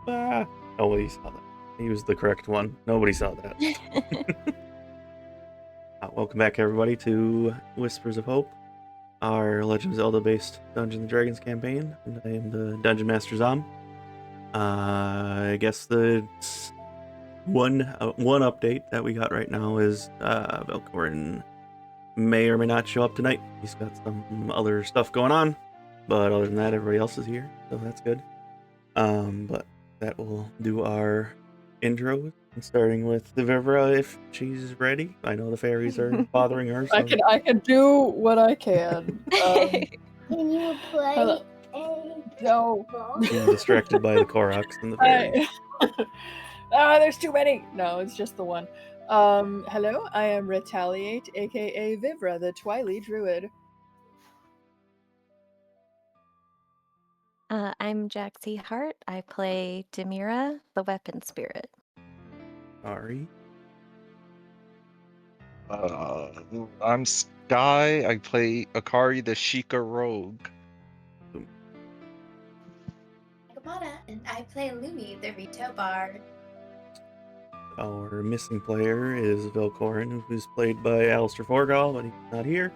Nobody saw that. He was the correct one. Nobody saw that. Welcome back, everybody, to Whispers of Hope, our Legend of Zelda-based Dungeons & Dragons campaign. And I am the Dungeon Master Zom. I guess the one update that we got right now is Velkorin may or may not show up tonight. He's got some other stuff going on, but other than that, everybody else is here, so that's good. But that will do our intros, starting with the Vivra if she's ready. I know the fairies are bothering her. So. I can do what I can. Can you play No. Being distracted by the Koroks and the fairies. There's too many. No, it's just the one. Hello, I am Rhettaliate, aka Vivra, the Twili druid. I'm JaxiHeart. I play Demira, the weapon spirit. Akari. I'm Sky. I play Akari, the Shiekah rogue. NibiNekomata, and I play Lumi, the Rito bard. Our missing player is Velkorin, who's played by AlistairForgall, but he's not here.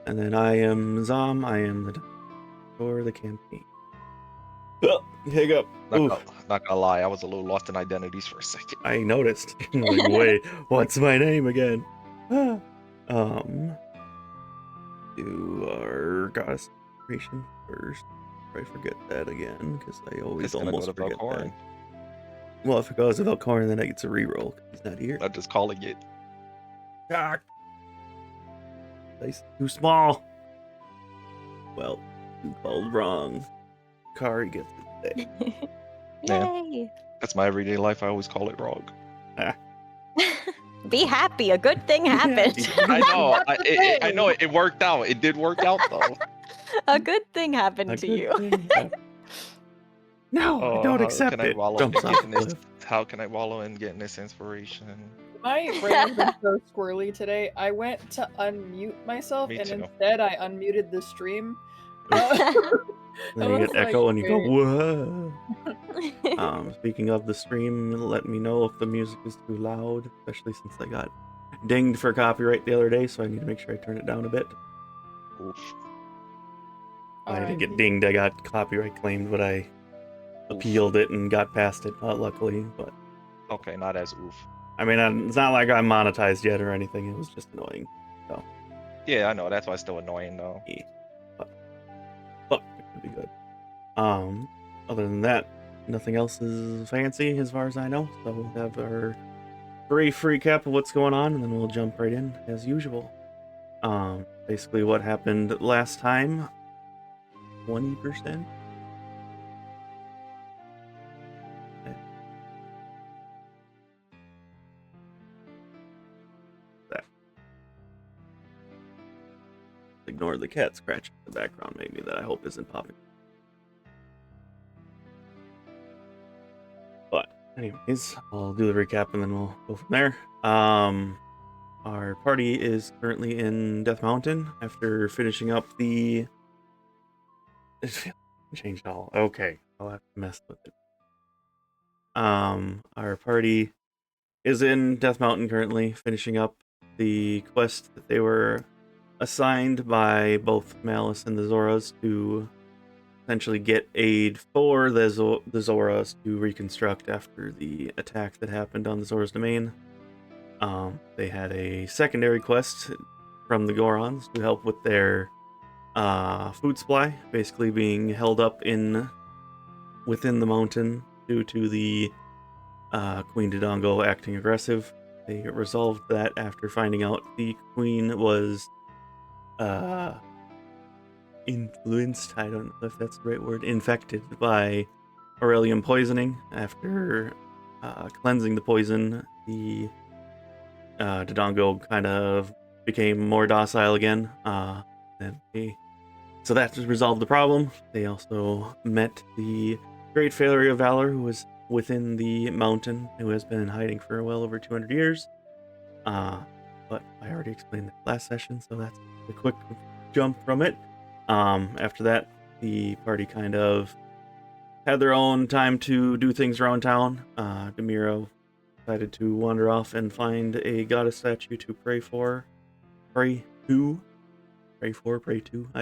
And then I am Zom. I am the for the campaign. Oh, hiccup. Not gonna lie, I was a little lost in identities for a second. I noticed. Like, wait, what's my name again? Do our goddess creation first. I forget that again because I always almost forget that. Well, if it goes to Velkorin, then I get to reroll because he's not here. I'm just calling it. Ah, dice too small. Well, you called wrong. Akari gets it today. Yay! That's my everyday life. I always call it wrong. Be happy. A good thing happened. I know. I know. It worked out. It did work out though. A good thing happened to you. No, I don't accept it. How can I wallow in getting this inspiration? My brain's been so squirrely today. I went to unmute myself, and instead I unmuted the stream. Then you get echo and you go, whoa. Speaking of the stream, let me know if the music is too loud, especially since I got dinged for copyright the other day, so I need to make sure I turn it down a bit. Oof. I didn't get dinged, I got copyright claimed, but I appealed it and got past it, luckily. But okay, not as oof. I mean, it's not like I'm monetized yet or anything, it was just annoying. So. Yeah, I know, that's why it's still annoying though. Yeah. But it could be good. Other than that, nothing else is fancy as far as I know. So we'll have our brief recap of what's going on, and then we'll jump right in as usual. Basically what happened last time. 20%. That. Ignore the cat scratching in the background, maybe, that I hope isn't popping. But anyways, I'll do the recap and then we'll go from there. Our party is currently in Death Mountain after finishing up the... Changed all. Okay, I'll have to mess with it. Our party is in Death Mountain currently, finishing up the quest that they were assigned by both Malice and the Zoras to essentially get aid for the Zoras to reconstruct after the attack that happened on the Zora's domain. They had a secondary quest from the Gorons to help with their food supply, basically being held up within the mountain due to the Queen Dodongo acting aggressive. They resolved that after finding out the queen was influenced, I don't know if that's the right word, infected by Aurelium poisoning. After cleansing the poison, the Dodongo kind of became more docile again. So that just resolved the problem. They also met the Great Fairy of Valor, who was within the mountain, who has been in hiding for well over 200 years. But I already explained that last session, so that's a quick jump from it. After that, the party kind of had their own time to do things around town. Demira decided to wander off and find a goddess statue to pray to. I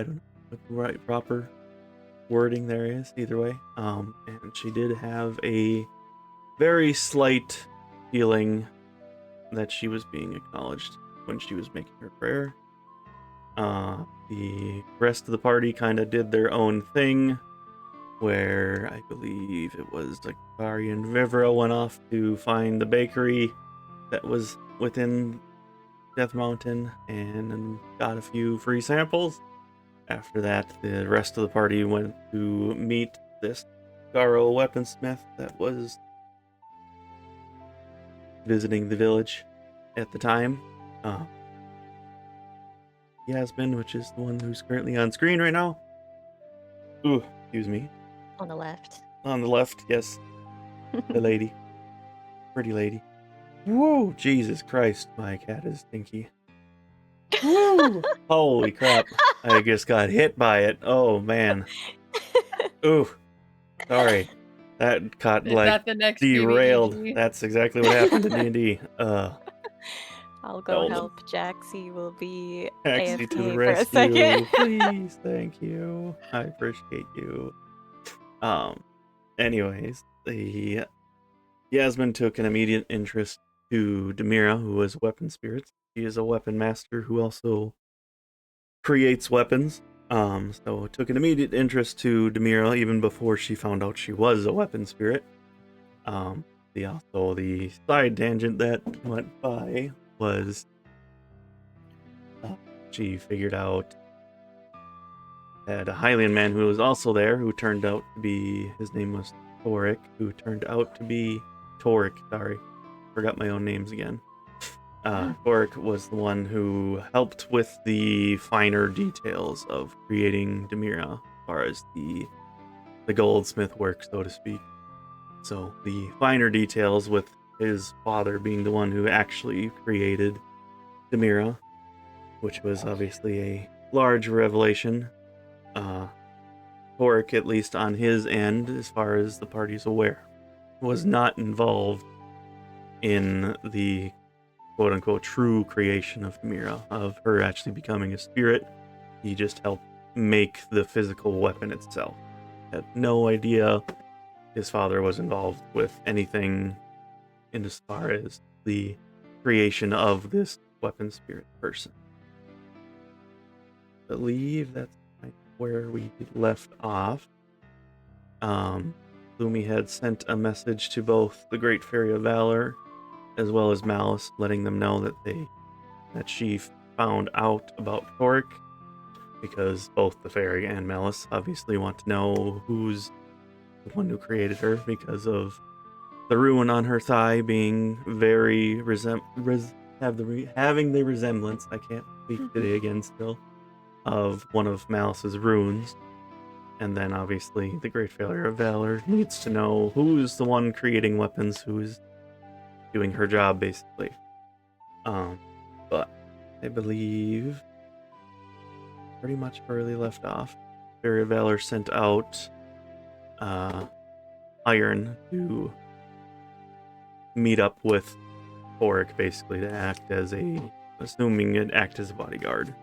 don't know what the right proper wording there is. Either way, and she did have a very slight feeling that she was being acknowledged when she was making her prayer. The rest of the party kind of did their own thing, where I believe it was Akari and Vivra went off to find the bakery that was within Death Mountain and got a few free samples. After that, the rest of the party went to meet this Garo weaponsmith that was visiting the village at the time. Yasmin, which is the one who's currently on screen right now. Ooh, excuse me. On the left. On the left, yes. The lady. Pretty lady. Whoa, Jesus Christ, my cat is stinky. Woo! Holy crap. I just got hit by it. Oh, man. Ooh. Sorry. That got, Is that the next derailed. BBDG? That's exactly what happened in D&D. I'll go Zelda. help. Jaxi will be Taxi to the AFK for a rescue. second. Please, thank you. I appreciate you. Anyways, the Yasmin took an immediate interest to Demira, who was weapon spirits. She is a weapon master who also creates weapons. So took an immediate interest to Demira even before she found out she was a weapon spirit. The side tangent that went by was she figured out had a Hylian man who was also there, who turned out to be, his name was Toric, sorry, forgot my own names again. Toric was the one who helped with the finer details of creating Demira, as far as the goldsmith work, so to speak. So the finer details, with his father being the one who actually created Demira, which was obviously a large revelation. Toric, at least on his end, as far as the party's aware, was not involved in the quote-unquote true creation of Demira, of her actually becoming a spirit. He just helped make the physical weapon itself. Had no idea his father was involved with anything in as far as the creation of this weapon spirit person. I believe that's where we left off. Lumi had sent a message to both the Great Fairy of Valor as well as Malice, letting them know that she found out about Toric, because both the fairy and Malice obviously want to know who's the one who created her, because of the ruin on her thigh being very having the resemblance, I can't speak today again still, of one of Malice's runes. And then obviously the Great Fairy of Valor needs to know who's the one creating weapons, who's doing her job, basically. But I believe pretty much where they left off, Fairy of Valor sent out Iron to meet up with Toric, basically, to act as a bodyguard,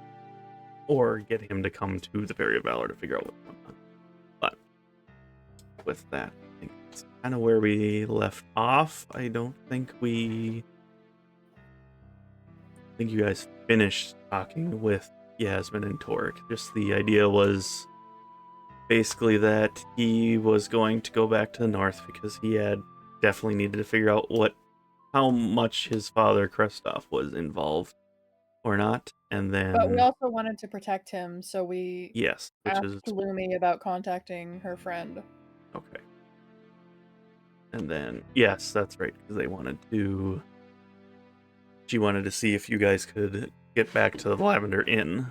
or get him to come to the Fairy of Valor to figure out what's going on. But with that, I think that's kind of where we left off. I think you guys finished talking with Yasmin and Toric. Just the idea was basically that he was going to go back to the north because he had definitely needed to figure out how much his father Kristoff was involved or not, and then. But we also wanted to protect him, so we asked Lumi about contacting her friend. Okay. And then, yes, that's right, because she wanted to see if you guys could get back to the Lavender Inn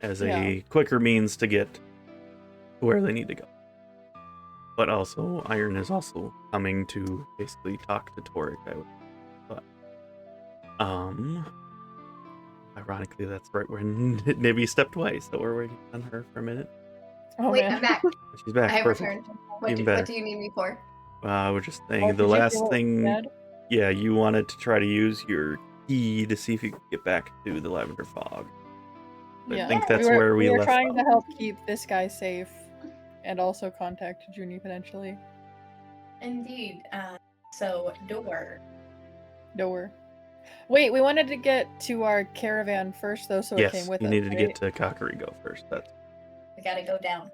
as a quicker means to get to where they need to go. But also, Iron is also coming to basically talk to Toric, ironically, that's right where Nibby stepped away, so we're waiting on her for a minute. Oh, Wait, man. I'm back. She's back. I have Perfect. returned. What Even do, better. what do you need me for? We're just Oh, saying the did you last feel thing. bad? Yeah, you wanted to try to use your key to see if you could get back to the Lavender Fog. I Yeah. think that's we where we were left trying off. to help keep this guy safe, and also contact Junie potentially. Indeed. So door. Door. Wait, we wanted to get to our caravan first, though, so it came Yes, with you us. needed to right? get to Kakariko first. That's We gotta go down.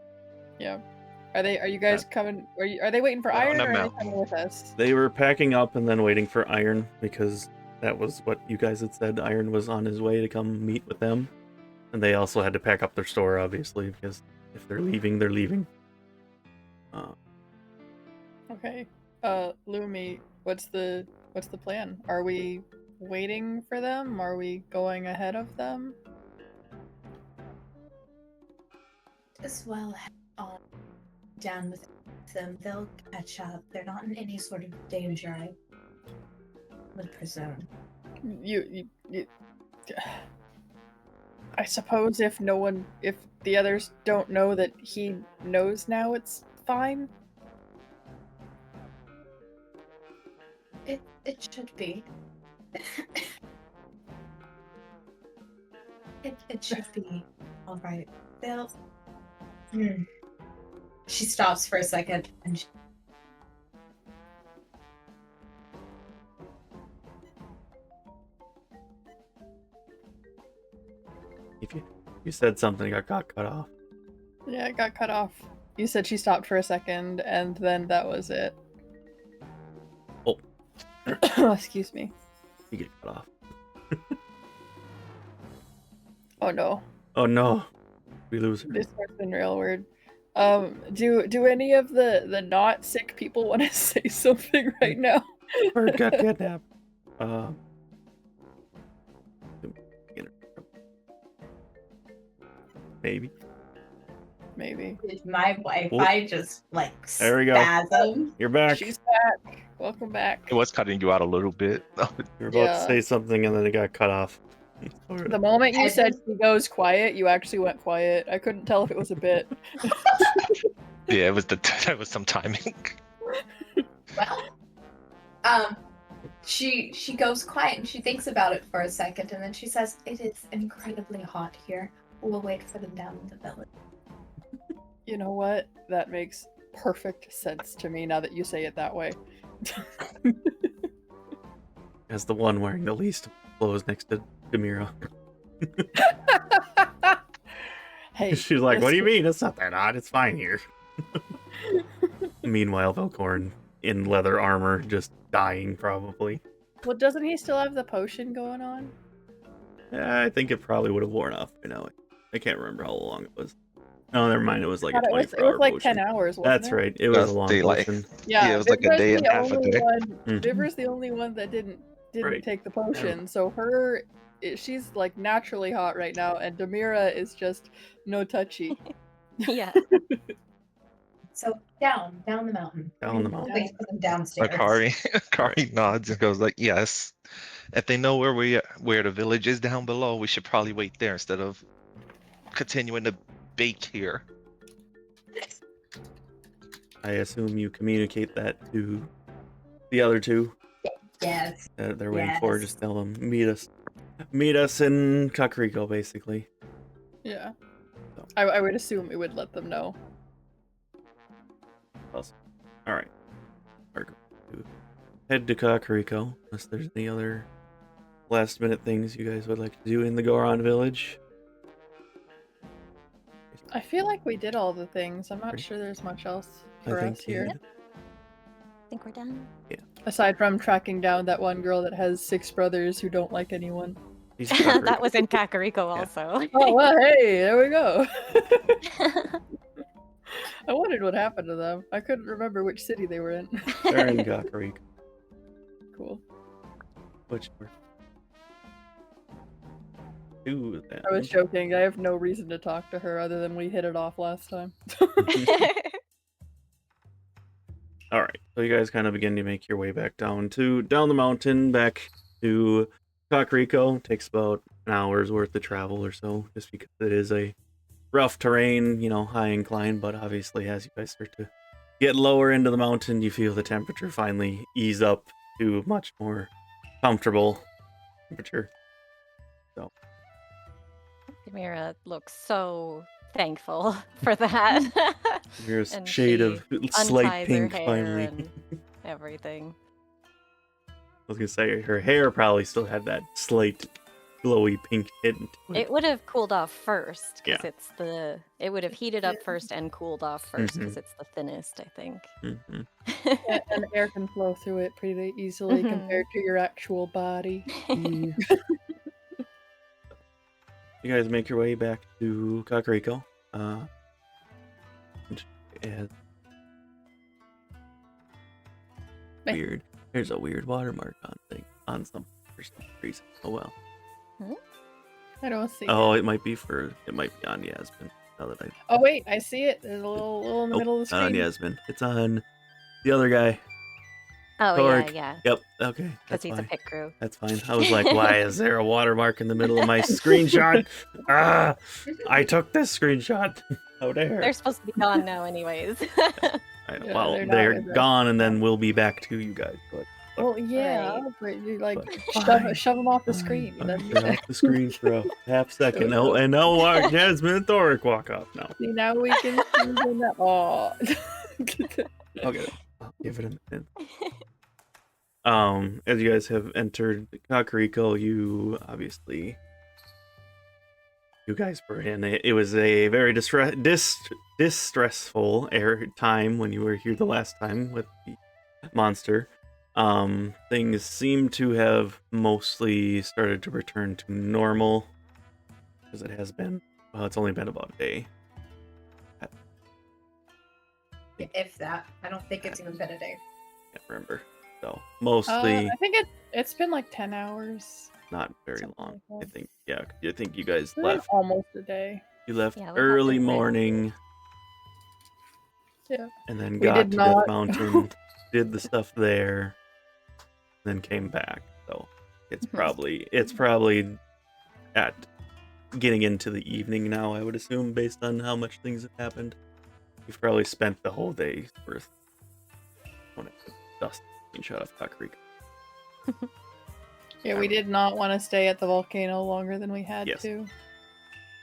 Yeah. Are you guys coming? Are they waiting for We're on iron, a or are they mountain. coming with us? They were packing up and then waiting for Iron because that was what you guys had said. Iron was on his way to come meet with them. And they also had to pack up their store, obviously, because if they're leaving, they're leaving. Okay. Lumi, what's the plan? Are we waiting for them? Are we going ahead of them? As well head on down with them. They'll catch up. They're not in any sort of danger, I would presume. You I suppose if the others don't know that he knows now, it's fine. It should be. it should be all right. They'll. She stops for a second and. If you said something, I got cut off. Yeah, it got cut off. You said she stopped for a second, and then that was it. Oh. Excuse me. You get cut off. Oh no. Oh no. We lose her. This part's been real weird. Do any of the not sick people want to say something right now? Bird got kidnapped. Maybe. Maybe. My Wi-Fi just like There we go. spasm. You're back. She's back. Welcome back. It was cutting you out a little bit. You were about to Yeah. say something and then it got cut off. The moment you I said she goes quiet, you actually went quiet. I couldn't tell if it was a bit. Yeah, it was that was some timing. Well, she goes quiet and she thinks about it for a second, and then she says, "It is incredibly hot here. We'll wait for them down in the village." You know what? That makes perfect sense to me now that you say it that way. As the one wearing the least clothes next to Demira. Hey, She's like, what do you mean? It's not that hot. It's fine here. Meanwhile, Velkorin in leather armor, just dying probably. Well, doesn't he still have the potion going on? Yeah, I think it probably would have worn off by now. I can't remember how long it was. No, never mind. It was like a God, it 24-hour was like potion. 10 hours, wasn't That's it? right. It was That's a long daylight. potion. Yeah, it was like a Vibra's day and the a half a only day. one- Mhm. Vibra's the only one that didn't Right. take the potion, so she's like naturally hot right now, and Demira is just no touchy. Yeah. So down the mountain. Down the We'll mountain. wait for them downstairs. Akari nods and goes like, "Yes. If they know where the village is down below, we should probably wait there instead of continuing to bake here." I assume you communicate that to the other two Yes. that they're waiting for. Yes. Just tell them, meet us in Kakariko, basically. Yeah. So. I would assume it would let them know. Awesome. All right. We're going to head to Kakariko, unless there's any other last-minute things you guys would like to do in the Goron village. I feel like we did all the things. I'm not Great. sure there's much else I for think us here. I think we're done. Aside from tracking down that one girl that has 6 brothers who don't like anyone. He's That Kakariko. was in Kakariko also. Oh, well, hey, there we go. I wondered what happened to them. I couldn't remember which city they were in. They're in Kakariko. Cool. Which were do that. I was joking. I have no reason to talk to her other than we hit it off last time. All right, so you guys kind of begin to make your way back down the mountain, back to Kakariko. Takes about an hour's worth of travel or so, just because it is a rough terrain, high incline, but obviously as you guys start to get lower into the mountain, you feel the temperature finally ease up to much more comfortable temperature. So Demira looks so thankful for that. here's And shade of she slight unties her pink hair finally. and everything. I was gonna say her hair probably still had that slight glowy pink tint to it. It would have cooled off first because Yeah. it would have heated up first and cooled off first because Mhm. it's the thinnest, I think. Mhm. And air can flow through it pretty easily Mhm. compared to your actual body. Yeah. You guys make your way back to Kakariko. Which is weird. There's a weird watermark on some for some reason. Oh well. I don't see Oh, it. it might be on Yasmin. Now that I Oh wait, I see it. There's a little in the middle of the not on screen. Yasmin. It's on the other guy. Oh, Torque. yeah. Yep. Okay. Because That's he's fine. a pit crew. That's fine. I was like, why is there a watermark in the middle of my screenshot? Ah! I took this screenshot. How dare. They're supposed to be gone now, anyways. I know. Yeah, Well, they're they're not with us. gone, and then we'll be back to you guys. But Well, yeah, Right. but you like But fine, shove them off the fine, screen. fine. Then They're off the screen for a half second. So- And now Jasmine and Thoric walk off now. see, now we can see them that. Oh. Okay, I'll give it a minute. As you guys have entered Kakariko, you guys were in it was a very distressful time when you were here the last time with the monster. Things seem to have mostly started to return to normal, because it has been, well, it's only been about a day. If that. I don't think it's even been a day. Can't remember. So mostly I think it's been like 10 hours. not very something long. like I that. think, yeah, I think you guys It's been left. almost a day. You left Yeah, we got early there quick. morning, Yeah. and then We got did to not. Death Mountain, did the stuff there, then came back. So it's probably at getting into the evening now, I would assume, based on how much things have happened. You've probably spent the whole day's worth when it dust shot of Kakariko. Yeah, we did not want to stay at the volcano longer than we had Yes. to.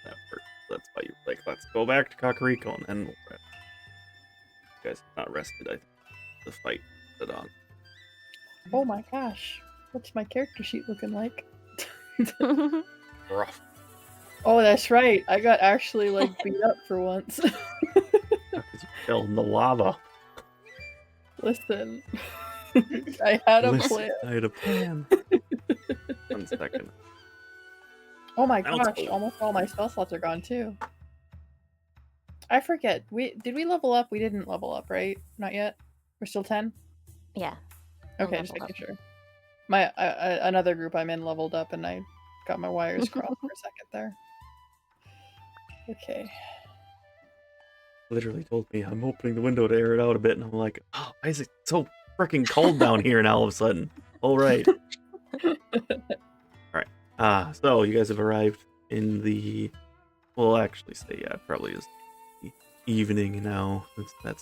That worked. That's why you were like, let's go back to Kakariko and then we'll rest. You guys have not rested, I think. The fight the dog. Oh my gosh. What's my character sheet looking like? Rough. Oh, that's right. I got actually like beat up for once. Because you fell in the lava. Listen. I had a Listen, plan. I had a plan. 1 second. Oh my That was gosh, cool. almost all my spell slots are gone too. I forget. Did we level up? We didn't level up, right? Not yet. We're still 10. Yeah. Okay, just leveled making sure. My another group I'm in leveled up, and I got my wires crossed for a second there. Okay. Literally told me I'm opening the window to air it out a bit, and I'm like, oh, why is it so freaking cold down here now all of a sudden? All right. So you guys have arrived in the, well, actually say, yeah, it probably is the evening now, since that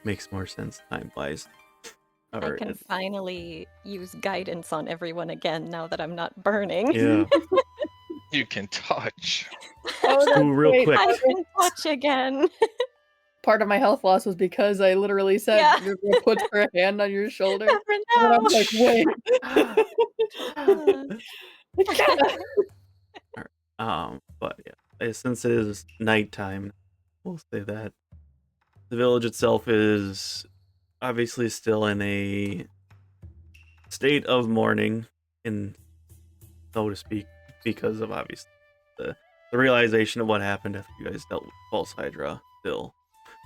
makes more sense time-wise. I Or can it- finally use guidance on everyone again now that I'm not burning. yeah. You can touch. Oh, that's Ooh, real great. quick. I can touch again. Part of my health loss was because I literally said, Yeah. "You're gonna put her hand on your shoulder." Never And I was like, wait. But yeah, since it is nighttime, we'll say that the village itself is obviously still in a state of mourning, so to speak, because of obviously the realization of what happened after you guys dealt with False Hydra still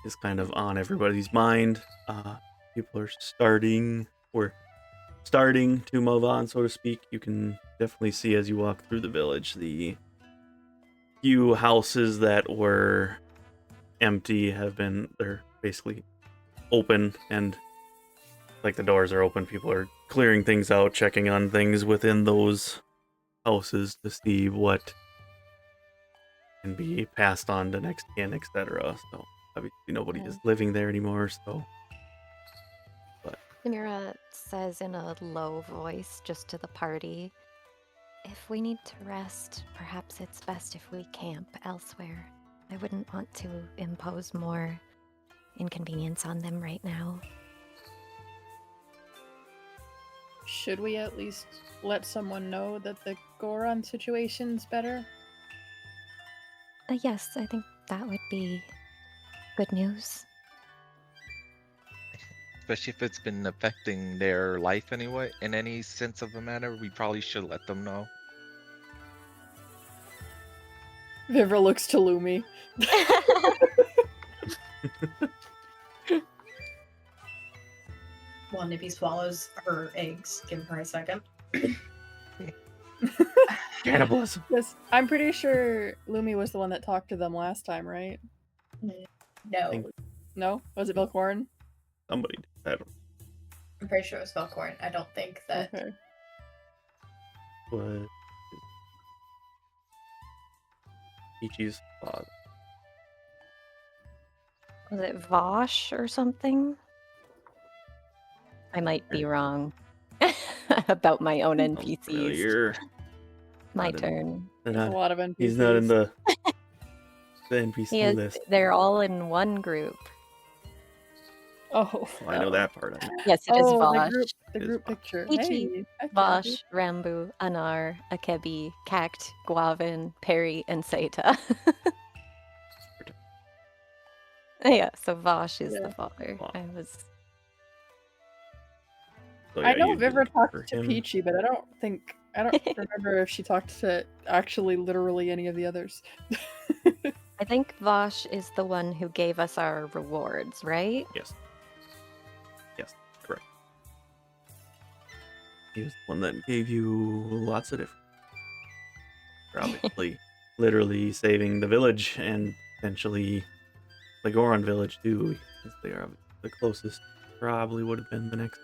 is kind of on everybody's mind. People are starting to move on, so to speak. You can definitely see as you walk through the village the few houses that were empty they're basically open, and like the doors are open. People are clearing things out, checking on things within those houses to see what and be passed on to next kin, etc. So obviously nobody is living there anymore. So Demira says in a low voice just to the party, if we need to rest, perhaps it's best if we camp elsewhere. I wouldn't want to impose more inconvenience on them right now. Should we at least let someone know that the Goron situation's better? Yes, I think that would be good news. Especially if it's been affecting their life anyway, in any sense of the matter, we probably should let them know. Vivra looks to Lumi. While Nibby swallows her eggs, give her a second. cannibalism. Yes, I'm pretty sure Lumi was the one that talked to them last time, right? No, think- No? Was it Velkorin? Somebody did that. I'm pretty sure it was Velkorin. I don't think that. Okay. What? Ichi's father. Was it Vosh or something? I might be wrong about my own NPCs. Familiar. My Not in- turn. They're There's a not- lot of NPCs. He's not in the NPC list. They're all in one group. Oh. I know that part. Yes, it is Oh, Vosh. the It is group Vosh. picture. Ichi, Hey, hi, Vosh, Rambu, Anar, Akebi, Kact, Guavin, Perry, and Seta. Yeah, so Vosh is Yeah. the father. Wow. I was. So, I know you did Vivra it for talked to him. Peachy, but I don't remember if she talked to actually literally any of the others. I think Vosh is the one who gave us our rewards, right? Yes. Yes, correct. He was the one that gave you lots of different. Probably, literally saving the village and potentially the Goron village too, since they are the closest. Probably would have been the next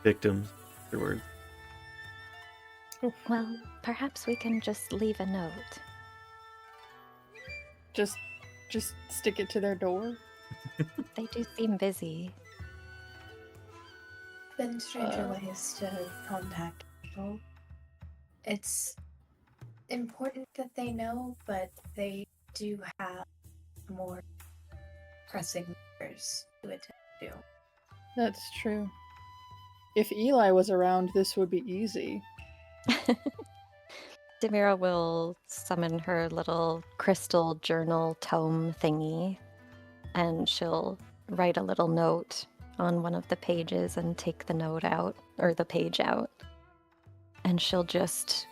victims afterwards. Well, perhaps we can just leave a note. Just stick it to their door. They do seem busy. Been stranger ways to contact people. It's important that they know, but they do have more pressing matters to attend to. That's true. If Eli was around, this would be easy. Demira will summon her little crystal journal tome thingy, and she'll write a little note on one of the pages and take the note out, or the page out. And she'll just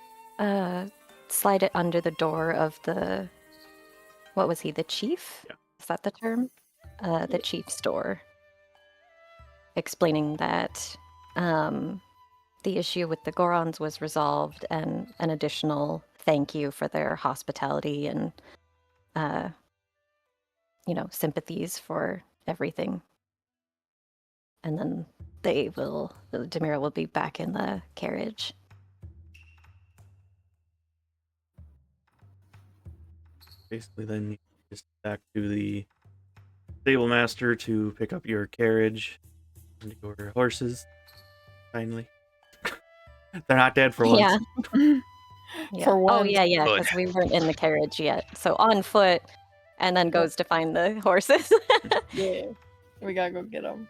slide it under the door of the, what was he, the chief? Yeah. Is that the term? The chief's door. Explaining that the issue with the Gorons was resolved, and an additional thank you for their hospitality and, sympathies for everything. And then Demira will be back in the carriage. Basically, then you just back to the stable master to pick up your carriage and your horses. Finally, they're not dead for once. Yeah. Yeah. For Oh, once. yeah, Good. because we weren't in the carriage yet. So on foot, and then goes to find the horses. Yeah. We gotta go get them.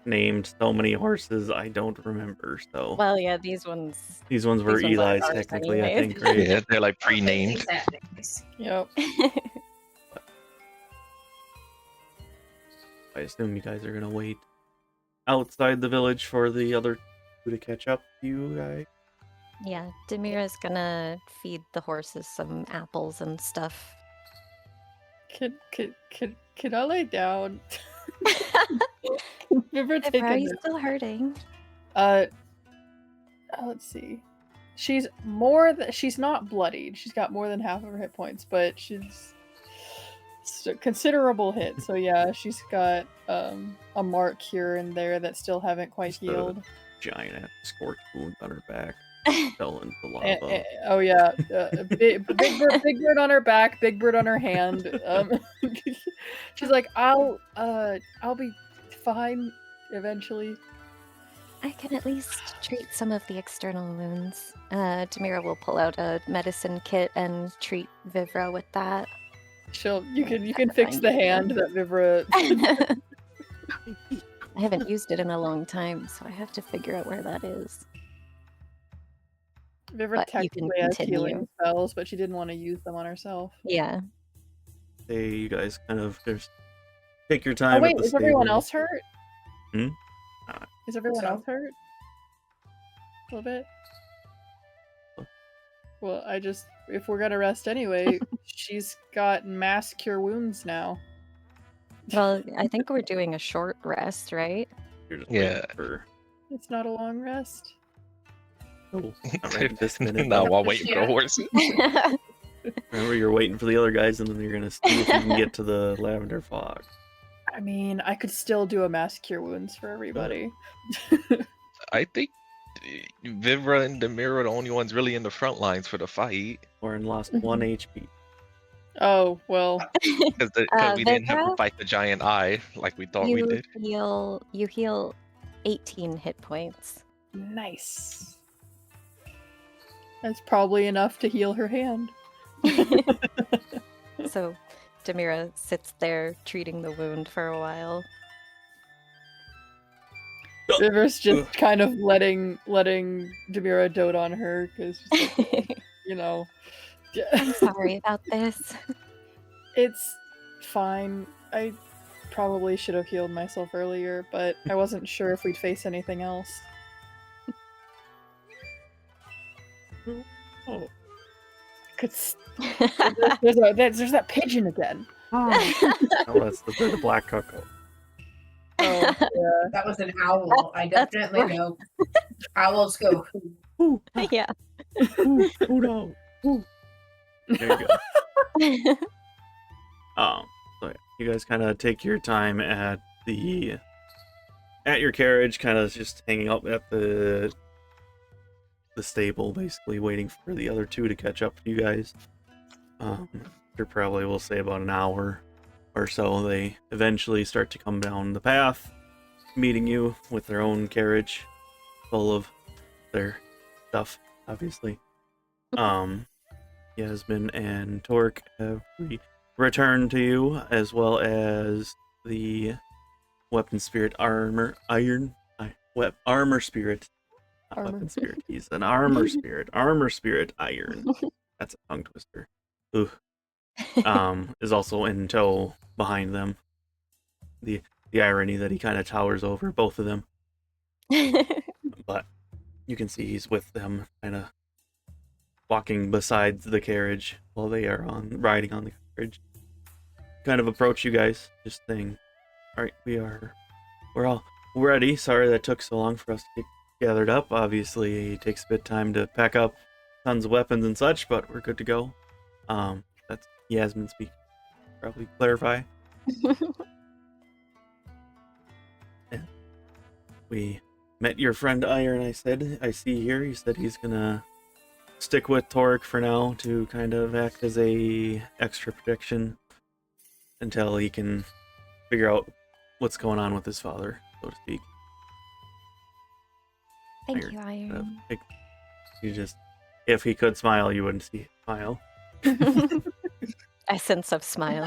Named so many horses, I don't remember. So Well, yeah, these ones were these ones are Eli's ours technically, I anyways. think, right? Yeah, they're like pre-named. Exactly. Yep. I assume you guys are gonna wait outside the village for the other two to catch up to you guys. Yeah, Demira's gonna feed the horses some apples and stuff. Could I lay down? Vivra take Are a you nap? still hurting? Let's see. She's not bloodied. She's got more than half of her hit points, but she's a considerable hit. So yeah, she's got a mark here and there that still haven't quite Just a healed. giant scorch wound on her back. fell into the lava. Oh yeah, big bird on her back, big bird on her hand. She's like, I'll be fine eventually. I can at least treat some of the external wounds. Demira will pull out a medicine kit and treat Vivra with that. You can fix the hand that Vivra. I haven't used it in a long time, so I have to figure out where that is. Vivra But you can technically has continue. healing spells, but she didn't want to use them on herself. Yeah. Hey, you guys kind of just take your Oh time wait, at the is everyone stable. else hurt? Hmm? Is everyone So? else hurt? A little bit. Well, if we're gonna rest anyway, she's got mass cure wounds now. Well, I think we're doing a short rest, right? You're just Yeah. waiting for... It's not a long rest. Oh, not right this minute. No, but while waiting for Yeah. horses. remember, you're waiting for the other guys, and then you're gonna see if you can get to the lavender fog. I mean, I could still do a mass cure wounds for everybody. I think Vivra and Demira are the only ones really in the front lines for the fight. Lauren lost 1 HP. Oh well. Because we didn't have to Vivra, fight the giant eye like we thought we did. you heal 18 hit points. Nice. That's probably enough to heal her hand. So Demira sits there treating the wound for a while. River's just kind of letting Demira dote on her because you know. I'm sorry about this. It's fine. I probably should have healed myself earlier, but I wasn't sure if we'd face anything else. Oh. There's that pigeon again. Oh, that's the black cuckoo. Oh, yeah. That was an owl. I definitely right. know. Owls go. Ooh, Yeah. ooh, no. Ooh. There you go. So yeah, you guys kind of take your time at your carriage, kind of just hanging up at the stable, basically waiting for the other two to catch up to you guys. After probably, we'll say, about an hour or so, they eventually start to come down the path, meeting you with their own carriage full of their stuff, obviously. Yasmin and Torque have returned to you, as well as the weapon spirit armor spirit. Not Armor. weapon spirit. He's an armor spirit. Armor spirit iron. That's a tongue twister. Ooh. Is also in tow behind them. The irony that he kind of towers over both of them. But you can see he's with them, kind of walking beside the carriage while they are riding on the carriage. Kind of approach you guys, just saying, "All right, we're all ready. Sorry that took so long for us to get gathered up. Obviously, it takes a bit of time to pack up tons of weapons and such, but we're good to go." That's Yasmin speaking. Probably clarify. Yeah. We met your friend Iron, I see here. He said he's gonna stick with Torque for now to kind of act as a extra protection until he can figure out what's going on with his father, so to speak. Thank Iron. you, Iron. If he could smile, you wouldn't see him smile. Essence of smile.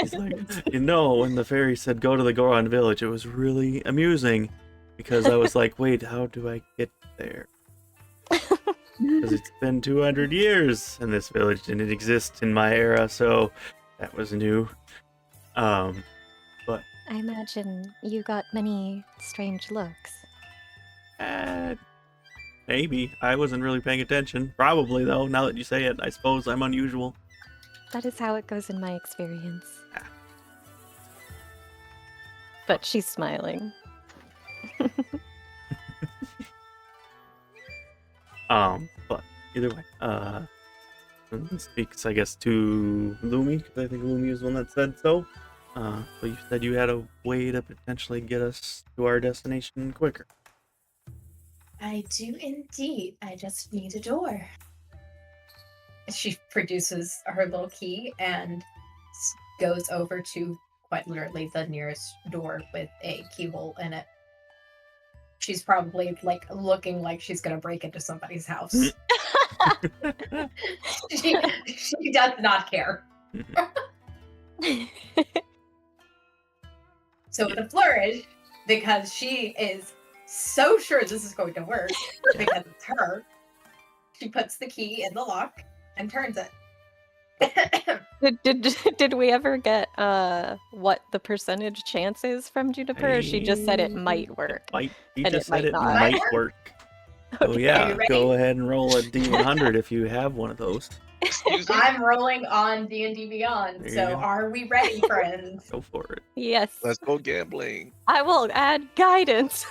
He's like, when the fairy said go to the Goron village, it was really amusing because I was like, wait, how do I get there? Because it's been 200 years and this village didn't exist in my era, so that was new. But I imagine you got many strange looks. maybe. I wasn't really paying attention. Probably, though, now that you say it. I suppose I'm unusual. That is how it goes in my experience. But she's smiling. But either way, speaks, I guess, to Lumi, because I think Lumi was the one that said so. So you said you had a way to potentially get us to our destination quicker. I do indeed. I just need a door. She produces her little key and goes over to quite literally the nearest door with a keyhole in it. She's probably like looking like she's gonna break into somebody's house. she does not care. So with a flourish, because she is so sure this is going to work, because it's her, she puts the key in the lock and turns it. Did we ever get what the percentage chance is from Juniper? Or she just said it might work. He And just it might said it not. might work. Oh Okay. yeah, you ready? go ahead and roll a D100 if you have one of those. Excuse me? I'm rolling on D&D Beyond, There you so go. are we ready, friends? Go for it. Yes. Let's go gambling. I will add guidance.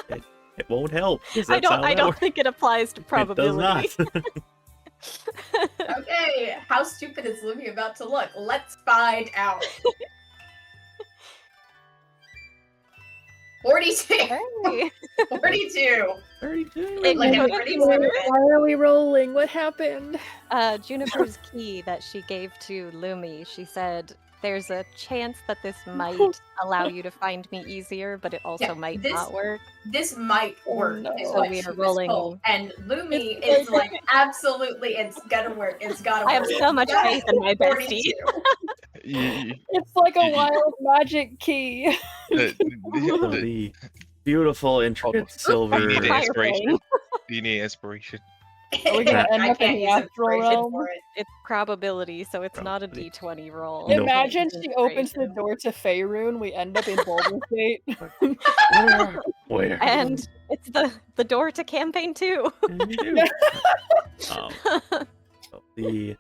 It won't help. 'cause I that's how don't that works. think it applies to probability. It does not. Okay, how stupid is Lumi about to look? Let's find out. 42. Hey. 42. 32. It Like, could I'm be pretty worse. stupid. Why are we rolling? What happened? Juniper's key that she gave to Lumi, she said, there's a chance that this might allow you to find me easier, but it also Yeah, might this- not work. This might Oh, work. no. Is So what we she are was rolling- told. And Lumi It's is like, absolutely, it's gonna work. It's gotta work. I have so much That's faith in my bestie. 42. It's like a wild magic key. So the beautiful, intricate silver. You need Fire inspiration. flame. You need inspiration. Are we gonna end I up in can't the use astral inspiration realm? for it. It's probability, so it's not a Probability. d20 roll. No. Imagine It's she opens the inspiration. door to Faerun, we end up in Baldur's Gate. Where? And it's the door to campaign 2. So the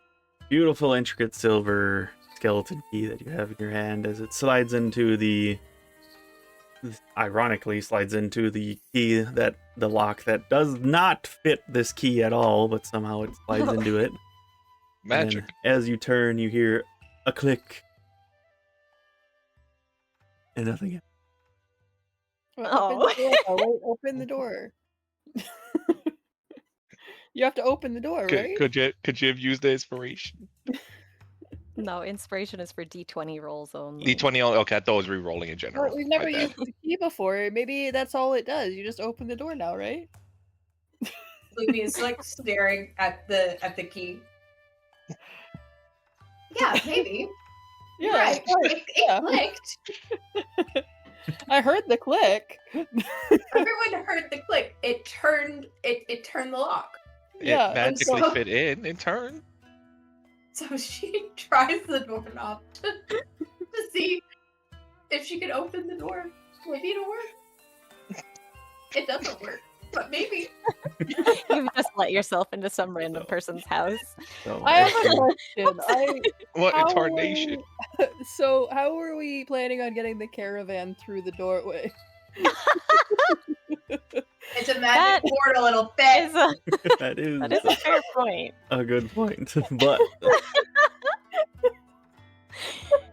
beautiful, intricate silver skeleton key that you have in your hand as it slides into ironically slides into the key that the lock that does not fit this key at all, but somehow it slides into it. And Magic. then as you turn, you hear a click and nothing else. Open the door. You have to open the door, right? Could you have used the inspiration? No, inspiration is for d20 rolls only. D20 only. Okay, I thought it was re-rolling in general. We've never My bad. used the key before. Maybe that's all it does. You just open the door now, right? Lumi is like staring at the key. Yeah, maybe. Yeah, Right. of course, It yeah. clicked. I heard the click. Everyone heard the click. It turned the lock. Yeah, It magically so- fit in turn. So she tries the doorknob to see if she can open the door. Maybe it'll work. It doesn't work, but maybe. You've just let yourself into some random person's house. So I have as a you- question. What How incarnation? So, how are we planning on getting the caravan through the doorway? It's a magic portal. It'll fit. Is a, that is that is a fair point. a good point, but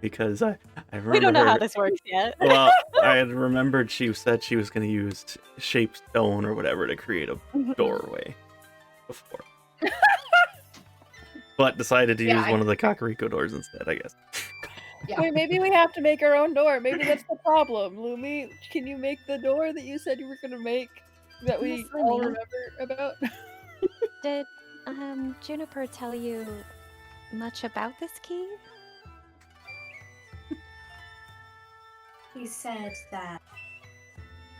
because I remember We don't know her, how this works yet. well, I had remembered she said she was going to use shape stone or whatever to create a doorway before, but decided to Yeah, use one of the Kakariko doors instead, I guess. Yeah. Wait, maybe we have to make our own door. Maybe that's the problem. Lumi, can you make the door that you said you were going to make that we Yes, all Lumi. remember about? Did Juniper tell you much about this key? He said that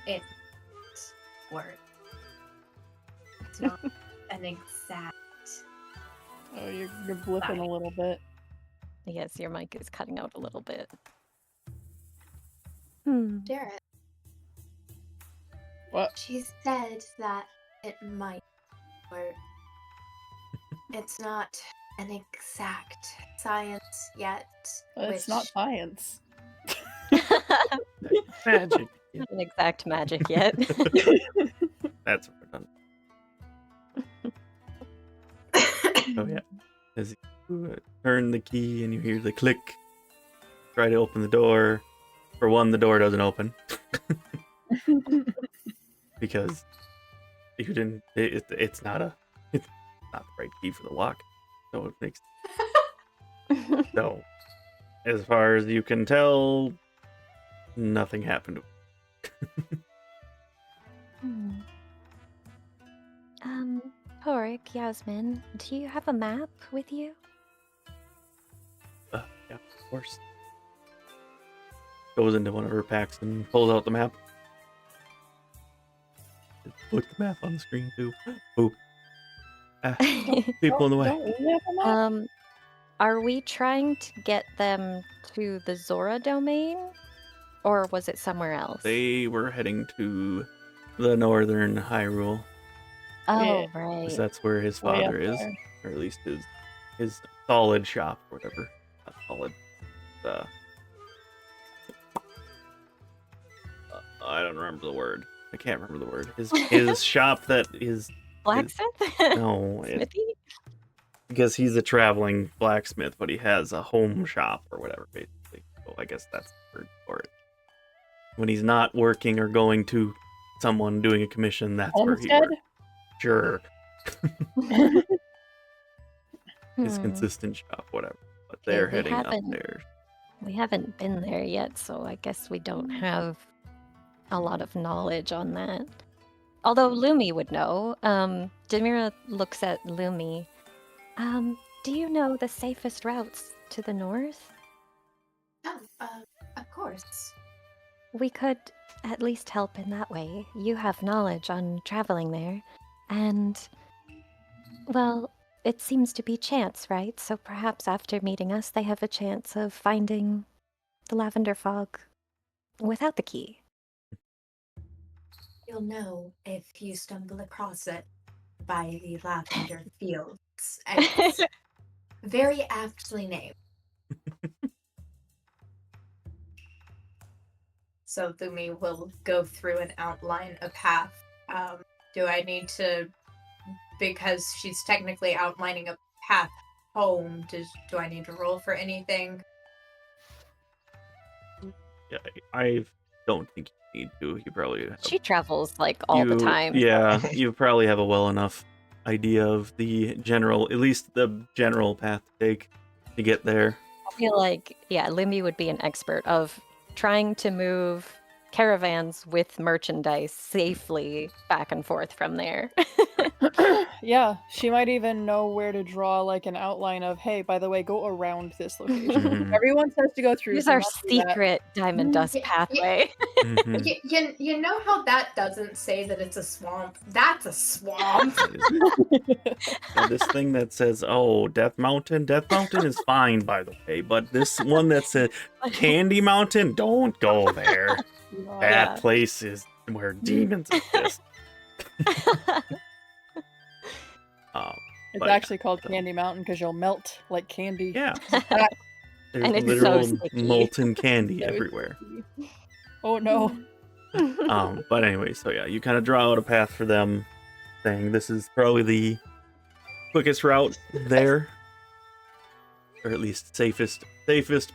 it worked. It's not an exact. Oh, you're blipping a little bit. Yes, your mic is cutting out a little bit. Jarrett, What? she said that it might work. It's not an exact science yet. It's not science. Magic. Not an exact magic yet. That's what we're done. Oh yeah. As you turn the key and you hear the click, try to open the door. For one, the door doesn't open. because you didn't. It's not a. It's not the right key for the lock. So it makes. So, as far as you can tell, nothing happened. Porik, Yasmin, do you have a map with you? Yeah, of course. Goes into one of her packs and pulls out the map. Put the map on the screen too. Oop. People in the way. Don't we have a map? Are we trying to get them to the Zora domain? Or was it somewhere else? They were heading to the northern Hyrule. Oh, Yeah. right. Because that's where his Way up father is. there. Or at least his solid shop, or whatever. Not solid. I don't remember the word. I can't remember the word. His shop that is... Blacksmith? No. Smithy? Because he's a traveling blacksmith, but he has a home shop or whatever, basically. So I guess that's the word for it. When he's not working or going to someone doing a commission, that's where he Homestead? works. Sure. His consistent shop, whatever. But Okay, they're we heading up haven't- there. We haven't been there yet, so I guess we don't have a lot of knowledge on that. Although Lumi would know. Demira looks at Lumi. Do you know the safest routes to the north? Oh, of course. We could at least help in that way. You have knowledge on traveling there. And, well, it seems to be chance, right? So perhaps after meeting us, they have a chance of finding the lavender fog without the key. You'll know if you stumble across it by the lavender fields. And it's very aptly named. So Lumi will go through and outline a path. Do I need to, because she's technically outlining a path home, do I need to roll for anything? Yeah, I don't think you need to. You probably have... She travels, like, all the time. Yeah, you probably have a well enough idea of the general, at least the general path to take to get there. I feel like, yeah, Lumi would be an expert of trying to move caravans with merchandise safely back and forth from there. Yeah, she might even know where to draw like an outline of, hey, by the way, go around this location. Mhm. Everyone says to go through. Here's so our not do that. secret diamond dust Yeah, pathway. Mhm. You know how that doesn't say that it's a swamp? That's a swamp. Yeah, this thing that says, oh, Death Mountain is fine, by the way, but this one that says Candy Mountain, don't go there. Yeah. That place is where demons exist. It's But actually called Candy Mountain because you'll melt like candy. yeah, there's And it's so literal sticky. molten candy So everywhere. sticky. Oh no. But anyway, so yeah, you kind of draw out a path for them, saying this is probably the quickest route there, or at least safest,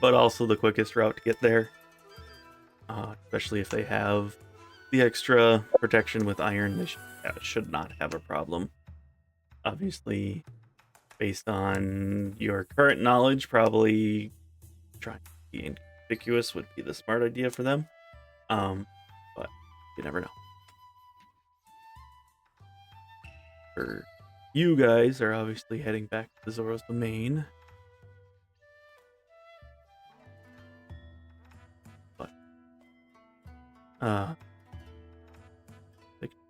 but also the quickest route to get there. Especially if they have the extra protection with iron, they should not have a problem. Obviously, based on your current knowledge, probably trying to be inconspicuous would be the smart idea for them. But you never know. You guys are obviously heading back to Zora's domain. But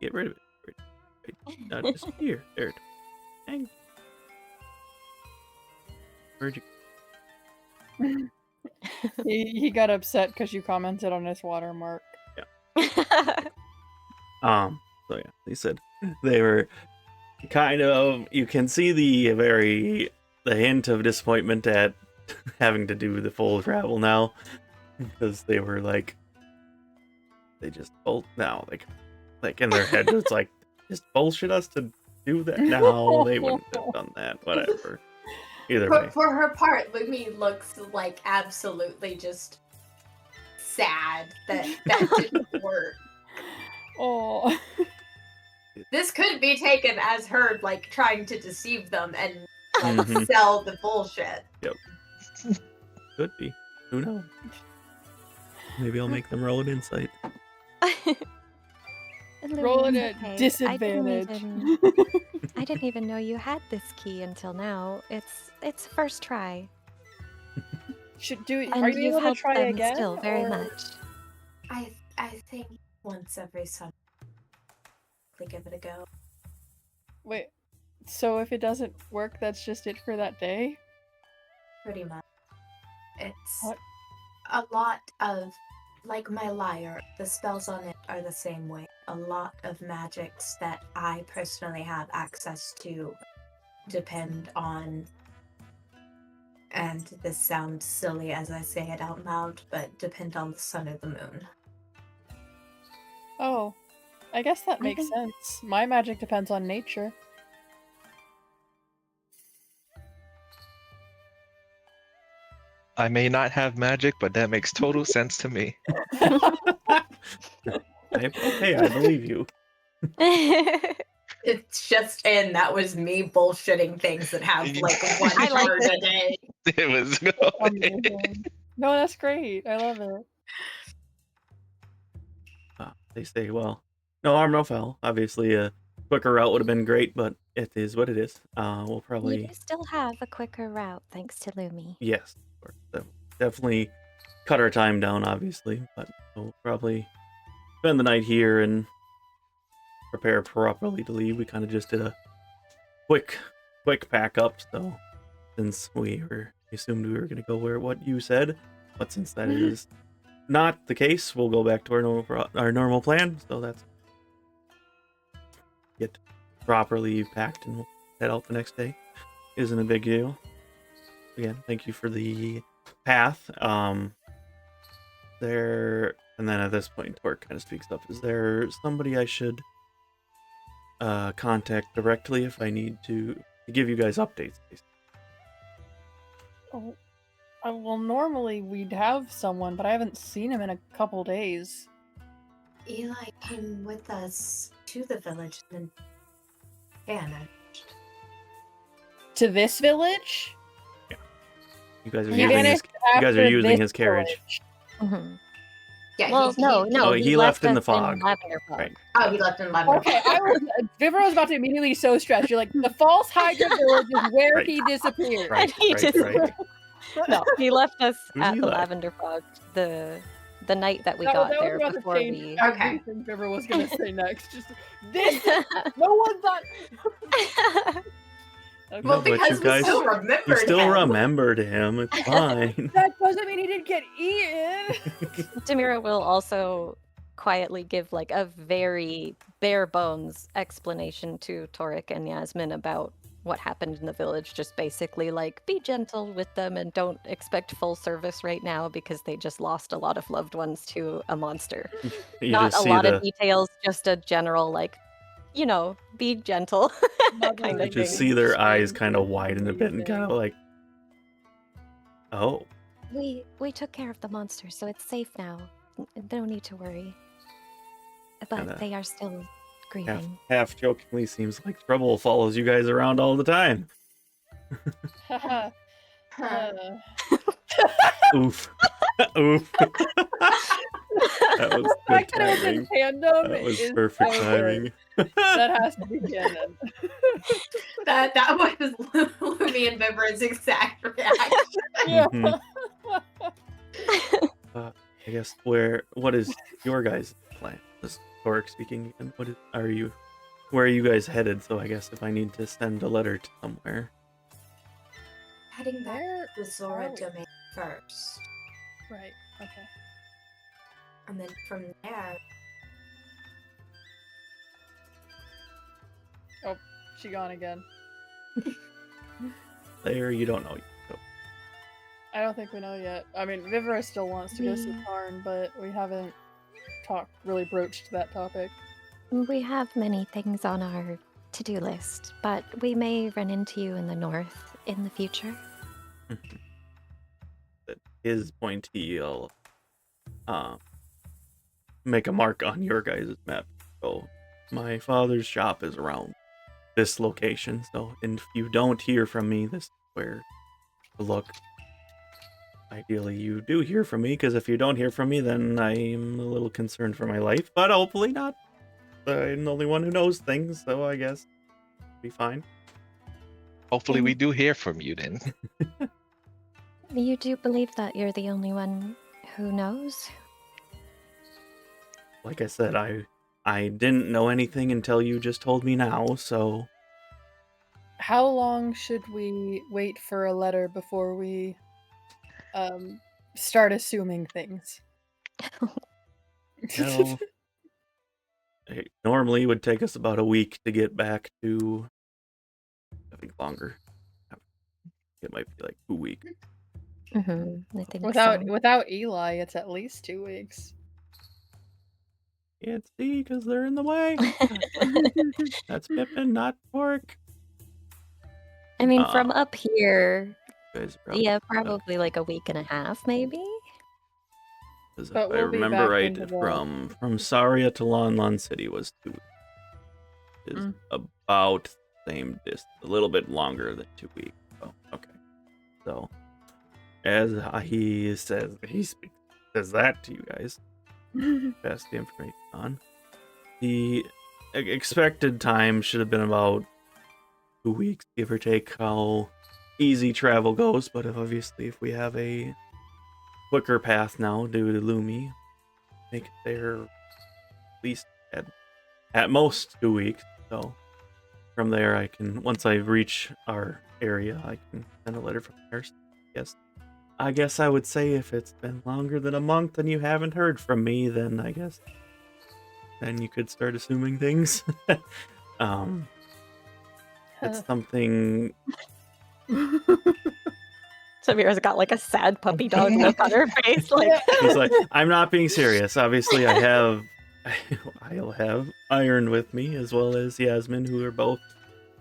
get rid of it. Just here. There it is. Hang. Where'd you... He got upset because you commented on his watermark. So yeah, they said they were kind of, you can see the hint of disappointment at having to do the full travel now, because they were like, they just both now like in their head it's like, just bullshit us to do that. No, they wouldn't have done that. Whatever. Either way. For her part, Lumi looks like absolutely just sad that didn't work. Oh. this could be taken as her like trying to deceive them and like Mhm. sell the bullshit. Could be. Who knows? Maybe I'll make them roll an insight. Rolling Lumi, at okay, disadvantage. I didn't even know you had this key until now. It's first try. Are And you you've able to helped try them again? still very or- much. I think once every summer, we give it a go. Wait, so if it doesn't work, that's just it for that day? Pretty much. It's What? a lot of, like my lyre, the spells on it are the same way. A lot of magics that I personally have access to depend on, and this sounds silly as I say it out loud, but depend on the sun or the moon. Oh, I guess that I makes think- sense. My magic depends on nature. I may not have magic, but that makes total sense to me. Okay, I believe you. It's just in that was me bullshitting things that have like one I like card a day. It was Amazing. No, that's great. I love it. They say, well, no harm, no foul. Obviously, a quicker route would have been great, but it is what it is. We'll You probably, do still have a quicker route thanks to Lumi. yes, of course, definitely cut our time down, obviously, but we'll probably spend the night here and prepare properly to leave. We kind of just did a quick pack up, so since we assumed we were going to go where what you said, but since that is not the case, we'll go back to our normal plan. So that's get properly packed and we'll head out the next day. Isn't a big deal. Again, thank you for the path. There, and then at this point, Torque kind of speaks up. Is there somebody I should contact directly if I need to give you guys updates? Oh, well, normally we'd have someone, but I haven't seen him in a couple days. Eli came with us to the village and vanished. To this village? You guys are He using his. vanished You guys are after using this his carriage. village. Mhm. Yeah, Well, no. Oh, he left in the us fog. Lavender Fog. Right. Oh, he left in Lavender. Okay, Vivra was about to immediately be so stressed. You're like, the false Hydra village is where Right. he disappeared. Right, And he right, just- right. No, he left us Who's at the Eli? Lavender Fog the night that we That got was there about to before change we. Okay. everything Vivra was gonna say next. Just this. No one thought. Okay. Well, No, but you because we guys- still remembered You still him. remembered him. It's fine. That doesn't mean he didn't get eaten. Demira will also quietly give like a very bare bones explanation to Torek and Yasmin about what happened in the village. Just basically like be gentle with them and don't expect full service right now because they just lost a lot of loved ones to a monster. You Not just a see lot the of details, just a general like, be gentle kind you of just thing. see their eyes kind of widen a bit and kind of like, oh, We took care of the monster, so it's safe now. No need to worry. But Kinda they are still grieving. half jokingly seems like trouble follows you guys around all the time. Haha. Oof. Oof. That was That good could have been timing. tandem. That was is perfect so good. timing. That has to be canon. That was Lumi and Vivra's exact reaction. Yeah. Mhm. I guess what is your guys' plan? This Torek speaking again. Where are you guys headed? So I guess if I need to send a letter to somewhere. Heading back Where to the Zora are we? domain first. Right. Okay. And then from there, She gone again. There you don't know. So, I don't think we know yet. I mean, Vivra still wants to go see We- Karn, but we haven't really broached that topic. We have many things on our to-do list, but we may run into you in the north in the future. at his point, he'll make a mark on your guys' map. So my father's shop is around this location. So, and if you don't hear from me, this is where to look. Ideally, you do hear from me, because if you don't hear from me, then I'm a little concerned for my life. But hopefully not. I'm the only one who knows things, so I guess it'll be fine. Hopefully we do hear from you then. You do believe that you're the only one who knows? Like I said, I didn't know anything until you just told me now, so How long should we wait for a letter before we start assuming things? well, it normally would take us about a week to get back to, I think longer. It might be like 2 weeks. Mm-hmm. I think without Eli, it's at least 2 weeks. Can't see because they're in the way. That's Pippin, not Pork. I mean, from up here, Yeah, probably like a week and a half, maybe? Because if But I we'll be remember back right, into the- from Saria to Lon City was 2 weeks. Is about the same distance, a little bit longer than 2 weeks. Oh, okay. So, as he says that to you guys, pass the information on. The expected time should have been about 2 weeks, give or take, how easy travel goes. But obviously, if we have a quicker path now due to Lumi, make it there at least at most 2 weeks. So from there, I can, once I reach our area, I can send a letter from there. So I guess I would say if it's been longer than a month and you haven't heard from me, then I guess then you could start assuming things. It's something. Samira's got like a sad puppy dog look on her face. Like He's like, I'm not being serious. Obviously, I'll have Iron with me, as well as Yasmin, who are both.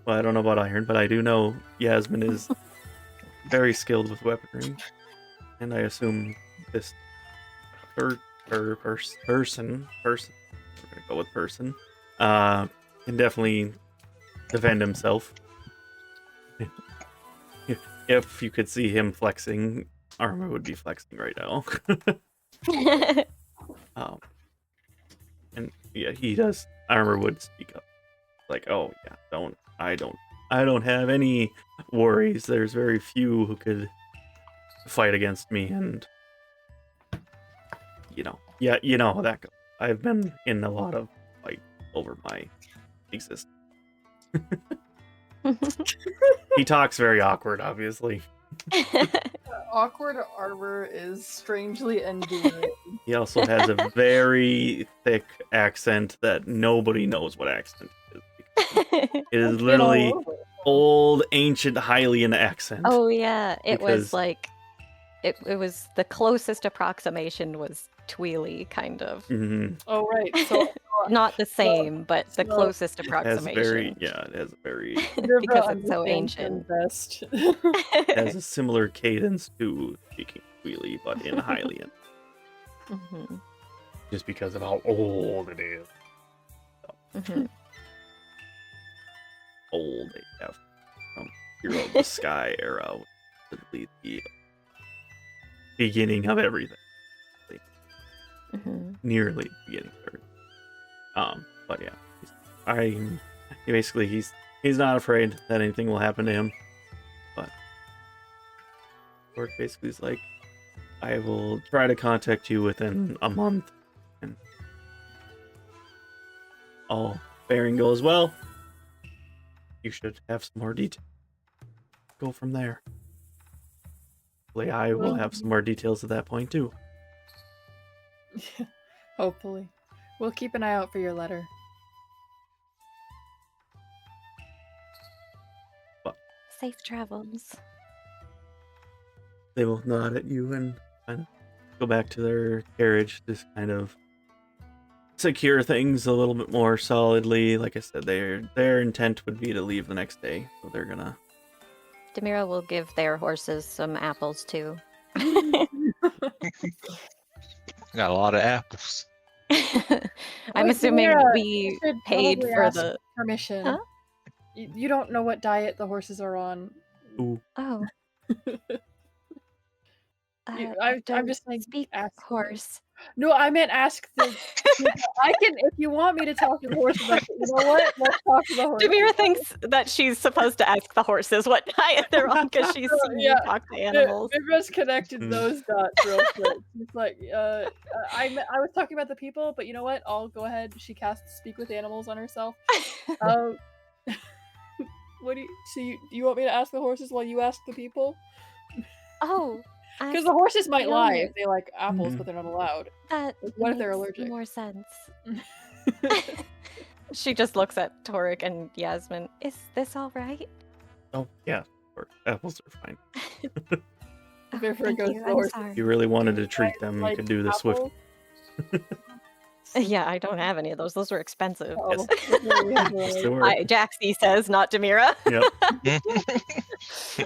Well, I don't know about Iron, but I do know Yasmin is very skilled with weaponry, and I assume this person. We're gonna go with person. Can definitely defend himself. If you could see him flexing, Armor would be flexing right now. And yeah, he does. Armor would speak up, like, "Oh yeah, I don't have any worries. There's very few who could fight against me, and you know how that goes. I've been in a lot of fight over my existence." He talks very awkward, obviously. Awkward Armor is strangely endearing. He also has a very thick accent that nobody knows what accent it is. It is literally old, ancient Hylian accent. Oh yeah, it was like it was the closest approximation was Twili, kind of. Mm-hmm. Oh right, so not the same, but the closest approximation. It has very because it's so ancient. It has a similar cadence to speaking Twili, but in Hylian. Mm-hmm. Just because of how old it is. So. Mm-hmm. Old AF from Hero of the Sky era, literally the beginning of everything. Nearly the beginning of everything. But yeah, he's not afraid that anything will happen to him. But Orc basically is like, I will try to contact you within a month, and all bearing goes well, you should have some more detail. Go from there. Hopefully I will have some more details at that point too. Hopefully. We'll keep an eye out for your letter. But safe travels. They will nod at you and kind of go back to their carriage, just kind of secure things a little bit more solidly. Like I said, their intent would be to leave the next day, so they're gonna. Demira will give their horses some apples too. Got a lot of apples. I'm Wait, assuming Demira, we you should paid probably for ask the. permission. Huh? You don't know what diet the horses are on. Ooh. Oh. I'm don't just saying, speak ask. horse. No, I meant ask the. I can, if you want me to talk to the horses, I can, you know what? Let's talk to the horses. Demira thinks that she's supposed to ask the horses what diet they're on because she's seen you Yeah. talk to animals. Vibra's connected Mm. those dots real quick. She's like, I was talking about the people, but you know what? I'll go ahead. She casts speak with animals on herself. What do you want me to ask the horses while you ask the people? Oh, Because the horses might the lie owner. if they like apples, Mhm. but they're not allowed. that What if they're makes allergic? more sense. She just looks at Torek and Yasmin. Is this all right? Oh, yeah. Apples are fine. Oh, Vivra thank goes you. to the I'm horses. If sorry. you really wanted to You treat guys them, you like could do the swift. apples? Yeah, I don't have any of those. Those are expensive. Oh, okay, yeah, Yes, they well, were. Jaxie says, not Demira. Yep.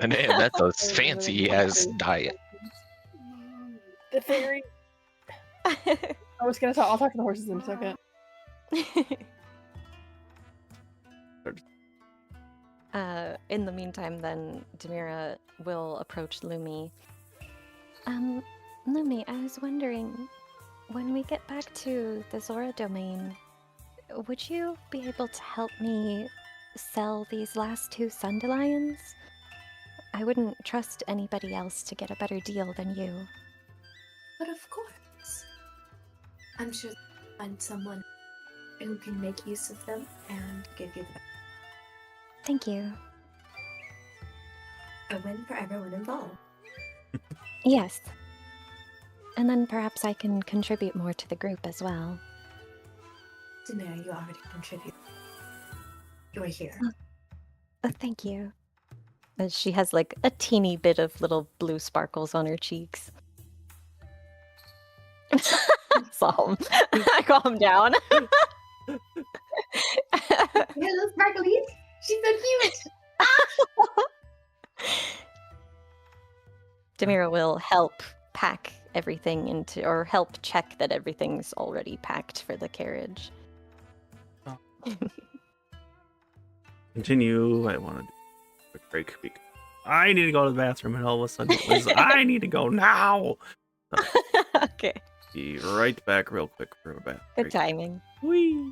And then that's a Everybody fancy wants ass to- diet. The fairy. I was gonna talk. I'll talk to the horses in a second. In the meantime, then, Demira will approach Lumi. Lumi, I was wondering, when we get back to the Zora domain, would you be able to help me sell these last 2 Sundelions? I wouldn't trust anybody else to get a better deal than you. But of course. I'm sure you'll find someone who can make use of them and give you the Thank you. a win for everyone involved. Yes. And then perhaps I can contribute more to the group as well. Demira, you already contribute. You're here. Thank you. She has like a teeny bit of little blue sparkles on her cheeks. Calm. Calm down. Hello, Sparkly. She's so cute. Demira will help pack everything into, or help check that everything's already packed for the carriage. Oh. Continue. I want to do a quick break because I need to go to the bathroom, and all of a sudden it was, I need to go now. Okay. Be right back real quick for a bath Good break. timing. Whee!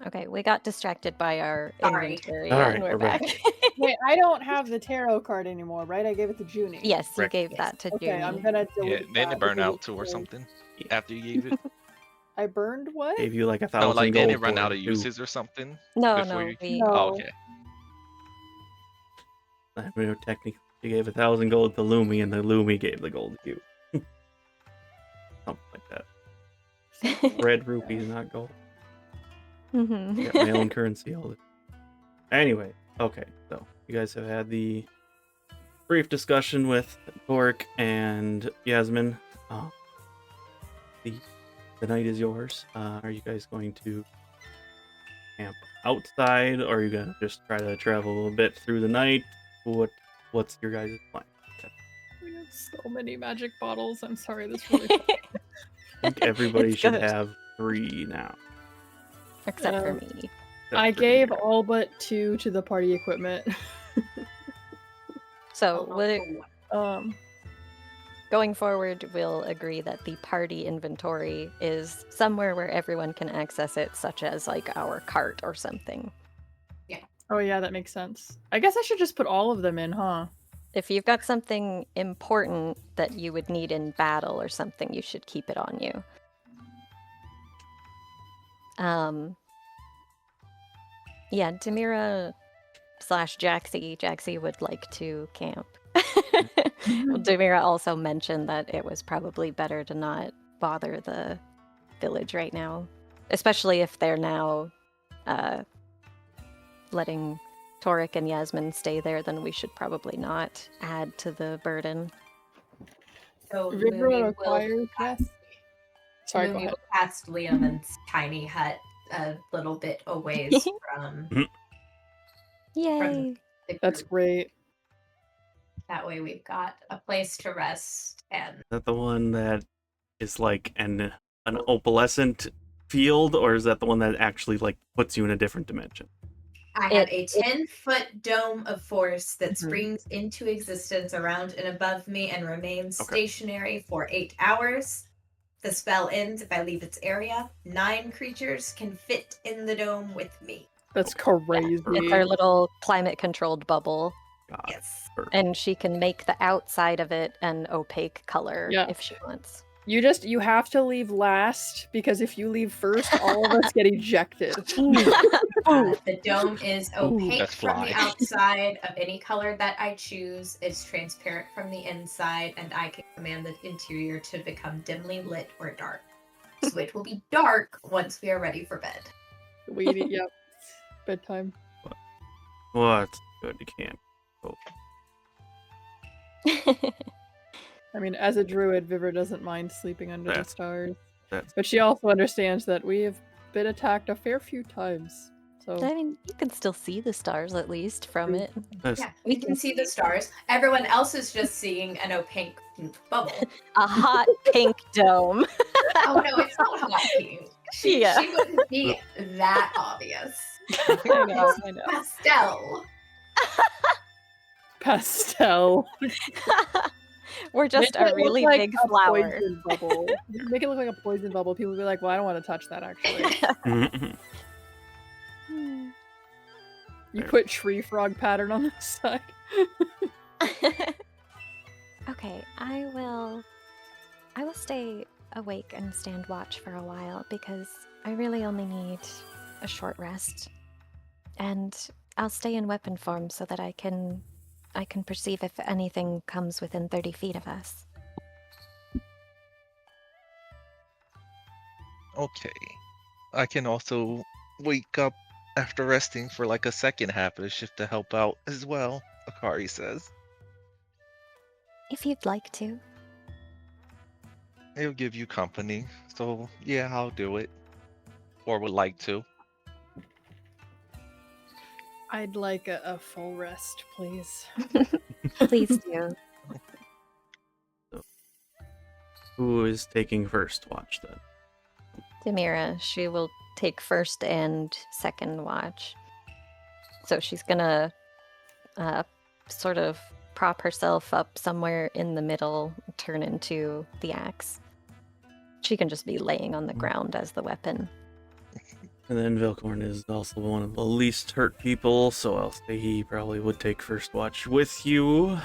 Okay, we got distracted by our Sorry. inventory All right, and we're we're back. back. Wait, I don't have the tarot card anymore, right? I gave it to Junie. Yes, you Correct. gave Yes. that to Okay, I'm Junie. gonna Yeah, delete didn't that it burn because out it's too or so- something Yeah. after you gave it? I burned what? Gave you like 1,000 No, like didn't gold it run for out it, of too. uses or something? No, before no, you... we No. Oh, okay. I mean, technically, you gave 1,000 gold to Lumi, and the Lumi gave the gold to you. Something like that. Red rupees, not gold. Mhm. Got my own currency. All the... Anyway, okay, so you guys have had the brief discussion with Torek and Yasmin. The night is yours. Are you guys going to camp outside, or are you gonna just try to travel a little bit through the night? What's your guys' plan? We have so many magic bottles. I'm sorry, this really. I think everybody It's should good. have 3 now. Except for Um, me. except I for gave Demira. all but 2 to the party equipment. So going forward, we'll agree that the party inventory is somewhere where everyone can access it, such as like our cart or something. Oh yeah, that makes sense. I guess I should just put all of them in, huh? If you've got something important that you would need in battle or something, you should keep it on you. Yeah, Demira / Jaxi would like to camp. Well, Demira also mentioned that it was probably better to not bother the village right now, especially if they're now letting Torek and Yasmin stay there, then we should probably not add to the burden. So Vivra Lumi requires rest. Sorry, go Lumi ahead. will cast Leoman's tiny hut a little bit a ways from Yay! the That's group. great. That way we've got a place to rest and Is that the one that is like an opalescent field, or is that the one that actually like puts you in a different dimension? I have a 10-foot dome of force that Mhm. springs into existence around and above me and remains Okay. stationary for 8 hours. The spell ends if I leave its area. 9 creatures can fit in the dome with me. That's crazy. It's our little climate-controlled bubble, God, Yes. perfect. and she can make the outside of it an opaque color Yeah. if she wants. You have to leave last, because if you leave first, all of us get ejected. The dome is opaque Let's from fly. the outside of any color that I choose. It's transparent from the inside, and I can command the interior to become dimly lit or dark. So it will be dark once we are ready for bed. Yep. Bedtime. What's good to camp? I mean, as a druid, Vivra doesn't mind sleeping under the That's- stars. That's But she also understands that we have been attacked a fair few times. So I mean, you can still see the stars at least from it. that's Yeah, we can see the stars. Everyone else is just seeing an opaque pink bubble. A hot pink dome. Oh no, it's not hot pink. She Yeah. wouldn't be that obvious. I know. Pastel. Pastel. We're just Make it a look really like big a flower. poison bubble. Make it look like a poison bubble. People will be like, "Well, I don't want to touch that." Actually, you put tree frog pattern on the side. Okay, I will stay awake and stand watch for a while because I really only need a short rest. And I'll stay in weapon form so that I can perceive if anything comes within 30 feet of us. Okay. I can also wake up after resting for like a second half of the shift to help out as well, Akari says. If you'd like to. It'll give you company. So yeah, I'll do it. Or would like to. I'd like a full rest, please. Please do. Who is taking first watch then? Demira, she will take first and second watch. So she's gonna sort of prop herself up somewhere in the middle, turn into the axe. She can just be laying on the ground as the weapon. And then Velkorin is also one of the least hurt people, so I'll say he probably would take first watch with you.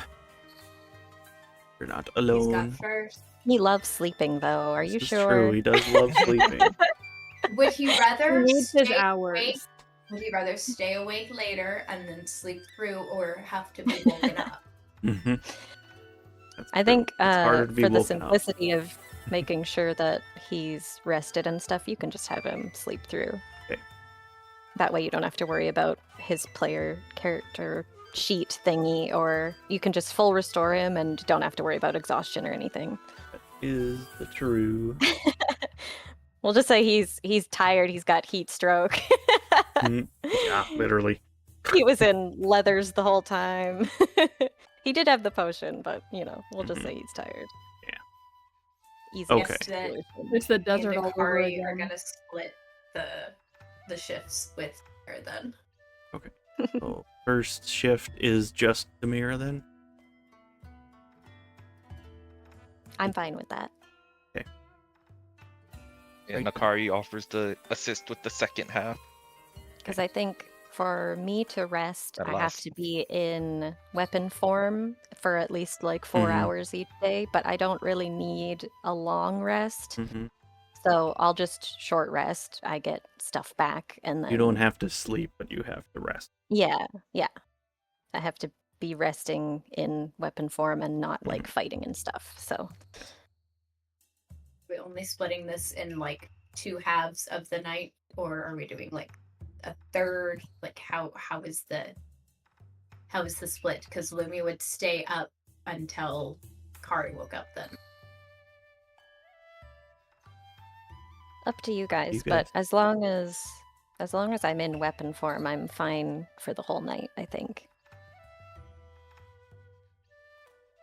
You're not He's alone. got first. He loves sleeping, though. Are you This is sure? true. He does love sleeping. Would he rather He needs his stay hours. awake? Would he rather stay awake later and then sleep through, or have to be woken up? Mm-hmm. I think it's harder to be for the woken up. simplicity of making sure that he's rested and stuff, you can just have him sleep through. Okay. That way you don't have to worry about his player character sheet thingy, or you can just full restore him and don't have to worry about exhaustion or anything. That is the true. We'll just say he's tired, he's got heat stroke. Yeah, literally. He was in leathers the whole time. He did have the potion, but we'll just say he's tired. Yeah. Easy. Okay. That It's the me desert and all over Akari are again. gonna split the shifts with her then. So first shift is just Demira then? I'm fine with that. And Akari offers to assist with the second half. Because I think for me to rest, At I have last. to be in weapon form for at least like 4 Mhm. hours each day, but I don't really need a long rest. Mm-hmm. So I'll just short rest. I get stuff back, and then You don't have to sleep, but you have to rest. Yeah. I have to be resting in weapon form and not like fighting and stuff. So We're only splitting this in like 2 halves of the night, or are we doing like a third? Like how is the split? Because Lumi would stay up until Kari woke up then. up to you guys. You But guys. as long as I'm in weapon form, I'm fine for the whole night, I think.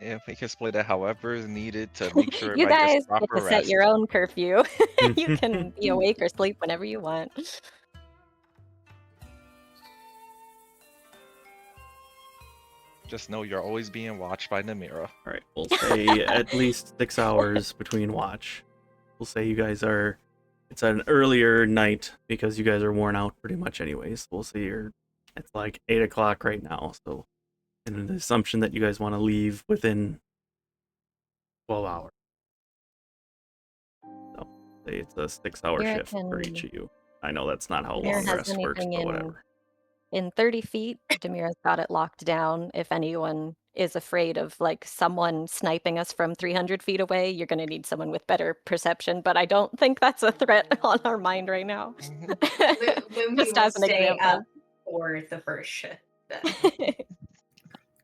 Yeah, we can split it however is needed to make sure You everybody guys gets get proper to set rest. your own curfew. You can be awake or sleep whenever you want. Just know you're always being watched by Demira. All right, we'll say at least 6 hours between watch. We'll say you guys are. It's an earlier night because you guys are worn out pretty much anyways. We'll say it's like 8 o'clock right now. So, in the assumption that you guys want to leave within 12 hours. So, say it's a 6-hour Demira shift for each of you. I know that's not how Demira long has rest works, anything but whatever. In 30 feet, Demira's got it locked down. If anyone is afraid of like someone sniping us from 300 feet away, you're going to need someone with better perception, but I don't think that's a threat on our mind right now. Lumi Just will as an stay example. up for the first shift then.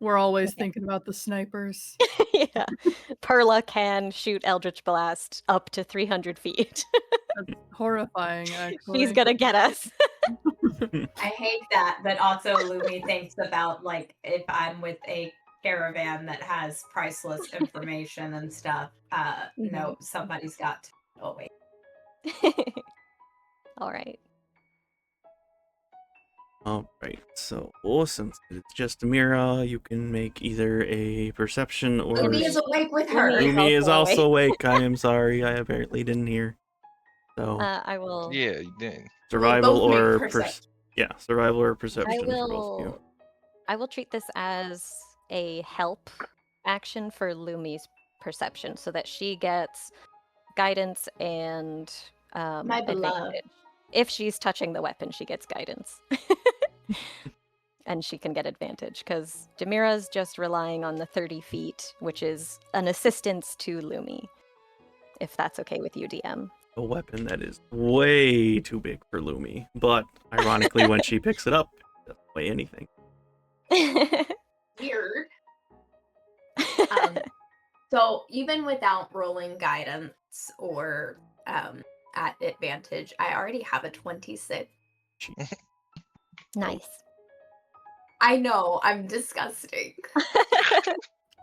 We're always thinking about the snipers. Yeah. Perla can shoot Eldritch Blast up to 300 feet. That's horrifying, actually. She's gonna get us. I hate that, but also Lumi thinks about like if I'm with a caravan that has priceless information and stuff. No, somebody's got to. Oh wait. All right. All right, so since it's just Demira, you can make either a perception or. Lumi is awake with her. Lumi is also also awake. I am sorry, I apparently didn't hear. So I will. Yeah, you did. survival both make or perception. survival or perception I for both of you. will treat this as a help action for Lumi's perception, so that she gets guidance and My beloved. advantage. If she's touching the weapon, she gets guidance. And she can get advantage, because Demira's just relying on the 30 feet, which is an assistance to Lumi. If that's okay with you, DM. A weapon that is way too big for Lumi, but ironically, when she picks it up, it doesn't weigh anything. Weird. So even without rolling guidance or at advantage, I already have a 26. Nice. I know, I'm disgusting.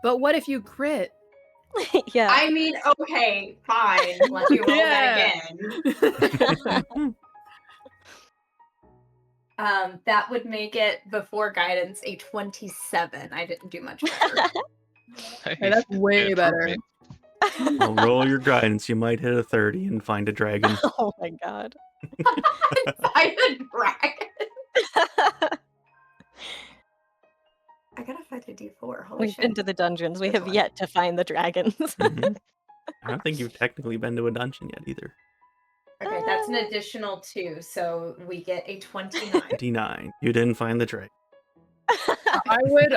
But what if you crit? Yeah. I mean, okay, fine. Let me roll that again. That would make it before guidance a 27. I didn't do much better. Hey, that's way better. Well, roll your guidance. You might hit a 30 and find a dragon. Oh my god. I the dragon. I gotta find a D4. Holy We've shit. been to the dungeons. We This have one. yet to find the dragons. Mhm. I don't think you've technically been to a dungeon yet either. Okay, that's an additional 2, so we get a 29. 29. You didn't find the dragon.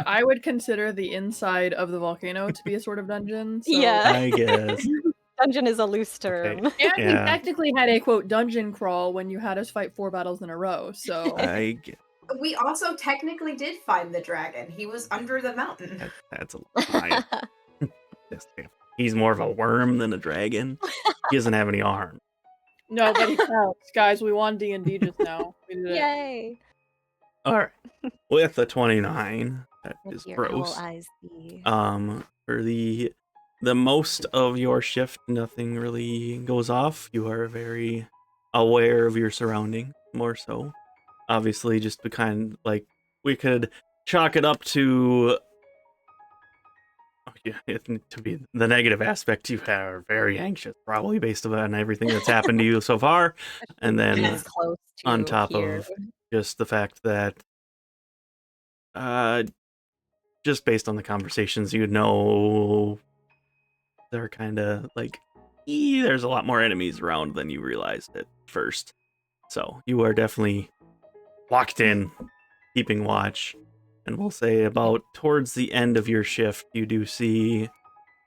I would consider the inside of the volcano to be a sort of dungeon. So Yeah. I guess. Dungeon is a loose term. Okay. and we Yeah. technically had a quote dungeon crawl when you had us fight 4 battles in a row. So I guess. We also technically did find the dragon. He was under the mountain. That's a lie. He's more of a worm than a dragon. He doesn't have any arms. no, but he counts, guys. We won D&D just now. We did it. Yay. All right. With the 29, that What is do your owl gross. eyes see? For the most of your shift, nothing really goes off. You are very aware of your surrounding, more so. Obviously, just we could chalk it up to to be the negative aspect. You are very anxious, probably based on everything that's happened to you so far, and then It's close to on top here. of just the fact that just based on the conversations, you know they're kind of like there's a lot more enemies around than you realized at first. So you are definitely locked in, keeping watch. And we'll say about towards the end of your shift, you do see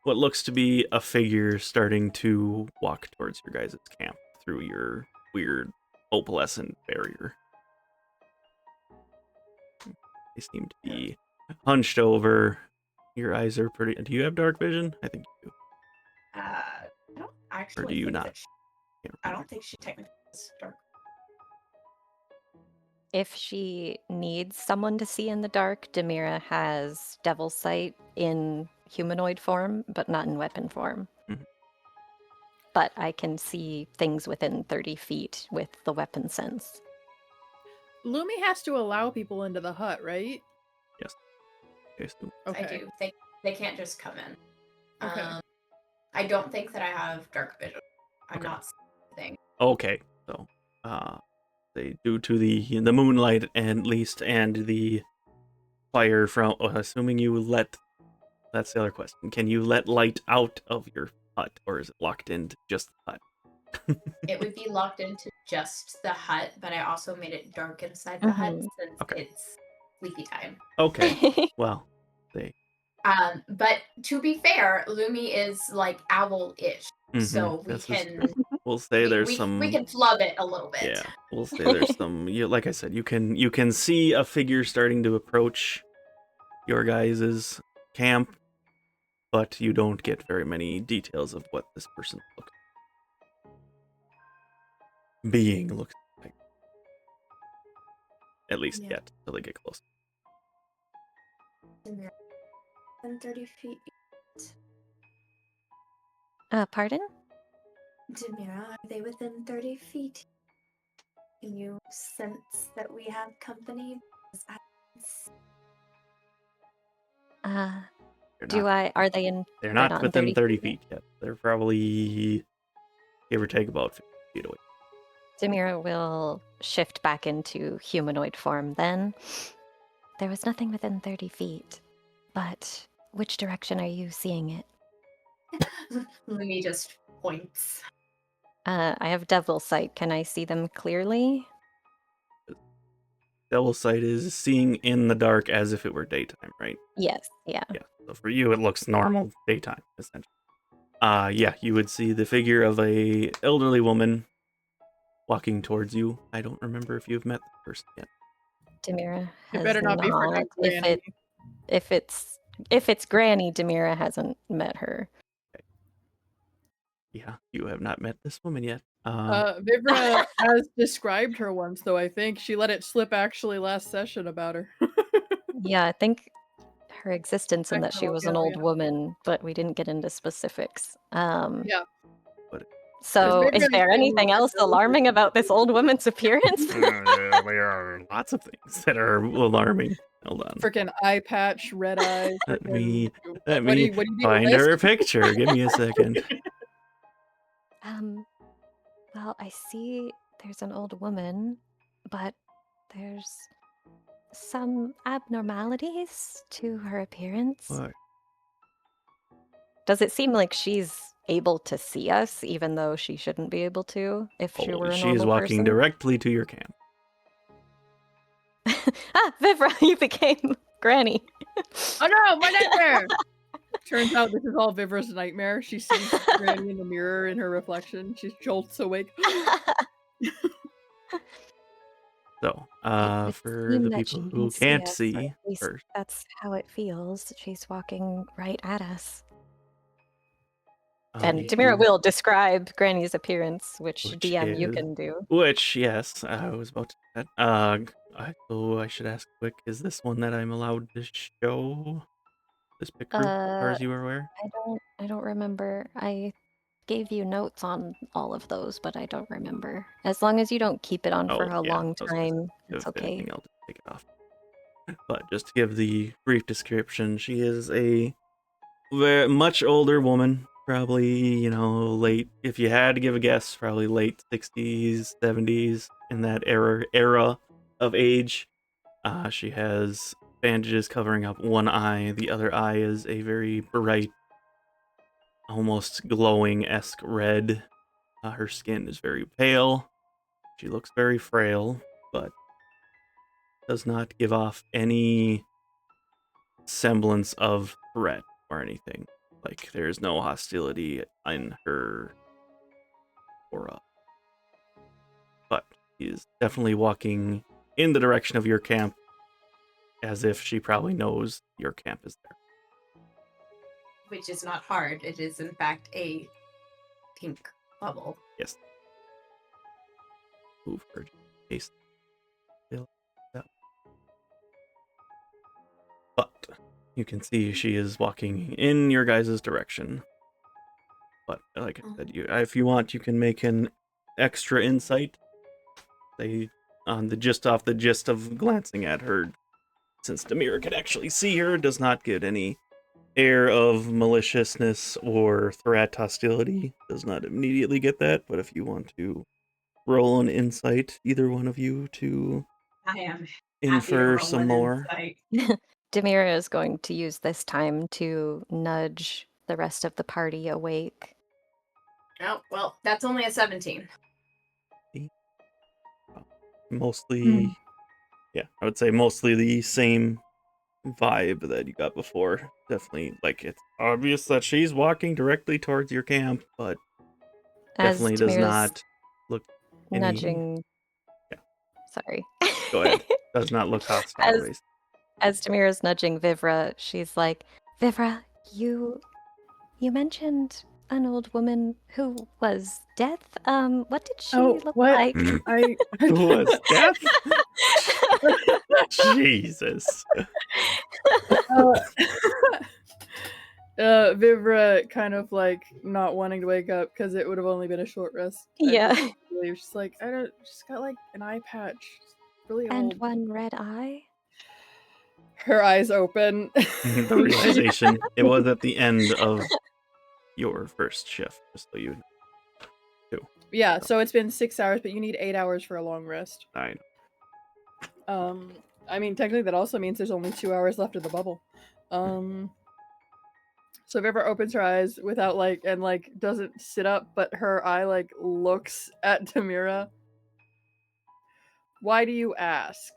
what looks to be a figure starting to walk towards your guys' camp through your weird opalescent barrier. They seem to be hunched over. Your eyes are pretty... Do you have dark vision? I think you do. I don't actually Or do you think not? that I don't think she technically is dark. If she needs someone to see in the dark, Demira has Devil Sight in humanoid form, but not in weapon form. Mhm. But I can see things within 30 feet with the weapon sense. Lumi has to allow people into the hut, right? Yes. Okay, so Okay. I do. They can't just come in. Okay. I don't think that I have dark vision. I'm Okay. not seeing. okay, so they due to the moonlight at least and the fire from assuming you let that's the other question. Can you let light out of your hut, or is it locked into just the hut? It would be locked into just the hut, but I also made it dark inside the hut since Okay. it's sleepy time. Okay. Well, they But to be fair, Lumi is like owl-ish, so we This is can true. We'll say there's we some can flub it a little bit. yeah. We'll say there's some. Like I said, you can see a figure starting to approach your guys' camp, but you don't get very many details of what this person looks like. At least Yeah. yet, till they get close. And 30 feet. Pardon? Demira, are they within 30 feet? Can you sense that we have company? Are they in? They're they're not not in within 30 30 feet yet. They're probably give or take about 50 feet away. Demira will shift back into humanoid form then. There was nothing within 30 feet, but which direction are you seeing it? Lumi just points. I have Devil Sight. Can I see them clearly? Devil Sight is seeing in the dark as if it were daytime, right? Yes, yeah. Yeah. So for you, it looks normal daytime, essentially. Yeah, you would see the figure of a elderly woman walking towards you. I don't remember if you've met the person yet. Demira It has better not be for not. Granny. If it's Granny, Demira hasn't met her. Okay. Yeah, you have not met this woman yet. Vivra has described her once, though. I think she let it slip actually last session about her. Yeah, I think her existence and that she was an old Yeah. woman, but we didn't get into specifics. Yeah. So, is Vivra's there being anything else alarming about this old woman's appearance? There are lots of things that are alarming. Hold on. freaking eye patch, red eyes. Let me what do you do, find Liz? her picture. Give me a second. Well, I see there's an old woman, but there's some abnormalities to her appearance. What? Does it seem like she's able to see us, even though she shouldn't be able to if she were a She is normal walking person? directly to your camp. Vivra, you became Granny. Oh no, my nightmare! Turns out this is all Vivra's nightmare. She sees Granny in the mirror in her reflection. She jolts awake. So, It would for seem the that people she who can can't us, or see, at least first, that's how it feels. She's walking right at us. And Demira will describe Granny's appearance, which DM you can do. Which, yes, I was about to do that. So I should ask quick, is this one that I'm allowed to show? This picture, as far as you are aware? I don't remember. I gave you notes on all of those, but I don't remember. As long as you don't keep it on for a long time, it's If okay. anything, I'll just take it off. But just to give the brief description, she is a much older woman, probably, late, if you had to give a guess, probably late 60s, 70s, in that era of age. She has bandages covering up one eye. The other eye is a very bright, almost glowing-esque red. Her skin is very pale. She looks very frail, but does not give off any semblance of threat or anything. Like, there's no hostility in her aura. But she's definitely walking in the direction of your camp, as if she probably knows your camp is there. Which is not hard. It is, in fact, a pink bubble. Yes. Move her taste. But you can see she is walking in your guys' direction. But like I said, if you want, you can make an extra insight. On the gist of glancing at her, since Demira can actually see her, does not get any air of maliciousness or threat, hostility. Does not immediately get that. But if you want to roll an insight, either one of you, to I am infer some more. Demira is going to use this time to nudge the rest of the party awake. Oh, well, that's only a 17. Mostly, yeah, I would say mostly the same vibe that you got before. Definitely, like, it's obvious that she's walking directly towards your camp, but definitely does not look nudging. Yeah. Sorry. Go ahead. Does not look hostile. As Demira's nudging Vivra, she's like, Vivra, you mentioned an old woman who was death. What did she look like? Who was death? Jesus. Vivra kind of like not wanting to wake up because it would have only been a short rest. Yeah. She's like, she's got like an eye patch. Really and old. One red eye. Her eyes open. The realization, it was at the end of your first shift, just so you know. Yeah, so it's been 6 hours, but you need 8 hours for a long rest. I know. I mean, technically that also means there's only 2 hours left of the bubble. So Vivra opens her eyes without doesn't sit up, but her eye looks at Demira. Why do you ask?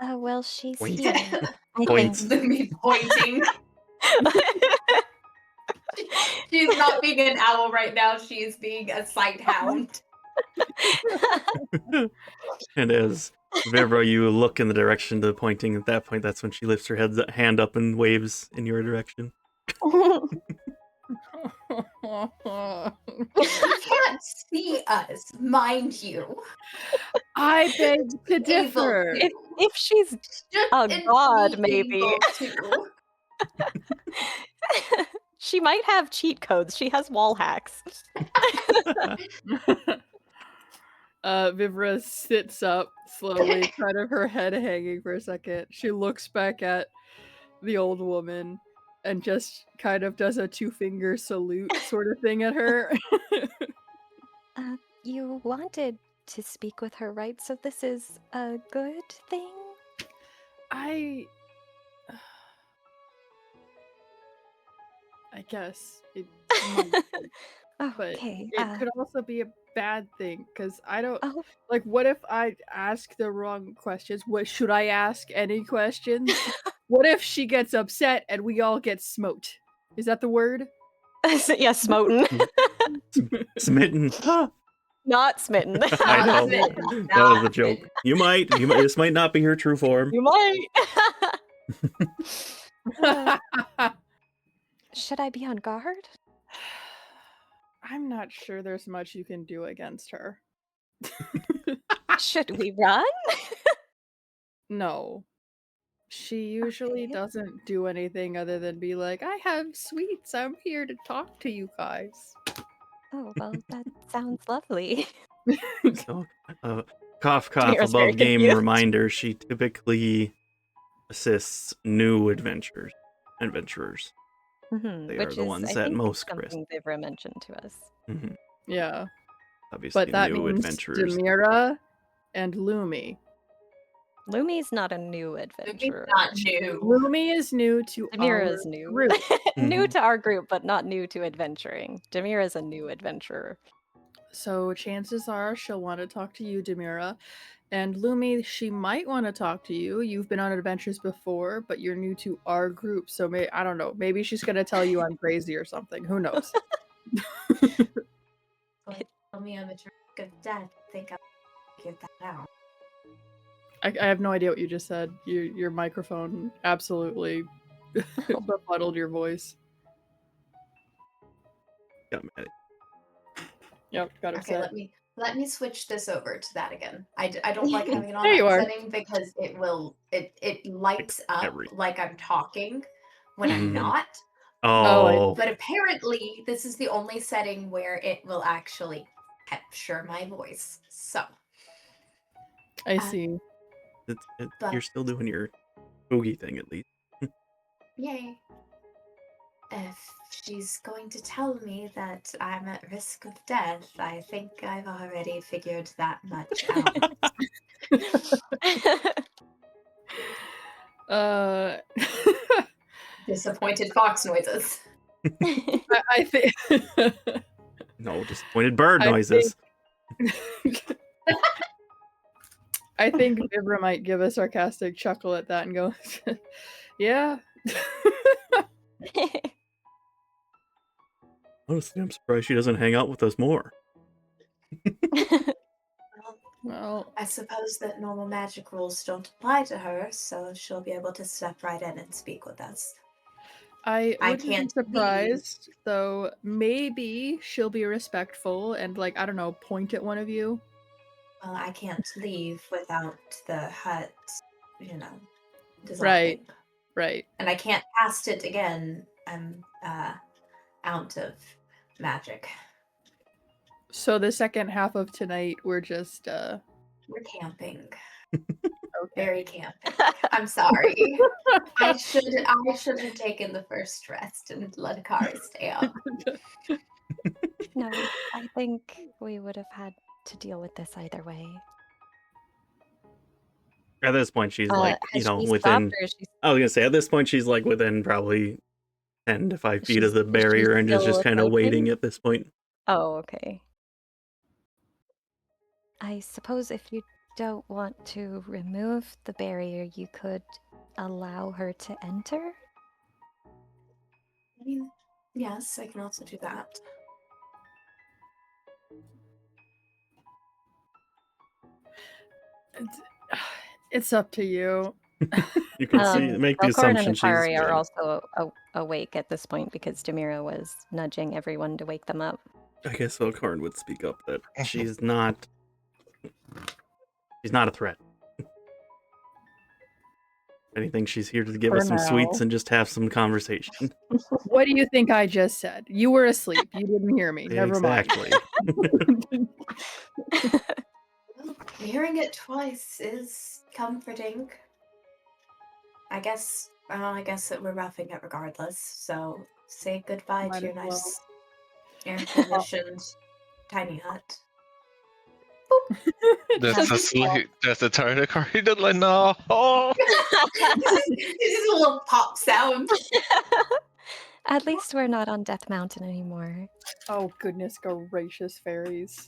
Well, she's Point. here. Points. Me pointing. She's not being an owl right now. She is being a sight hound. And as Vivra, you look in the direction to pointing. At that point, that's when she lifts her hand up and waves in your direction. You can't see us, mind you. I beg to differ. If she's a god, maybe. She might have cheat codes. She has wall hacks. Vivra sits up slowly, kind of her head hanging for a second. She looks back at the old woman and just kind of does a 2-finger salute sort of thing at her. You wanted to speak with her, right? So this is a good thing? I guess it might be, but Okay. it could also be a bad thing because I don't Oh, like. What if I ask the wrong questions? What should I ask? Any questions? What if she gets upset and we all get smoked? Is that the word? yeah, smoten. Smitten. Not smitten. I know. Smitten, That was not a joke. smitten. You might. This might not be her true form. You might. Should I be on guard? I'm not sure there's much you can do against her. Should we run? No. She usually Okay. doesn't do anything other than be like, I have sweets. I'm here to talk to you guys. Oh, well, that sounds lovely. So, cough, Demira's very above game confused. reminder. She typically assists new adventurers. Mhm, They which are the is, ones I that think, most crisp. something Vivra mentioned to us. Mhm. Yeah. Obviously, But that new means adventurers. Demira and Lumi. Lumi's not a new Lumi's adventurer. not new. Lumi is new to Demira our is new. group. New Mhm. to our group, but not new to adventuring. Demira is a new adventurer. So chances are she'll want to talk to you, Demira. And Lumi, she might want to talk to you. You've been on adventures before, but you're new to our group. So I don't know. Maybe she's going to tell you I'm crazy or something. Who knows? Like, tell me I'm a trick of death. I think I'll figure that out. I have no idea what you just said. Your microphone absolutely befuddled your voice. Got mad at Yep, got Okay, upset. let me switch this over to that again. I don't like having it on There you that are. setting because it lights up everything. like I'm talking when I'm Mhm. not. Oh, But apparently this is the only setting where it will actually capture my voice. So I Uh, see. but- you're still doing your boogie thing at least. yay. If she's going to tell me that I'm at risk of death, I think I've already figured that much out. Disappointed fox noises. I think. No, disappointed bird I noises. I think Vibra might give a sarcastic chuckle at that and go, "Yeah." Honestly, I'm surprised she doesn't hang out with us more. Well, I suppose that normal magic rules don't apply to her, so she'll be able to step right in and speak with us. I I wouldn't be can't surprised, though. Maybe she'll be respectful and, like, I don't know, point at one of you. Well, I can't leave without the hut, dissolving. Right. Right. And I can't cast it again. I'm out of magic. So the second half of tonight, we're just We're camping. okay. Very camping. I'm sorry. I should have taken the first rest and let Akari stay up. No, I think we would have had to deal with this either way. At this point, she's like, Has she within. stopped, or is she, I was gonna say, at this point, she's like within probably 10 to 5 feet of the is she barrier and is still just kind of waiting approaching? at this point. Oh, okay. I suppose if you don't want to remove the barrier, you could allow her to enter? I mean, yes, I can also do that. It's up to you. You can see, make the Velkorin assumption and she's. Akari are also awake at this point because Demira was nudging everyone to wake them up. I guess Velkorin would speak up that she's not. She's not a threat. Anything, she's here to give For us some sweets now. and just have some conversation. What do you think I just said? You were asleep. You didn't hear me. Never Exactly. mind. Well, hearing it twice is comforting. I guess that we're roughing it regardless. So say goodbye Might to your as well. nice air-conditioned tiny hut. That's a sleep. That's a turn of Akari to like, no. Oh. This is a little pop sound. At least we're not on Death Mountain anymore. Oh goodness gracious, fairies!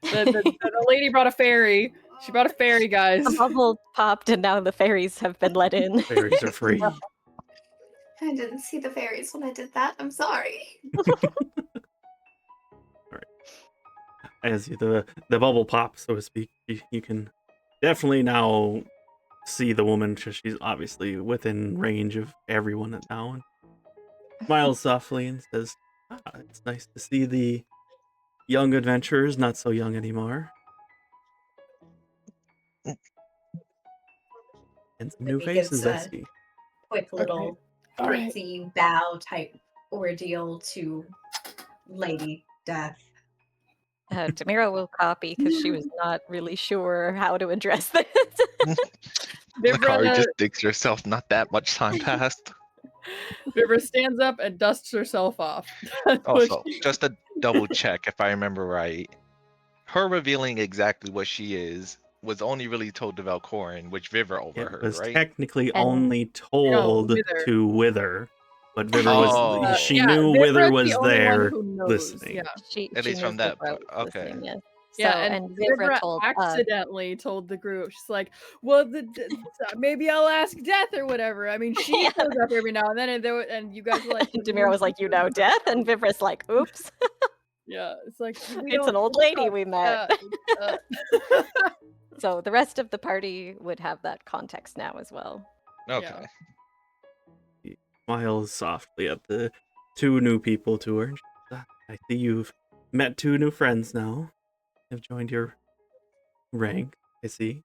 The lady brought a fairy. She brought a fairy, guys. The bubble popped and now the fairies have been let in. Fairies are free. I didn't see the fairies when I did that. I'm sorry. As the bubble pops, so to speak, you can definitely now see the woman. She's obviously within range of everyone now, and smiles softly and says, "It's nice to see the young adventurers, not so young anymore, and some new Maybe gives faces I a see." quick little All right. ritzy bow type ordeal to Lady Death. Demira will copy because she was not really sure how to address this. Akari Vivra, just thinks to herself, not that much time passed. Vivra stands up and dusts herself off. Also, just to double check if I remember right, her revealing exactly what she is was only really told to Velkorin, which Vivra It overheard, was right? technically And- only told Wither. to Wither, but Vivra was she yeah, knew Vivra's Wither the was only one there who knows, listening. Yeah, She At least knew from that Vivra point, was okay. listening, yes. yeah, So, and Vivra Vivra told accidentally told the group. She's like, "Well, maybe I'll ask Death or whatever." I mean, she Yeah. shows up every now and then, and you guys were like, Demira was like, you know Death? And Vivra's like, oops. "Yeah, it's like It's an old lady we met. Yeah, So the rest of the party would have that context now as well. Okay. He smiles softly at the two new people to her. I see you've met two new friends now. Have joined your rank, I see.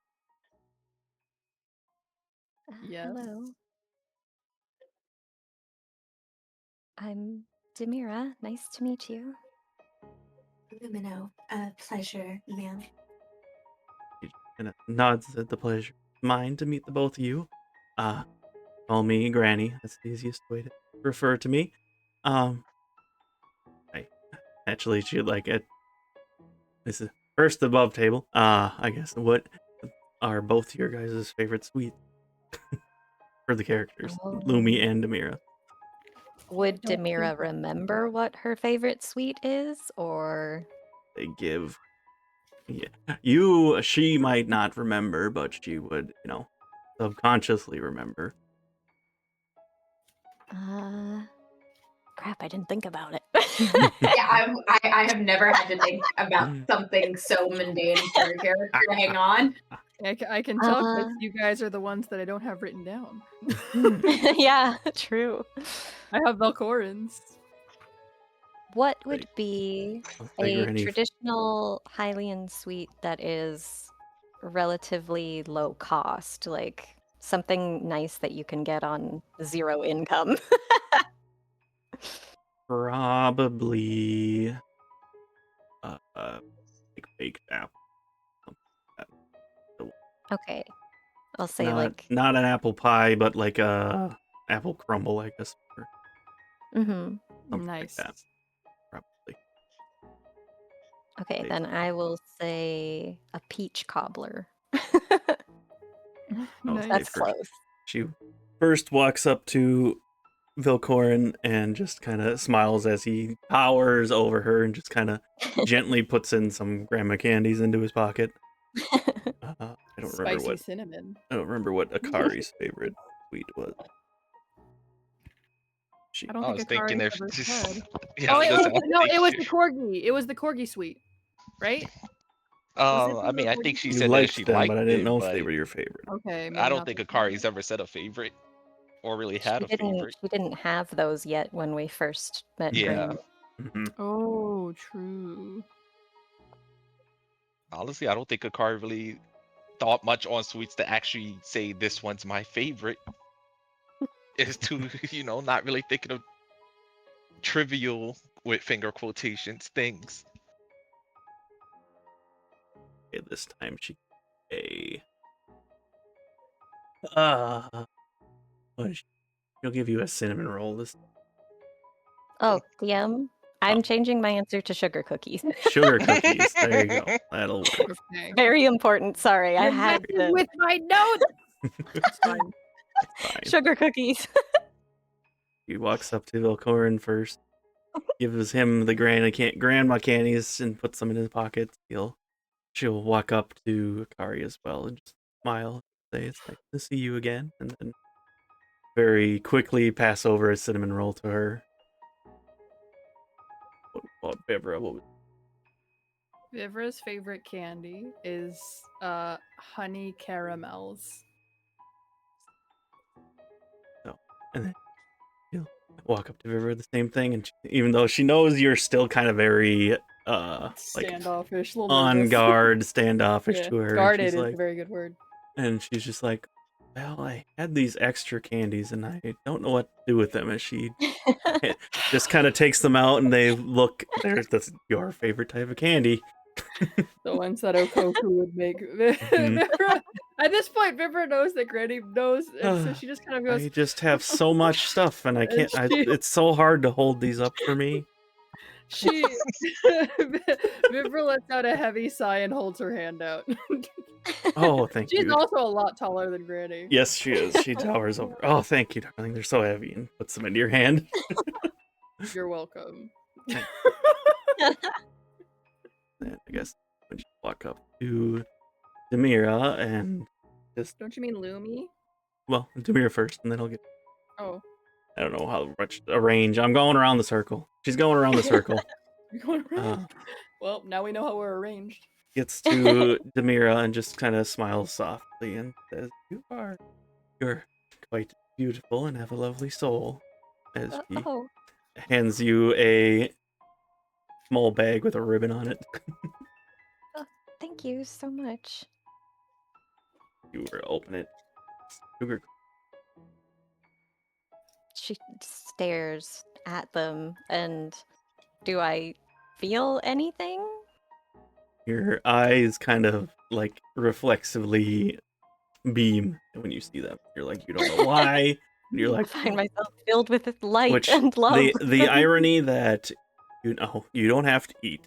Yes. Hello. I'm Demira. Nice to meet you. Lumino, a pleasure, ma'am. He kind of nods at the pleasure. Mine to meet the both of you. Call me Granny. That's the easiest way to refer to me. I actually should like it. This is first above table. I guess what are both your guys' favorite sweets for the characters, Lumi and Demira? Would Demira remember what her favorite sweet is, or They give. Yeah, she might not remember, but she would, subconsciously remember. crap, I didn't think about it. Yeah, I have never had to think about something so mundane for a character to hang on. I can tell because you guys are the ones that I don't have written down. Yeah, true. I have Velkorins. What would be figure a any- traditional Hylian sweet that is relatively low cost, like something nice that you can get on 0 income? Probably like baked apple. Okay, I'll say not an apple pie, but like a apple crumble, I guess. Or something Nice. like that. Probably. Okay, then I will say a peach cobbler. Nice. That's close. She first walks up to Velkorin and just kind of smiles as he towers over her and just kind of gently puts in some grandma candies into his pocket. I don't Spicy cinnamon. remember what Akari's favorite sweet was. I don't I think was thinking Akari if ever just said. yeah, Oh, I it was was, gonna no, say it was she- the corgi. It was the corgi sweet, right? Was it I mean, I the think she You said that liked she them, liked but I didn't it, know if but they were your favorite. Okay, maybe I don't not think the Akari's ever said a favorite or really had a favorite. She didn't have those yet when we first met Yeah. Granny. Mm-hmm. Oh, true. Honestly, I don't think Akari really thought much on sweets to actually say this one's my favorite. Is to, not really thinking of trivial, with finger quotations, things. Okay, this time she'll give you a cinnamon roll this Oh, DM. I'm changing my answer to sugar cookies. sugar cookies. There you go. That'll work. Okay. Very important. Sorry, I You're had messing to. with my notes. It's fine. Fine. Sugar cookies. He walks up to Velkorin first, gives him the grandma candies and puts them in his pocket. She'll walk up to Akari as well and just smile, say it's nice to see you again, and then very quickly pass over a cinnamon roll to her. What Vivra? What was Vivra's favorite candy is honey caramels. And then you'll walk up to Vivra, the same thing, and even though she knows you're still kind of very like Standoffish, little on nervous. guard, standoffish Yeah, to her. guarded She's is like, a very good word. and she's just like, well, I had these extra candies and I don't know what to do with them. And she just kind of takes them out and they look, that's your favorite type of candy. The ones that Okoku would make. Vivra, at this point, Vivra knows that Granny knows, and so she just kind of goes. I just have so much stuff and I can't, she- it's so hard to hold these up for me. Vivra lets out a heavy sigh and holds her hand out. Oh, thank She's you. also a lot taller than Granny. Yes, she is. She towers over. Oh, thank you, darling. They're so heavy, and puts them into your hand. You're welcome. And I guess when you walk up to Demira and just, Don't you mean Lumi? well, Demira first, and then I'll get, Oh. I don't know how much arrange. I'm going around the circle. She's going around the circle. You're going around? Well, now we know how we're arranged. Gets to Demira and just kind of smiles softly and says, you're quite beautiful and have a lovely soul. As she Oh, hands you a small bag with a ribbon on it. thank you so much. You were to open it. Sugar. She stares at them, and do I feel anything? Your eyes kind of like reflexively beam when you see them. You're like, you don't know why. And you're I like, find myself filled with light which and love. the irony that you don't have to eat.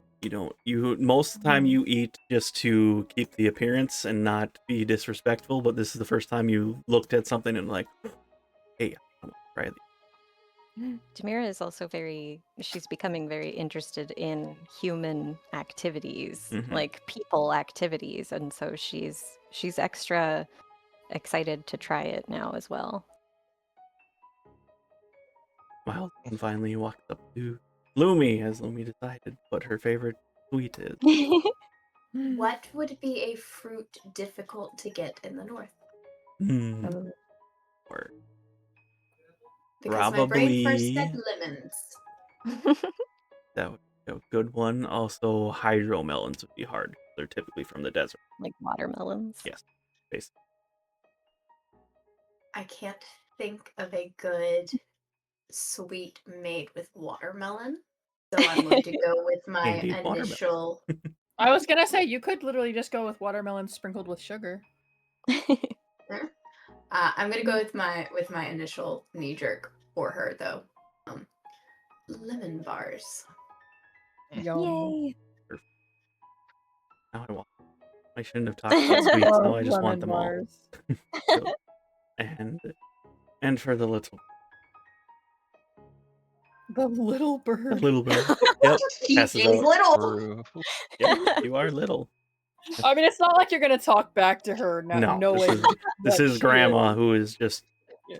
You most of the time you eat just to keep the appearance and not be disrespectful, but this is the first time you looked at something and like, hey, I'm gonna try these. Demira is also she's becoming very interested in human activities, Mhm. like people activities, and so she's extra excited to try it now as well. Well, and finally you walked up to Lumi, as Lumi decided what her favorite sweet is. What would be a fruit difficult to get in the north? Or Because my brain first said probably lemons. that would be a good one. Also, hydro melons would be hard. They're typically from the desert. Like watermelons. Yes, basically. I can't think of a good sweet made with watermelon. So I'm going to go with my Candied watermelon. initial. I was gonna say, you could literally just go with watermelon sprinkled with sugar. I'm gonna go with my initial knee jerk for her though. Lemon bars. Yum. Yay! Now I shouldn't have talked about sweets. Now I just want Lemon them bars. all. So, and for the little The little bird. bird. Yep. She Passes is out. little. Yep, you are little. I mean, it's not like you're gonna talk back to her now, No, knowing this what is she grandma who is just Yeah.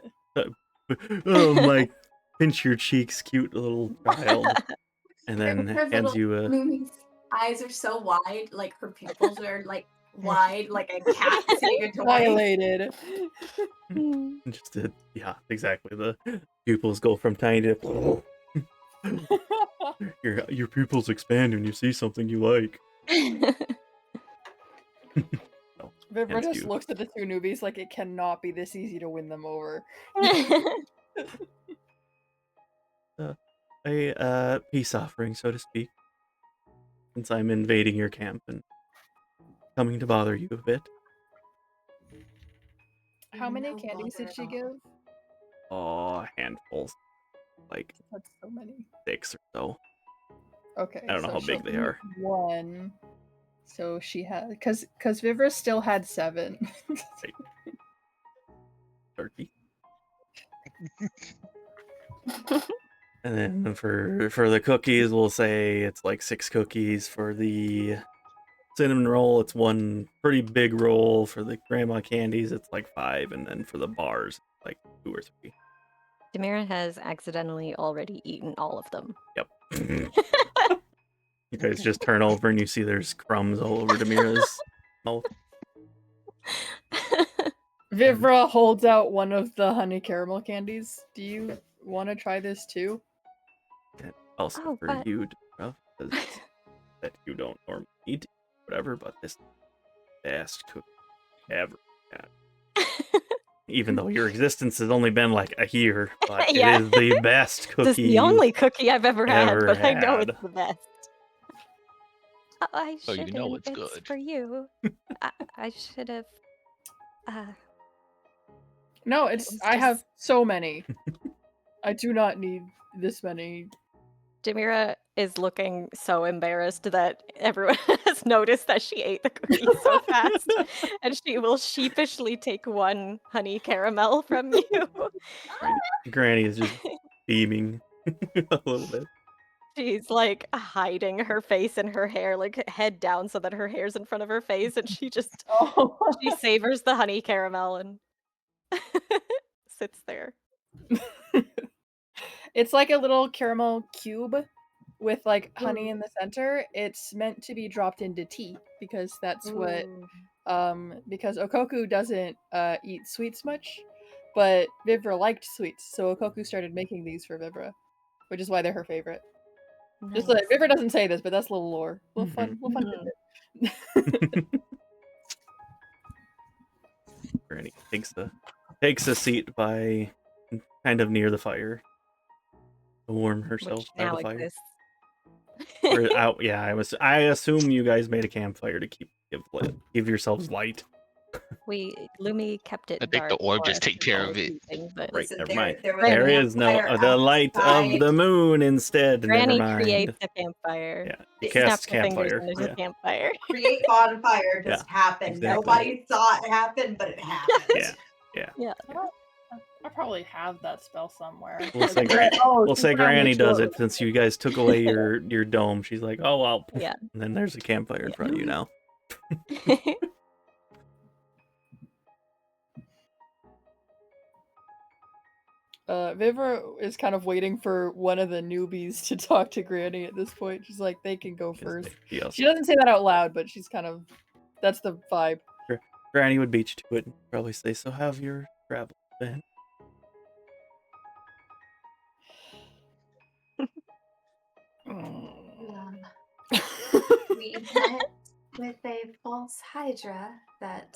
oh my, pinch your cheeks, cute little child, and then Her hands little you a Lumi's eyes are so wide, like her pupils are like wide, like a cat seeing a toy. Dilated. just yeah, exactly. The pupils go from tiny to your pupils expand when you see something you like. Vivra Hence just you. looks at the two newbies like it cannot be this easy to win them over. A peace offering, so to speak, since I'm invading your camp and coming to bother you a bit. How many No candies bother did at she all. give? Oh, handfuls, like That's so many. 6 or so. Okay, I don't know so how big she'll they are. eat one. So she had, because Vivra still had 7. Turkey. And then for the cookies, we'll say it's like 6 cookies. For the cinnamon roll, it's 1 pretty big roll. For the grandma candies, it's like 5, and then for the bars, like 2 or 3. Demira has accidentally already eaten all of them. Yep. You guys just turn over and you see there's crumbs all over Demira's mouth. Vivra holds out one of the honey caramel candies. Do you want to try this too? And also Oh, for but- you, Demira, because that you don't normally eat, whatever, but this is the best cookie ever had. Even though your existence has only been like a year, but Yeah. it is the best cookie. This is the only cookie I've ever had, ever but I know had. it's the best. I So you should know have. it's good. for you. I should have. No, It it's. was I have just- so many. I do not need this many. Demira is looking so embarrassed that everyone has noticed that she ate the cookie so fast, and she will sheepishly take 1 honey caramel from you. Granny is just beaming a little bit. She's like hiding her face in her hair, like head down so that her hair's in front of her face, and she just Oh. she savors the honey caramel and sits there. It's like a little caramel cube with like honey in the center. It's meant to be dropped into tea because that's what because Okoku doesn't eat sweets much, but Vivra liked sweets, so Okoku started making these for Vivra, which is why they're her favorite. Just like Vivra doesn't say this, but that's a little lore. Little fun tidbit. Granny takes a seat by kind of near the fire to warm herself Which by now the fire. exists. Or out, yeah, I assume you guys made a campfire to give yourselves light. Lumi kept it I think the dark orb for just us take to care go of it. sleeping, but Right, Listen, never there- mind. there was a There is no campfire the light of outside. the moon instead. Granny Never mind. creates a campfire. Yeah, She Snap casts her fingers campfire. and there's Yeah. a campfire. Create bonfire just happened. exactly. Nobody saw it happen, but it happened. Yeah. I probably have that spell somewhere. We'll say, Oh, Granny does sure. it since you guys took away your dome. She's like, oh well. Yeah. And then there's a campfire in front of you now. Vivra is kind of waiting for one of the newbies to talk to Granny at this point. She's like, they can go first. Yes. She doesn't say that out loud, but she's kind of, that's the vibe. Granny would beat you to it and probably say, so have your travel been? We met with a false Hydra that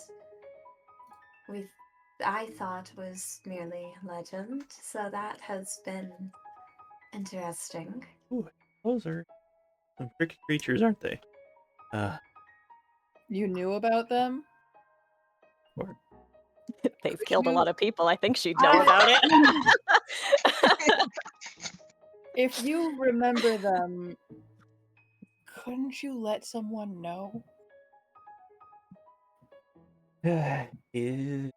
I thought was merely legend, so that has been interesting. Ooh, those are some tricky creatures, aren't they? You knew about them? They've killed a lot of people. I think she'd know about it. If you remember them, couldn't you let someone know? There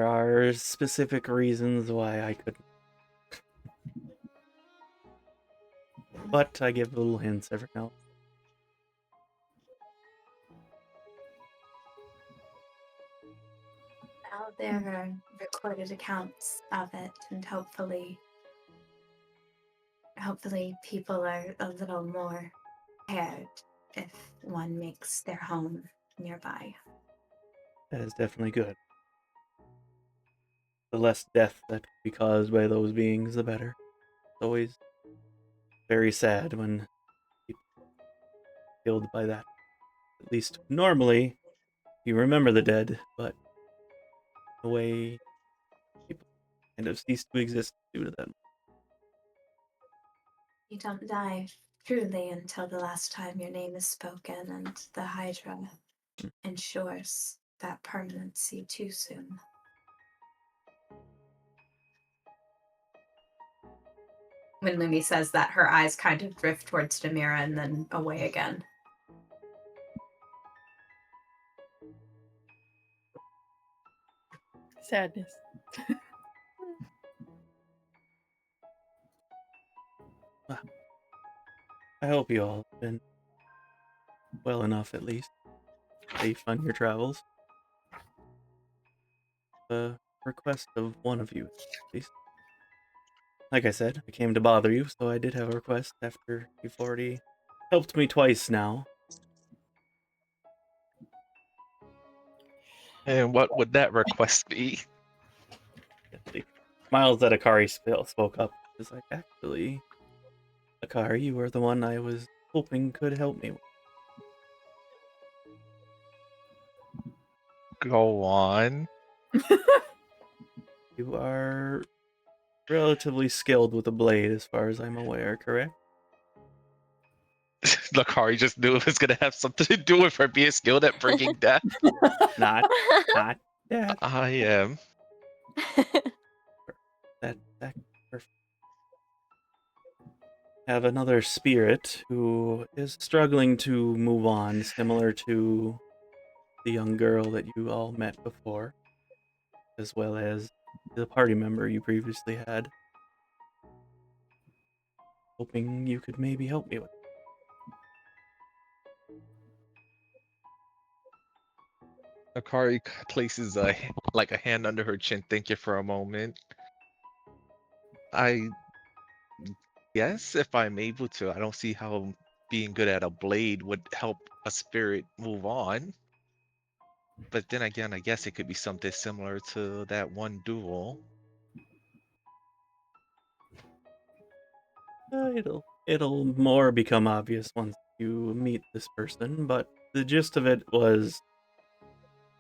are specific reasons why I couldn't. But I give little hints every now. Now there are recorded accounts of it, and hopefully people are a little more prepared if one makes their home nearby. That is definitely good. The less death that could be caused by those beings, the better. It's always very sad when people are killed by that. At least normally, you remember the dead, but the way people kind of cease to exist due to them. You don't die truly until the last time your name is spoken, and the Hydra ensures that permanency too soon. When Lumi says that, her eyes kind of drift towards Demira and then away again. Sadness. I hope you all have been well enough, at least. Safe on your travels. The request of one of you, at least. Like I said, I came to bother you, so I did have a request after you've already helped me twice now. And what would that request be? The smiles that Akari spoke up. It's like, actually, Akari, you were the one I was hoping could help me. Go on. You are relatively skilled with a blade, as far as I'm aware, correct? Lakari just knew it was gonna have something to do with her being skilled at bringing death. Not that. I am. That perfect. Have another spirit who is struggling to move on, similar to the young girl that you all met before, as well as the party member you previously had. Hoping you could maybe help me with. Akari places a hand under her chin, thinking for a moment. I guess if I'm able to, I don't see how being good at a blade would help a spirit move on. But then again, I guess it could be something similar to that one duel. It'll more become obvious once you meet this person, but the gist of it was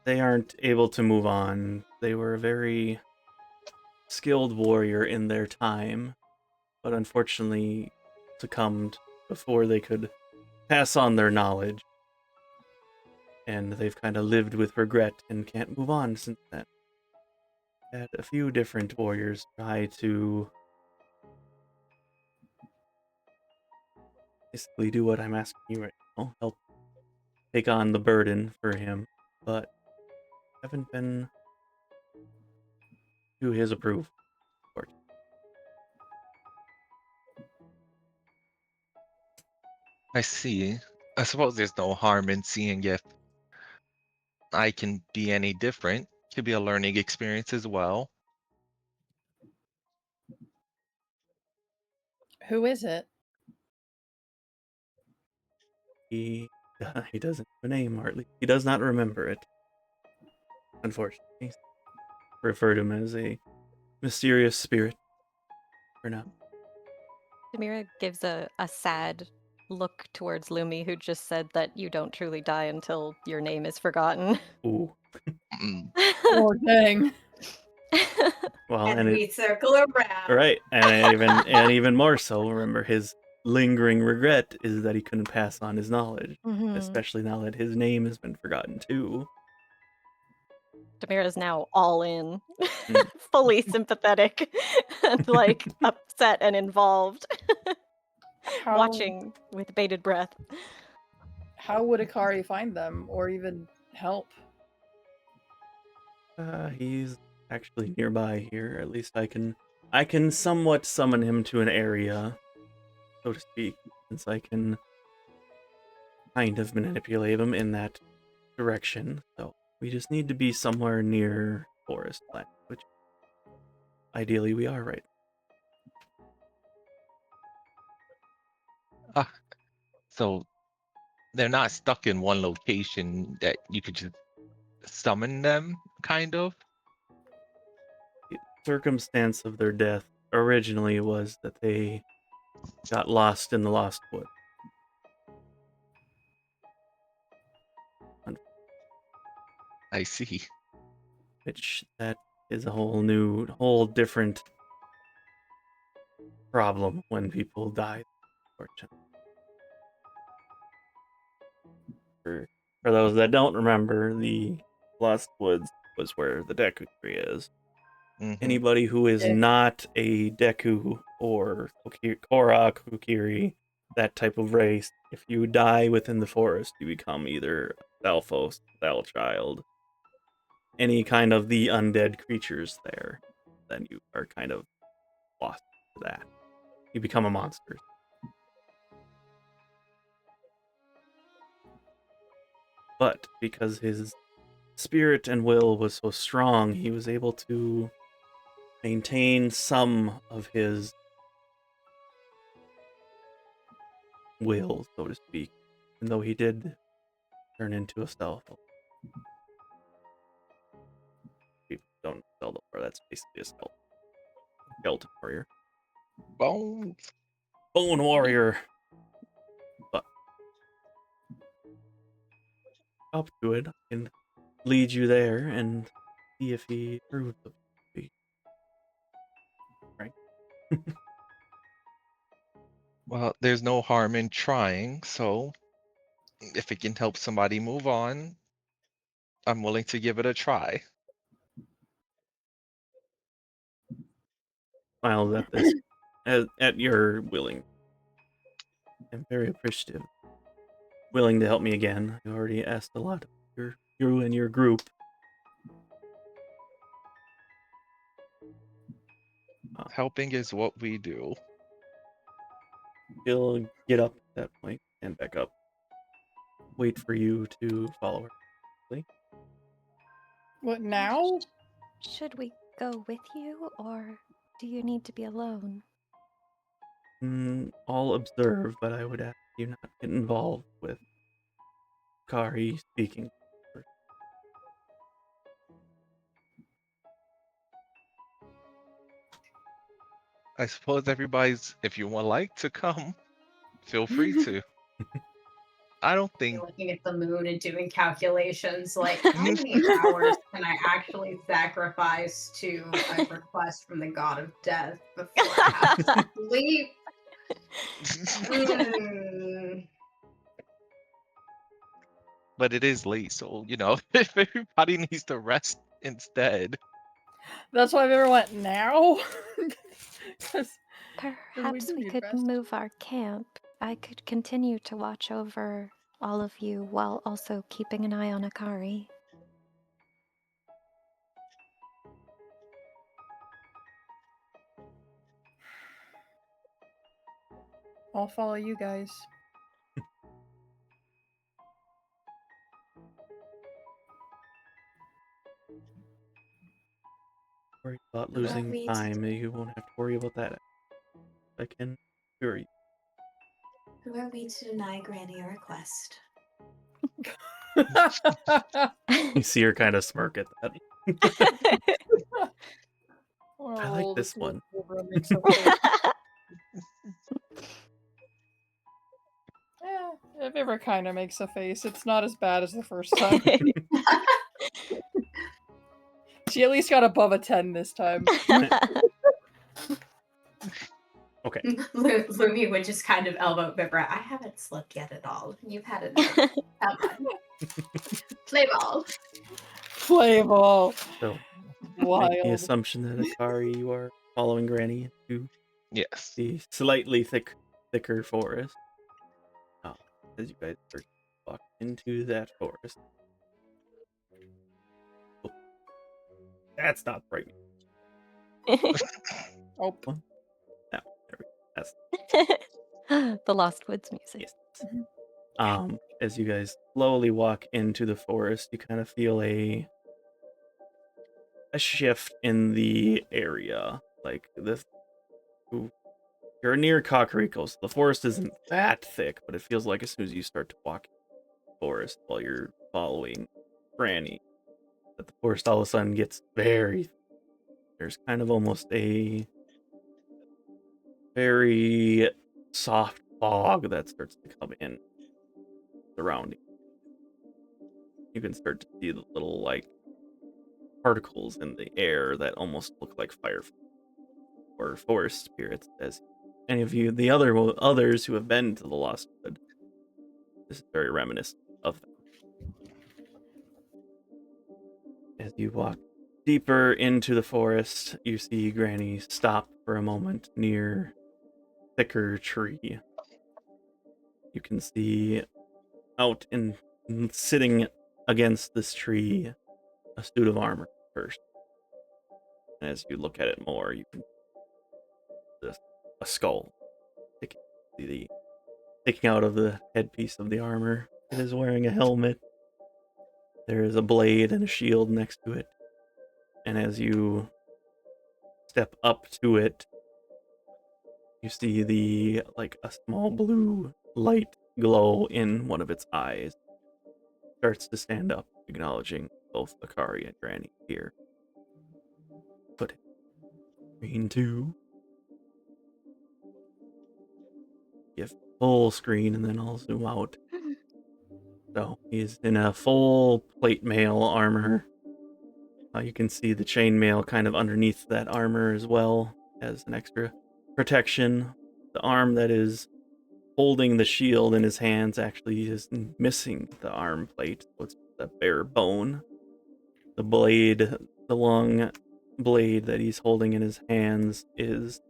they aren't able to move on. They were a very skilled warrior in their time, but unfortunately succumbed before they could pass on their knowledge. And they've kind of lived with regret and can't move on since then. Had a few different warriors try to basically do what I'm asking you right now, help take on the burden for him, but haven't been to his approval. I see. I suppose there's no harm in seeing if I can be any different. Could be a learning experience as well. Who is it? He doesn't have a name, or at least he does not remember it. Unfortunately, refer to him as a mysterious spirit for now. Demira gives a sad look towards Lumi, who just said that you don't truly die until your name is forgotten. Ooh. Oh, dang. Well, And and we circle around. right, and even more so, remember his lingering regret is that he couldn't pass on his knowledge, especially now that his name has been forgotten too. Demira's now all in, fully sympathetic, and upset and involved, watching with bated breath. How would Akari find them, or even help? He's actually nearby here. At least I can somewhat summon him to an area, so to speak, since I can kind of manipulate him in that direction. So we just need to be somewhere near forest land, which ideally we are right. So they're not stuck in one location that you could just summon them, kind of? The circumstance of their death originally was that they got lost in the Lost Wood. I see. which that is a whole different problem when people die, unfortunately. For those that don't remember, the Lost Woods was where the Deku tree is. Mhm. Anybody who is Yeah. not a Deku or Korra, Kokiri, that type of race, if you die within the forest, you become either Thalfos, Thalchild, any kind of the undead creatures there, then you are kind of lost to that. You become a monster. But because his spirit and will was so strong, he was able to maintain some of his will, so to speak, even though he did turn into a stealth. People don't know Zelda, or that's basically a skeleton warrior. Bones. Bone warrior! But up to it, I can lead you there and see if he proves to be. Right? Well, there's no harm in trying, so if it can help somebody move on, I'm willing to give it a try. Smiles at this, at your willing. I'm very appreciative. Willing to help me again. You already asked a lot of you and your group. Helping is what we do. He'll get up at that point and back up. Wait for you to follow her. What now? Should we go with you, or do you need to be alone? I'll observe, but I would ask you not get involved with Akari speaking. I suppose everybody's, if you would like to come, feel free to. I don't think. Looking at the moon and doing calculations like how many hours can I actually sacrifice to a request from the god of death before I have to sleep? But it is late, so if everybody needs to rest instead. That's why I've ever went now. 'Cause Perhaps do we need could rest. move our camp. I could continue to watch over all of you while also keeping an eye on Akari. I'll follow you guys. Worry about Who are losing we to- time. You won't have to worry about that. I can assure you. Who are we to deny Granny a request? You see her kind of smirk at that. I like roll to this see if one. Vivra makes a face. Yeah, if Vivra kind of makes a face. It's not as bad as the first time. She at least got above a 10 this time. Okay. Lumi would just kind of elbow Vibra. I haven't slept yet at all. You've had enough. Come on. Play ball. Play ball. So, Wild. make the assumption that Akari, you are following Granny into Yes. the slightly thicker forest. As you guys are walking into that forest. Oh, that's not the right. Oh. No, there we go. That's The Lost Woods music. yes. As you guys slowly walk into the forest, you kind of feel a shift in the area. Like this, you're near Kakariko, so the forest isn't that thick, but it feels like as soon as you start to walk in the forest while you're following Granny, that the forest all of a sudden gets very. There's kind of almost a very soft fog that starts to come in surrounding. you can start to see the little like particles in the air that almost look like fire or forest spirits. As any of you, the others who have been to the Lost Wood, this is very reminiscent of them. As you walk deeper into the forest, you see Granny stop for a moment near a thicker tree. You can see out in sitting against this tree a suit of armor first. And as you look at it more, you can see a skull sticking out of the headpiece of the armor. It is wearing a helmet. There is a blade and a shield next to it. And as you step up to it, you see a small blue light glow in one of its eyes. Starts to stand up, acknowledging both Akari and Granny here. Put screen 2. Give full screen and then I'll zoom out. So he's in a full plate mail armor. You can see the chainmail kind of underneath that armor as well as an extra protection. The arm that is holding the shield in his hands actually is missing the arm plate, so it's a bare bone. The blade, the long blade that he's holding in his hands is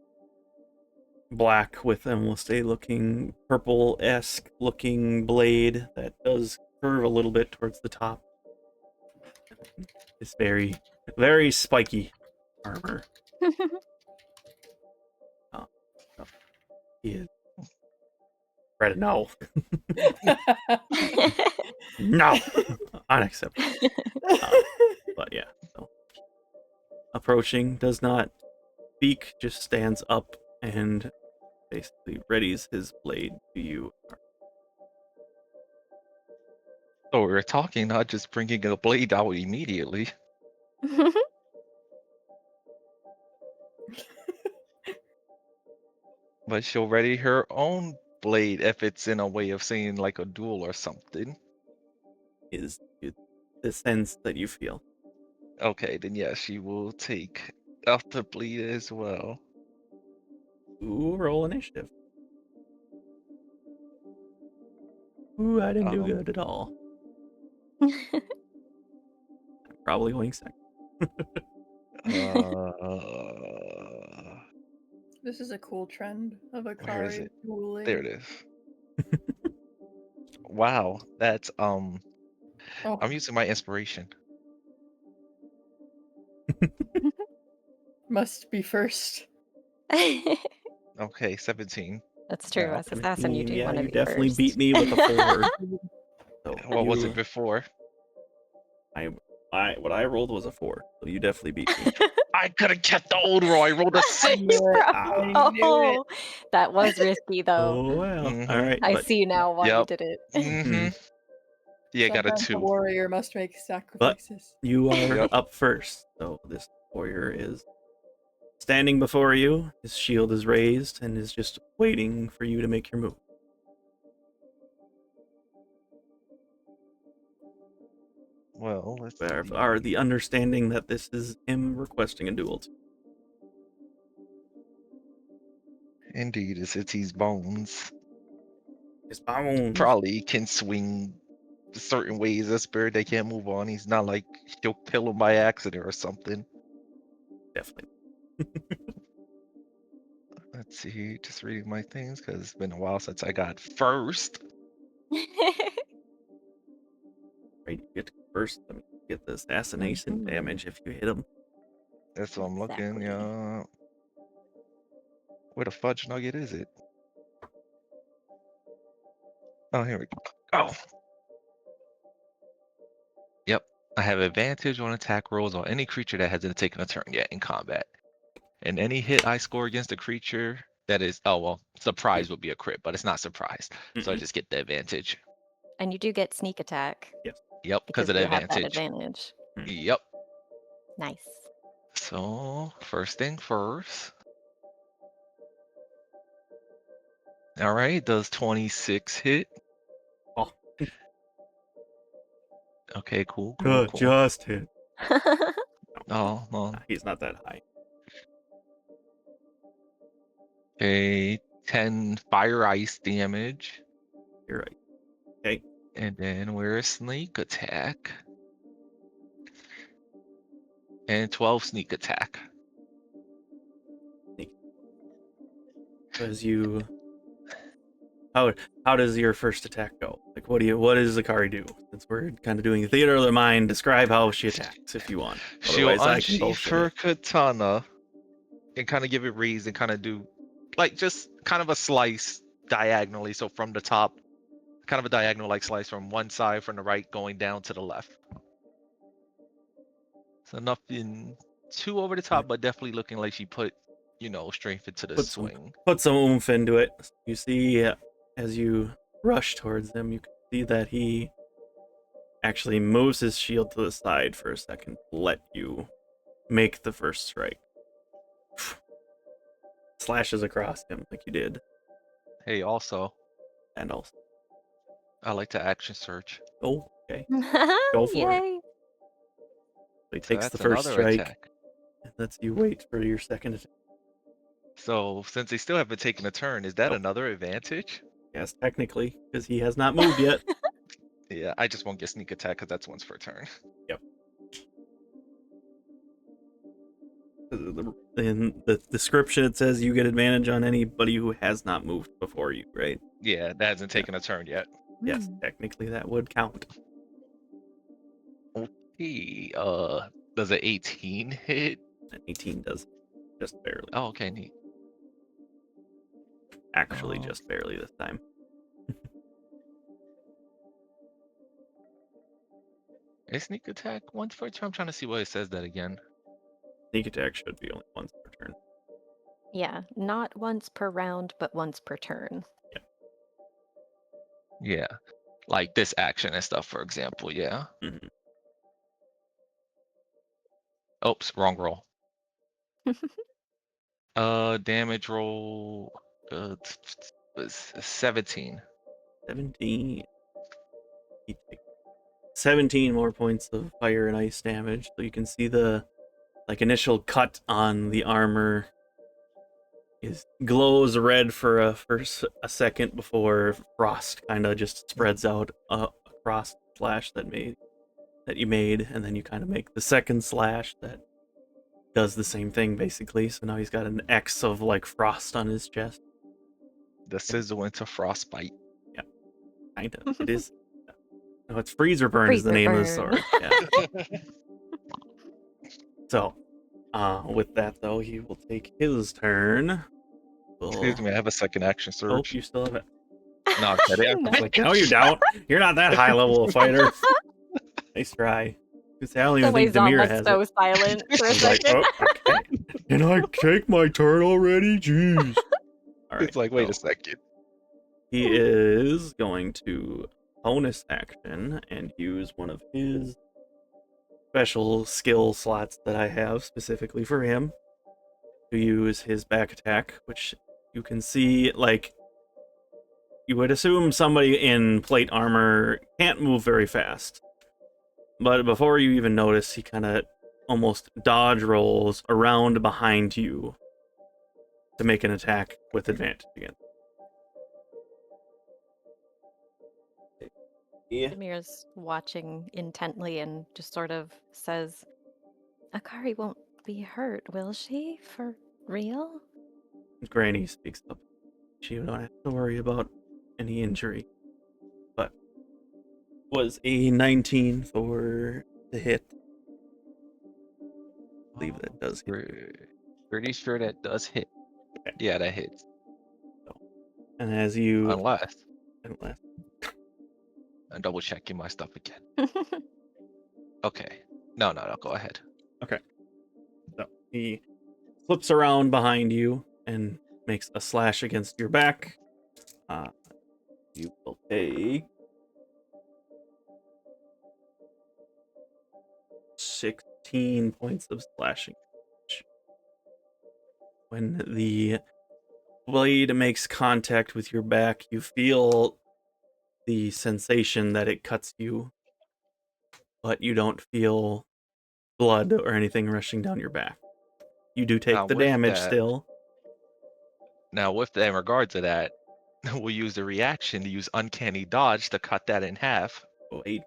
black with almost a looking purple-esque looking blade that does curve a little bit towards the top. It's very, very spiky armor. He is ready. No. No. Unacceptable. But yeah. So. Approaching, does not speak, just stands up and basically readies his blade to you. So we were talking, not just bringing a blade out immediately. But she'll ready her own blade if it's in a way of saying like a duel or something. Is the sense that you feel. Okay, then yeah, she will take out the blade as well. Ooh, roll initiative. Ooh, I didn't do good at all. I'm probably going second. This is a cool trend of Where is Akari it? dueling. There it is. Wow, that's Oh. I'm using my inspiration. Must be first. Okay, 17. That's true. As assassin, you do Yeah, want to you be definitely first. beat me with a 4. So What was it before? What I rolled was a 4, so you definitely beat me. I could have kept the old roll. I rolled a 6. Oh, that was risky though. Oh well. Mhm. All right. I but, see now why you Yep. did it. Mm-hmm. Yeah, got a Sometimes the 2. warrior must make sacrifices. You are Yep. up first. So this warrior is standing before you. His shield is raised and is just waiting for you to make your move. Well, let's Are see. the understanding that this is him requesting a duel. Indeed, it's his bones. His bones. Probably can swing certain ways. A spirit they can't move on. He's not like he'll kill him by accident or something. Definitely. Let's see, just reading my things because it's been a while since I got first. Right, you get to go first. Let me get the assassination Mhm. damage if you hit him. That's what I'm looking. Exactly. Yeah. Where the fudge nugget is it? Oh, here we go. Oh. Yep. I have advantage on attack rolls on any creature that hasn't taken a turn yet in combat. And any hit I score against a creature that is, oh, well, surprise would be a crit, but it's not surprise. So I just get the advantage. And you do get sneak attack. Yes. Yep, because of the you have that advantage. advantage. Yep. Nice. So, first thing first. All right, does 26 hit? Oh. Okay, cool. Just hit. Oh, well. He's not that high. Okay, 10 fire ice damage. You're right. Okay. And then we're a sneak attack. And 12 sneak attack. As you, how does your first attack go? Like, what does Akari do? Since we're kind of doing theater of the mind, describe how she attacks if you want. She'll Otherwise, I can unsheath bullshit her it. katana and kind of give it raise and kind of do like just kind of a slice diagonally. So from the top, kind of a diagonal like slice from one side from the right going down to the left. So nothing too over the top, but definitely looking like she put, strength into the swing. Put some oomph into it. You see, as you rush towards him, you can see that he actually moves his shield to the side for a second to let you make the first strike. Slashes across him like you did. Hey, also, And also. I like to action search. Oh, okay. Go for it. Yay. So he So takes the that's first another strike. attack. And lets you wait for your second attack. So since they still haven't taken a turn, is that Nope. another advantage? Yes, technically, because he has not moved yet. Yeah, I just won't get sneak attack because that's once per turn. Yep. In the description, it says you get advantage on anybody who has not moved before you, right? Yeah, that hasn't taken a turn yet. Yes, technically that would count. Okay, does an 18 hit? An 18 does, just barely. Oh, okay, neat. Actually, just barely this time. Is sneak attack once per turn? I'm trying to see what it says that again. Sneak attack should be only once per turn. Yeah, not once per round, but once per turn. Yeah, like this action and stuff, for example. Yeah. Mm-hmm. Oops, wrong roll. Damage roll was 17. 17. He takes 17 more points of fire and ice damage. So you can see the initial cut on the armor glows red for a second before frost kind of just spreads out across the slash that you made, and then you kind of make the second slash that does the same thing basically. So now he's got an X of frost on his chest. The sizzle into frostbite. Yeah, kind of. It is. No, it's freezer burn is the name of the sword. Yeah. So, with that though, he will take his turn. Excuse me, I have a second action Oh, surge. you still have it. No, I'm kidding. No. Like, no, you don't. You're not that high level of fighter. Nice try. I don't even think Demira has so it. silent for a He's like, second. oh, okay. Can I take my turn already? Jeez. All right, It's like, wait a so second. he is going to bonus action and use one of his special skill slots that I have specifically for him to use his back attack, which you can see, you would assume somebody in plate armor can't move very fast. But before you even notice, he kind of almost dodge rolls around behind you to make an attack with advantage again. Yeah. Demira's watching intently and just sort of says, Akari won't be hurt, will she? For real? Granny speaks up. She don't have to worry about any injury. But was a 19 for the hit. I believe that does hit. Pretty sure that does hit. Okay. Yeah, that hits. And as you... Unless I'm double checking my stuff again. Okay. No, go ahead. Okay. So he flips around behind you and makes a slash against your back. You will take 16 points of slashing. When the blade makes contact with your back, you feel the sensation that it cuts you but you don't feel blood or anything rushing down your back. You do take Now, the with damage that- still. Now, with that, in regard to that, we'll use the reaction to use Uncanny Dodge to cut that in half. Wait,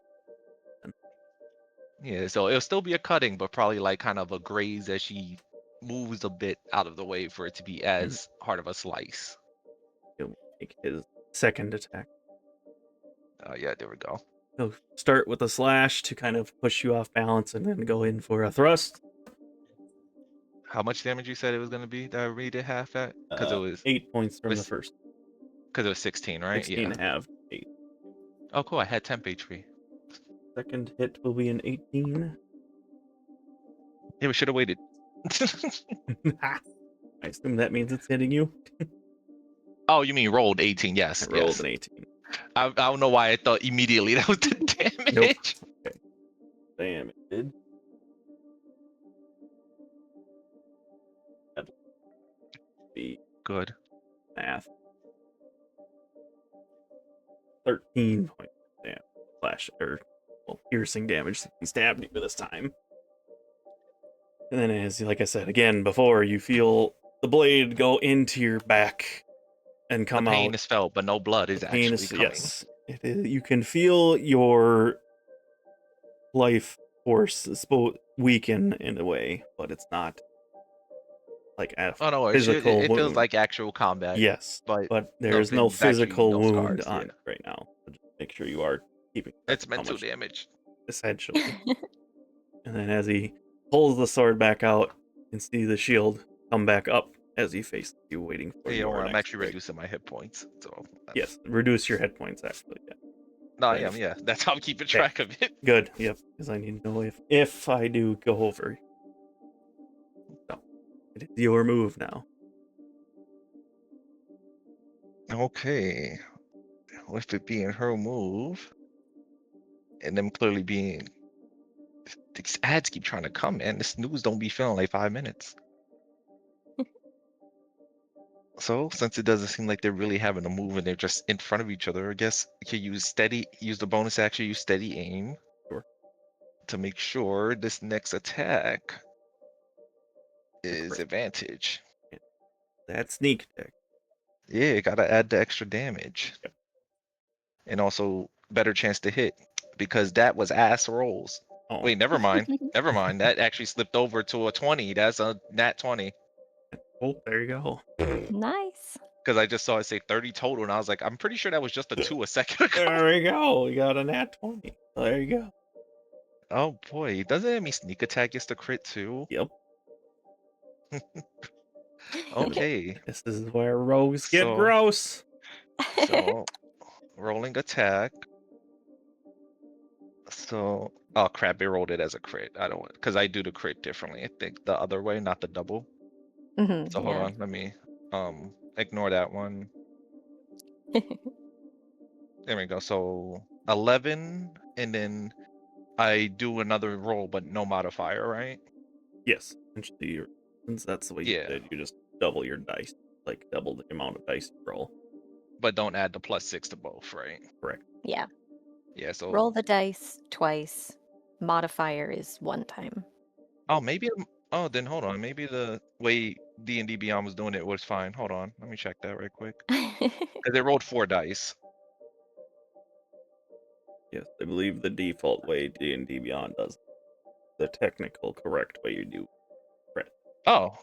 Yeah, so it'll still be a cutting, but probably like kind of a graze as she moves a bit out of the way for it to be as hard of a slice. he'll make his second attack. Yeah, there we go. He'll start with a slash to kind of push you off balance and then go in for a thrust. How much damage you said it was going to be that I read it half at? Because it was 8 points from the was- first. 16, right? 16 Yeah. half. 8. Oh, cool. I had temp HP. Second hit will be an 18. Yeah, we should have waited. I assume that means it's hitting you. Oh, you mean rolled 18? Yes. I rolled Yes. an 18. I don't know why I thought immediately that was the damage. Okay. Damn, it did. That'd be Good. math. 13 points of damage. Flash or piercing damage since he stabbed you this time. And then, as like I said again before, you feel the blade go into your back and come the pain out. is felt, but no blood is The pain actually coming. yes, it is. You can feel your life force weaken in a way, but it's not like Oh no, physical it feels wound. like actual combat. Yes, but there's no nothing's actually- physical no wound scars, on yeah. it right now. So just make sure you are keeping It's track of how mental much, damage. essentially. And then as he pulls the sword back out, you can see the shield come back up as he faces you, waiting for Yeah, your I'm next actually break. reducing my hit points. So Yes, reduce your hit points actually. Yeah. no, I Right. am. Yeah, that's how I'm keeping Okay. track of it. Good. Yep. Because I need to know if I do go over. So it is your move now. Okay, with it being her move, and them clearly being these ads keep trying to come, man. This news don't be feeling like 5 minutes. So since it doesn't seem like they're really having a move and they're just in front of each other, I guess you can use the bonus action, use steady aim. Sure. To make sure this next attack is Correct. advantage. That sneak attack. Yeah, gotta add the extra damage. Yep. And also better chance to hit because that was ass rolls. Oh, Wait, never mind. Never mind. That actually slipped over to a 20. That's a nat 20. oh, there you go. Nice. Because I just saw it say 30 total, and I was like, I'm pretty sure that was just a 2 a second ago. There we go. You got a nat 20. There you go. Oh boy, doesn't it mean sneak attack gets the crit too? Yep. Okay, This is where rogues get So- gross. so rolling attack. So, oh crap, it rolled it as a crit. I don't, because I do the crit differently. I think the other way, not the double. Mhm, So hold yeah. on, let me ignore that one. There we go. So 11, and then I do another roll, but no modifier, right? Yes. Essentially, since that's the way Yeah. you did, you just double your dice. Like double the amount of dice you roll. But don't add the +6 to both, right? Correct. Yeah. Yeah. So Roll the dice twice. Modifier is one time. oh, maybe. Oh, then hold on. Maybe the way D&D Beyond was doing it was fine. Hold on. Let me check that right quick. Because they rolled 4 dice. Yes, I believe the default way D&D Beyond does. The technical correct way you do. Oh.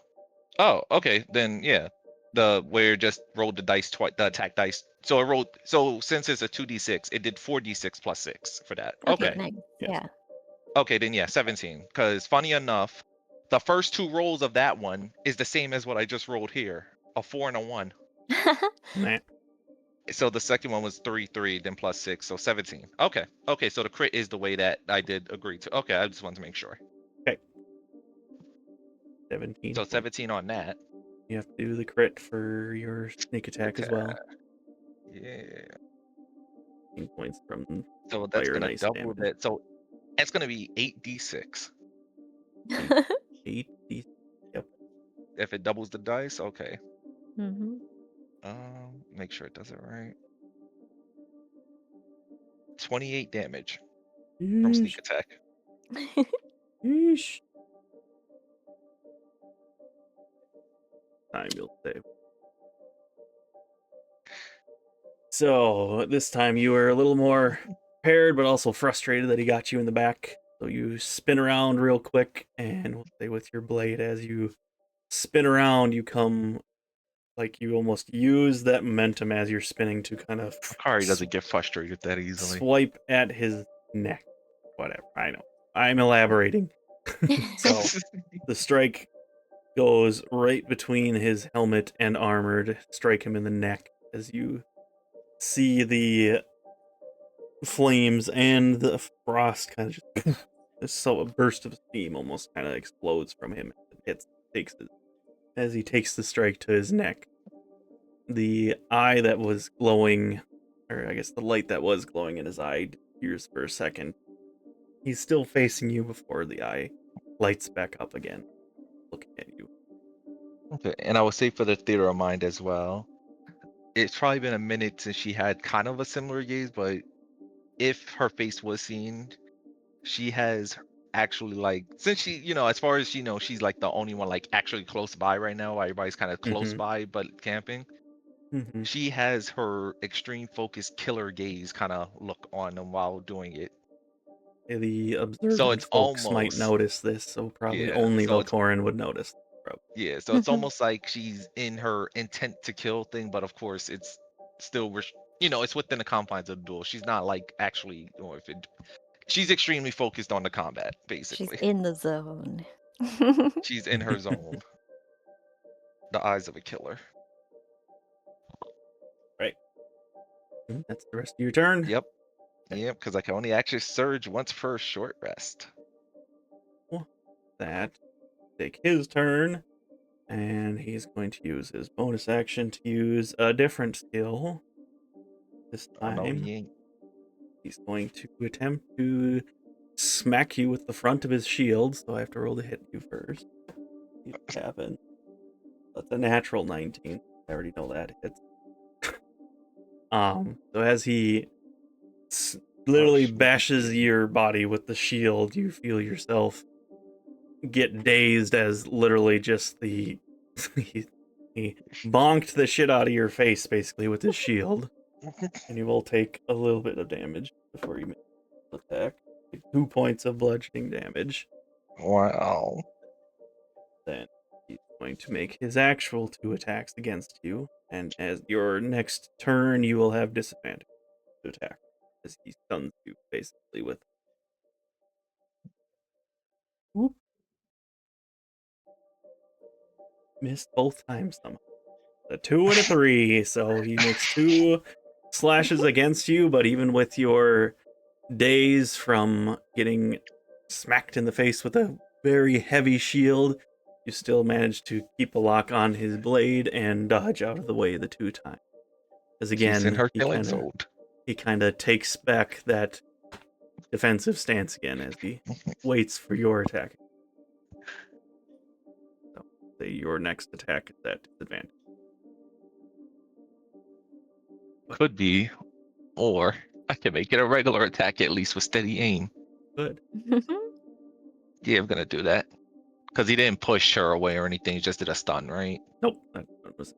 Oh, okay. Then yeah. The where it just rolled the dice twice, the attack dice. So it rolled. So since it's a 2d6, it did 4d6 plus 6 for that. Okay. Nice. Yes. Yeah. Okay, then yeah, 17. Because funny enough, the first 2 rolls of that one is the same as what I just rolled here. A 4 and a 1. Nah. So the second one was 3, 3, then +6, so 17. Okay. Okay, so the crit is the way that I did agree to. Okay, I just wanted to make sure. 17. So points. 17 on that. You have to do the crit for your sneak attack as well. Yeah. 15 points from So that's Fire and gonna ice double damage. that. So it's gonna be 8d6. 8. If it doubles the dice, okay. hmm Make sure it does it right. 28 damage. from sneak attack. Yeesh. Time you'll save. So this time you were a little more prepared, but also frustrated that he got you in the back. So you spin around real quick, and we'll say with your blade, as you spin around, you come like you almost use that momentum as you're spinning to kind of Akari doesn't get frustrated that easily. swipe at his neck. Whatever, I know. I'm elaborating. So the strike goes right between his helmet and armor to strike him in the neck as you see the flames and the frost kind of just so a burst of steam almost kind of explodes from him as he takes the strike to his neck. The eye that was glowing, or I guess the light that was glowing in his eye disappears for a second. He's still facing you before the eye lights back up again, looking at you. Okay, and I would say for the theater of mind as well, it's probably been a minute since she had kind of a similar gaze, but if her face was seen, she has actually like, since she, as far as she knows, she's like the only one like actually close by right now. While everybody's kind of close by but camping. She has her extreme focus killer gaze kind of look on them while doing it. The observant So it's folks might almost notice this, so probably yeah. only So it's Velkorin would notice. Probably. yeah. So it's almost like she's in her intent to kill thing, but of course it's still it's within the confines of the duel. She's not like actually, or if it. She's extremely focused on the combat, basically. She's in the zone. She's in her zone. The eyes of a killer. Right. That's the rest of your turn. Yep. Yep, because I can only actually surge once per short rest. That. Take his turn. And he's going to use his bonus action to use a different skill. This time, Oh, no, he ain't. he's going to attempt to smack you with the front of his shield, so I have to roll to hit you first. See what happens. That's a natural 19. I already know that hits. So as he literally bashes your body with the shield, you feel yourself get dazed as literally just he bonked the shit out of your face basically with his shield, and you will take a little bit of damage before you make the attack. 2 points of bludgeoning damage. Wow. Then he's going to make his actual 2 attacks against you, and as your next turn you will have disadvantage to attack as he stuns you basically with. Whoop. Missed both times somehow. A 2 and a 3, so he makes 2 slashes against you, but even with your daze from getting smacked in the face with a very heavy shield, you still manage to keep a lock on his blade and dodge out of the way the 2 times. As She's in again, her killing zone. he kind of takes back that defensive stance again as he waits for your attack. So, say your next attack is at disadvantage. Could be, or I can make it a regular attack at least with steady aim. Good. Yeah, I'm gonna do that. Because he didn't push her away or anything, he just did a stun, right? Nope. That was.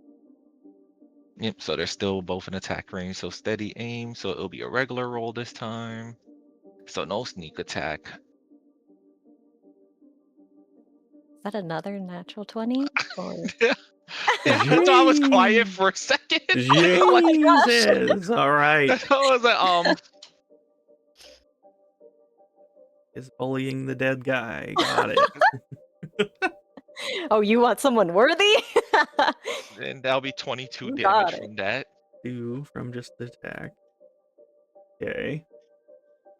Yep, so they're still both in attack range, so steady aim, so it'll be a regular roll this time. So no sneak attack. Is that another natural 20? Or... That's why I was quiet for a second. Jesus! All right. I was like, Is bullying the dead guy. Got it. Oh, you want someone worthy? and that'll be 22 You got damage it. from that. 2 from just the attack. Okay.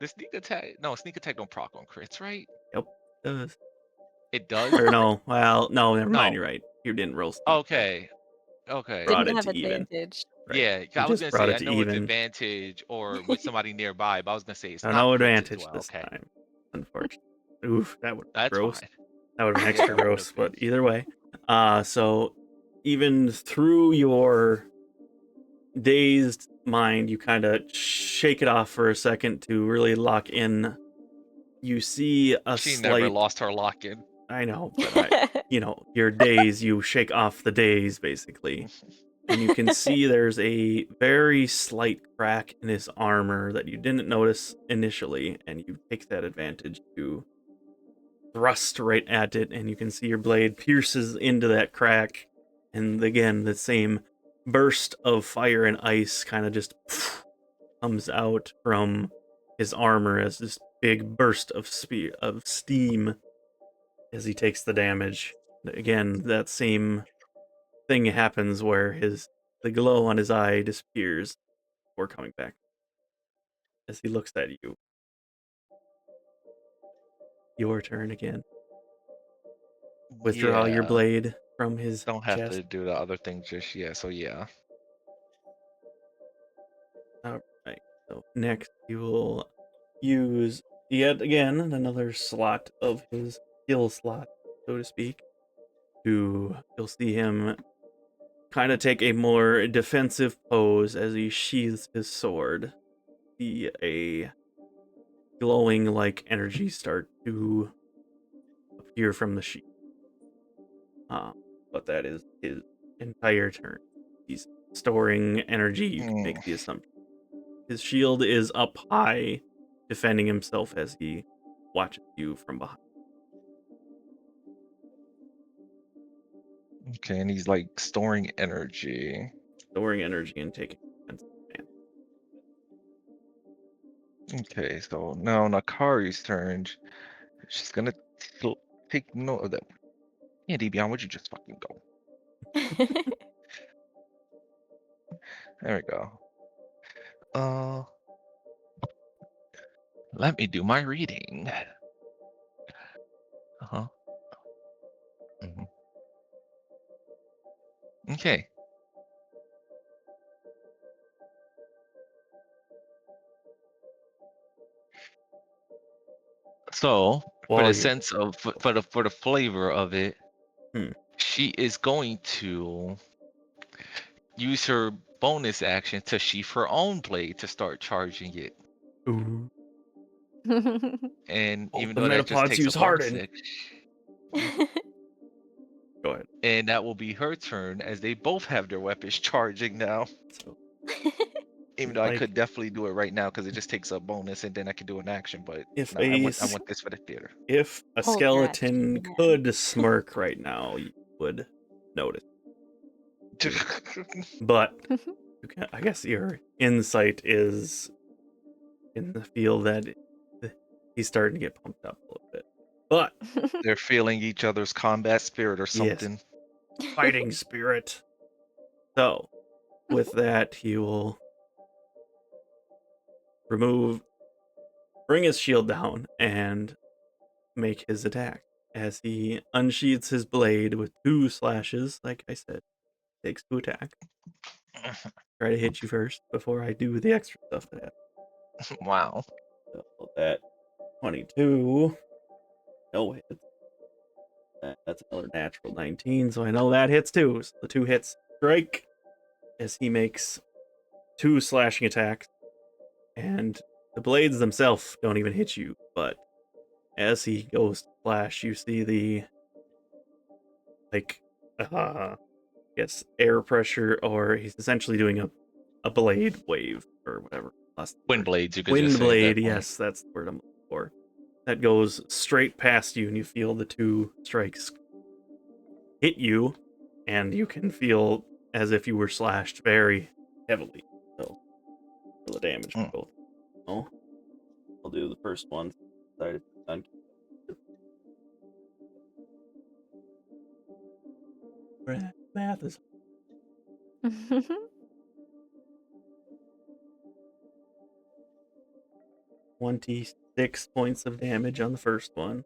The sneak attack, no, sneak attack don't proc on crits, right? Yep. Does. It does? Or no. Well, no, never mind. No. You're right. You didn't roll sneak. Okay. Okay. Brought Didn't it have to even. advantage. Right. Yeah, You I was just gonna brought say it I to know it's even. advantage or with somebody nearby, but I was gonna say it's not No crits as advantage well. this Okay, time. Unfortunately. Oof, that would be that's gross. fine. That would have been Yeah, extra that would've gross, been. but either way. So even through your dazed mind, you kind of shake it off for a second to really lock in you see a She never slight. lost her lock-in. I know, but your days, you shake off the days basically, and you can see there's a very slight crack in his armor that you didn't notice initially, and you take that advantage to thrust right at it, and you can see your blade pierces into that crack, and again the same burst of fire and ice kind of just comes out from his armor as this big burst of steam as he takes the damage. Again, that same thing happens where the glow on his eye disappears before coming back as he looks at you. Your turn again. Withdraw your Yeah. blade from his Don't have chest. to do the other thing just yet, so yeah. Alright, so next you will use yet again another slot of his skill slot, so to speak. You'll see him kind of take a more defensive pose as he sheathes his sword. See a glowing like energy start to appear from the sheath. But that is his entire turn. He's storing energy, you can make the assumption. His shield is up high, defending himself as he watches you from behind. Okay, and he's like storing energy. Storing energy and taking defensive damage. Okay, so now on Akari's turn, she's gonna take note of that. Yeah, DBon, would you just fucking go? There we go. Let me do my reading. Uh-huh. Mhm. Okay. So, for While the you sense of for the flavor of it, Hmm. she is going to use her bonus action to sheath her own blade to start charging it. Ooh. And Both even the though that just metapods takes a use bonus harden. Go ahead. and that will be her turn as they both have their weapons charging now. So, Even though I like, could definitely do it right now because it just takes a bonus and then I can do an action, but if no, I want this for the theater. if a Hold your action, skeleton man. could smirk right now, you would notice. But I guess your insight is in the feel that he's starting to get pumped up a little bit. But They're feeling each other's combat spirit or yes, something. fighting spirit. So, with that, he will bring his shield down and make his attack. As he unsheathes his blade with 2 slashes, like I said, takes 2 attack. Try to hit you first before I do the extra stuff that happens. Wow. So that 22, no hits. That's another natural 19, so I know that hits too. So the 2 hits strike as he makes 2 slashing attacks, and the blades themselves don't even hit you, but as he goes to slash, you see the air pressure, or he's essentially doing a blade wave or whatever. Wind blades, you could Wind just say blade, at that point. yes, that's the word I'm looking for. That goes straight past you, and you feel the 2 strikes hit you, and you can feel as if you were slashed very heavily. So, feel the damage for both. Oh, I'll do the first one. Math is 26 points of damage on the first one.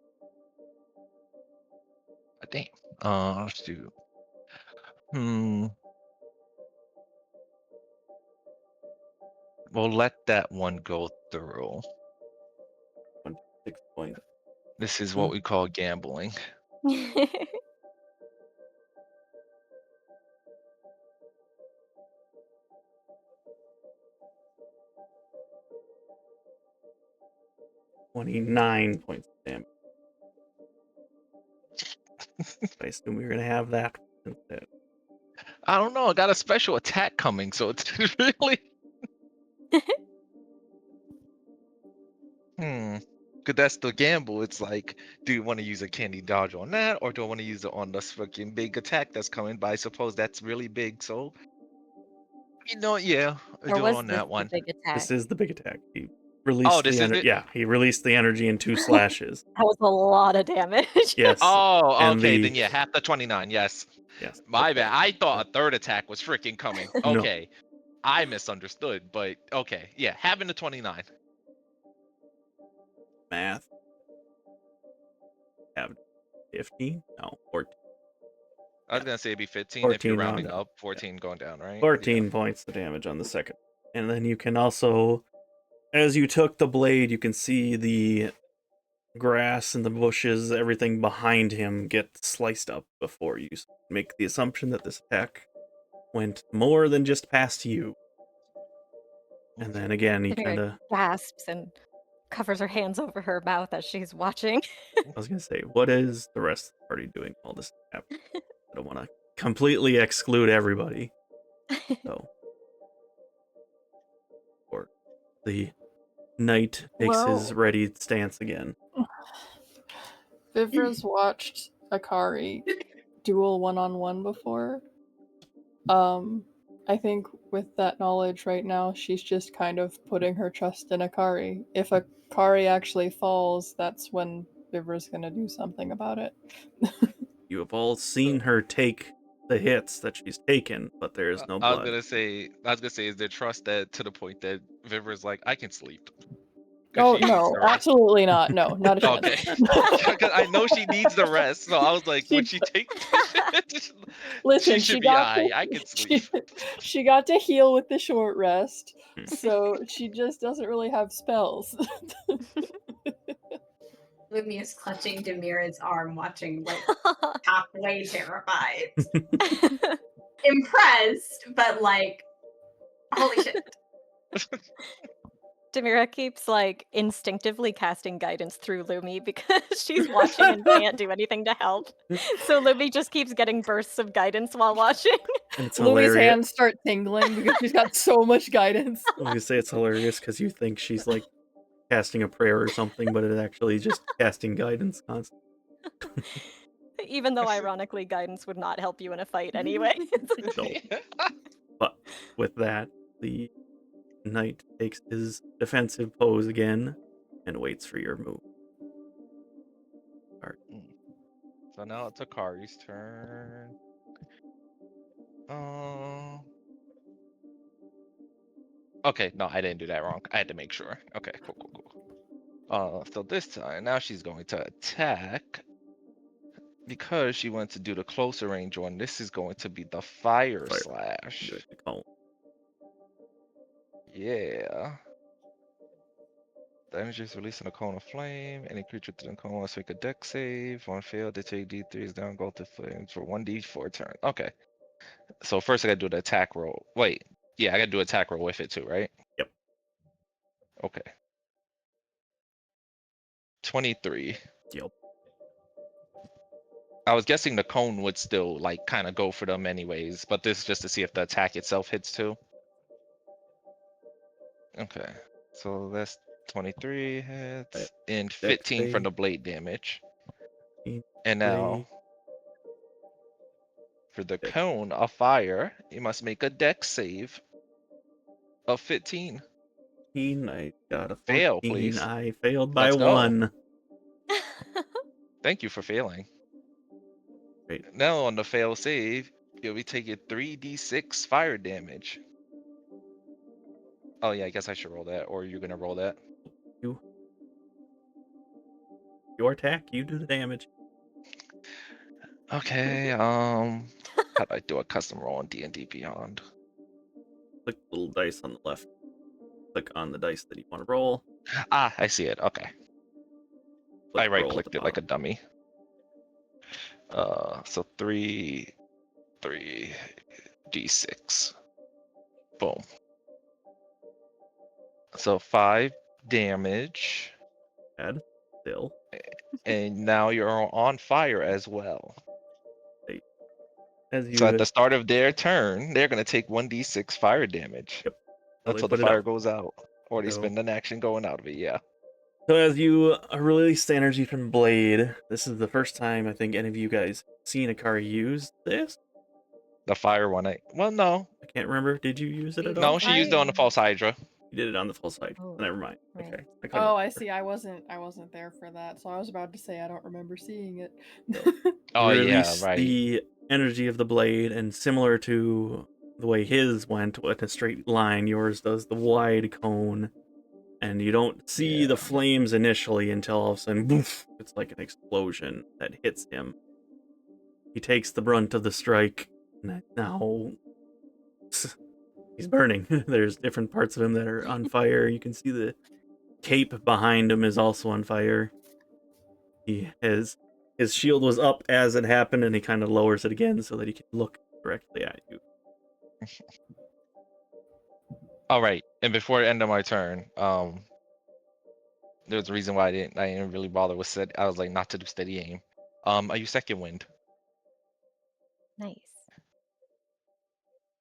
Damn. Let's do. We'll let that one go through. 26 points. This is what we call gambling. 29 points of damage. I assume we're gonna have that instead. I don't know. I got a special attack coming, so it's really. Cause that's the gamble. It's like, do you want to use a candy dodge on that, or do I want to use it on this fucking big attack that's coming? But I suppose that's really big, so yeah, I Or do it was on this that the one. big attack? This is the big attack. He Oh, released this the is it. Yeah, he released the energy in 2 slashes. That was a lot of damage. Yes. Oh, and okay, the- then yeah, half the 29. Yes, Yes. my okay. bad. I thought a third attack was freaking coming. No. Okay, I misunderstood, but okay, yeah, having the 29. Math. Have 15? No, 14. I was gonna say it'd be 15 if 14 you're rounding round up, 14 going down, right? 14 points of damage on the second. And then you can also, as you took the blade, you can see the grass and the bushes, everything behind him get sliced up before you make the assumption that this attack went more than just past you. And then again, he Demira kind of... gasps and covers her hands over her mouth as she's watching. I was going to say, what is the rest of the party doing while this happens? I don't want to completely exclude everybody. So, or the knight takes his Well- ready stance again. Vivra's watched Akari duel one-on-one before. I think with that knowledge right now, she's just kind of putting her trust in Akari. If Akari actually falls, that's when Vivra's gonna do something about it. You have all seen her take the hits that she's taken, but there is no I was blood. gonna say, is there trust that to the point that Vibra's like, I can sleep. Oh no, absolutely not. No, not a chance. Okay, because I know she needs the rest, so I was like, when she takes, Listen, she should be high. I can sleep. She got to heal with the short rest, so she just doesn't really have spells. Lumi is clutching Demira's arm, watching, like, halfway terrified. Impressed, but like, holy shit. Demira keeps like instinctively casting guidance through Lumi because she's watching and can't do anything to help. So Lumi just keeps getting bursts of guidance while watching. And it's Lumi's hilarious. hands start tingling because she's got so much guidance. I was gonna say it's hilarious because you think she's like casting a prayer or something, but it's actually just casting guidance constantly. Even though ironically guidance would not help you in a fight anyway. No. But with that, the knight takes his defensive pose again and waits for your move. So now it's Akari's turn. Okay, no, I didn't do that wrong. I had to make sure. Okay, cool. So this time, now she's going to attack. Because she wants to do the closer range one, this is going to be the fire slash. Yeah. The energy is released in a cone of flame. Any creature within the cone must make a dex save. On fail, they take D3s down, go to flames for 1d4 turn. Okay. So first I gotta do the attack roll. Wait. Yeah, I gotta do attack roll with it too, right? Yep. Okay. 23. Yep. I was guessing the cone would still like kind of go for them anyways, but this is just to see if the attack itself hits too. Okay. So that's 23 hits and 15 from the blade damage. And now for the cone of fire, you must make a dex save of 15. I got a 14. Fail, please. I failed by Let's go. 1. Thank you for failing. Great. Now on the fail save, you'll be taking 3d6 fire damage. Oh yeah, I guess I should roll that, or you're gonna roll that. Your attack, you do the damage. Okay, how do I do a custom roll on D&D Beyond? Click the little dice on the left. Click on the dice that you want to roll. Ah, I see it. Okay. I right clicked it like a dummy. So 3d6. Boom. So 5 damage. bad. Still. And now you're on fire as well. As you So at the start of their turn, they're going to take 1d6 fire damage Yep. So they until the put it fire up. goes out. Or they So- spend an action going out of it, yeah. So as you release the energy from the blade, this is the first time I think any of you guys seen Akari use this. The fire one, well, no. I can't remember. Did you use it at all? No, she used it on the false hydra. You did it on the full side. Oh, Never mind. right. Okay. Oh, I see. I wasn't there for that, so I was about to say I don't remember seeing it. Oh, You yeah, release right. the energy of the blade, and similar to the way his went with a straight line, yours does the wide cone, and you don't see the flames initially until all of a sudden, boof, it's like an explosion that hits him. He takes the brunt of the strike, and now he's burning. There's different parts of him that are on fire. You can see the cape behind him is also on fire. His shield was up as it happened, and he kind of lowers it again so that he can look directly at you. All right, and before the end of my turn, there's a reason why I didn't really bother with set. I was like, not to do steady aim. I use second wind. Nice.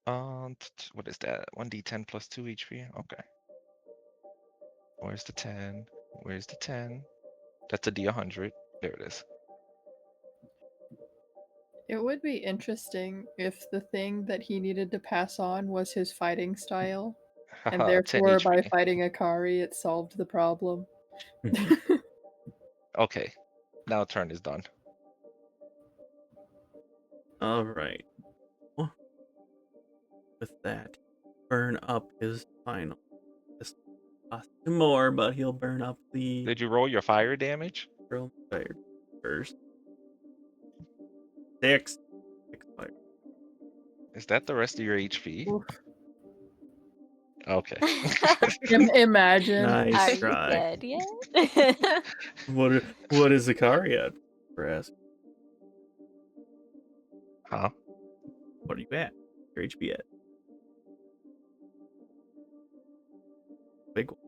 What is that? 1d10 plus 2 HP. Okay. Where's the 10? Where's the 10? That's a d100. There it is. It would be interesting if the thing that he needed to pass on was his fighting style, and Haha, 10 therefore by HP. fighting Akari, it solved the problem. Okay, now turn is done. All right. Well, with that, burn up his final. This costs him more, but he'll burn up the Did you roll your fire damage? drill fire first. 6 fire. Is that the rest of your HP? Oof. Okay. Imagine. Are Nice you try. dead yet? What is Akari at? For asking. Huh? What are you at? Your HP at? Big one.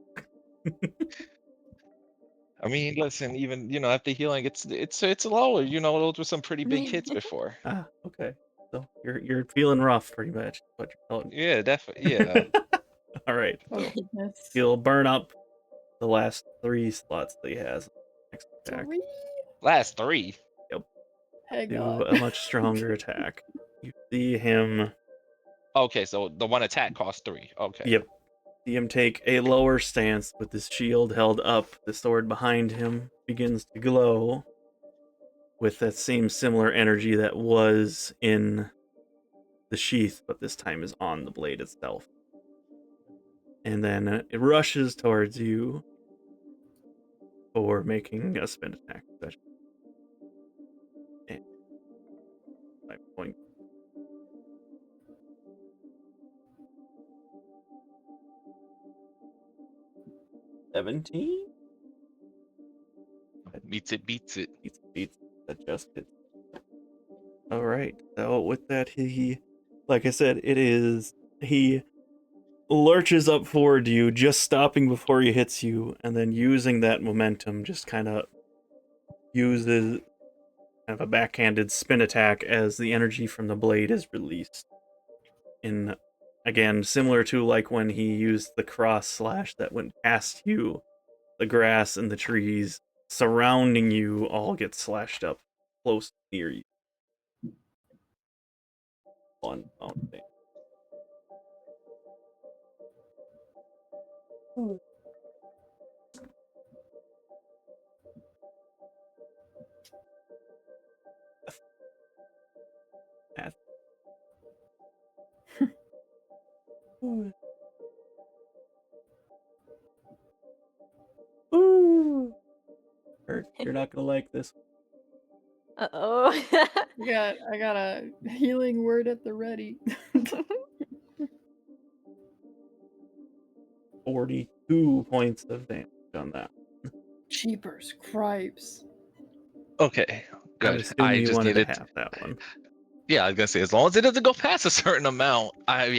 I mean, listen, even after healing, it's lower. Those were some pretty big hits before. Ah, okay. So you're feeling rough, pretty much. What you're telling me. Yeah, definitely. Yeah. All right. Oh, So goodness. he'll burn up the last 3 slots that he has. Next attack. 3? Last 3. Hang Do on. a much stronger attack. You see him. Okay, so the one attack costs 3. Okay. Yep. See him take a lower stance with his shield held up. The sword behind him begins to glow with that same similar energy that was in the sheath, but this time is on the blade itself. And then it rushes towards you for making a spin attack session. And 5 points. $17? Beats it. Beats adjusted. All right. So with that, he, like I said, he lurches up forward you, just stopping before he hits you, and then using that momentum, just kind of uses kind of a backhanded spin attack as the energy from the blade is released. In again, similar to like when he used the cross slash that went past you, the grass and the trees surrounding you all get slashed up close near you. On mountain. Ooh. You're not gonna like this. Uh-oh. I got a healing word at the ready. 42 points of damage on that. Cheapers, cripes. Okay, I'm good. assuming I you just wanted needed. to have that one. Yeah, I was gonna say as long as it doesn't go past a certain amount, I'm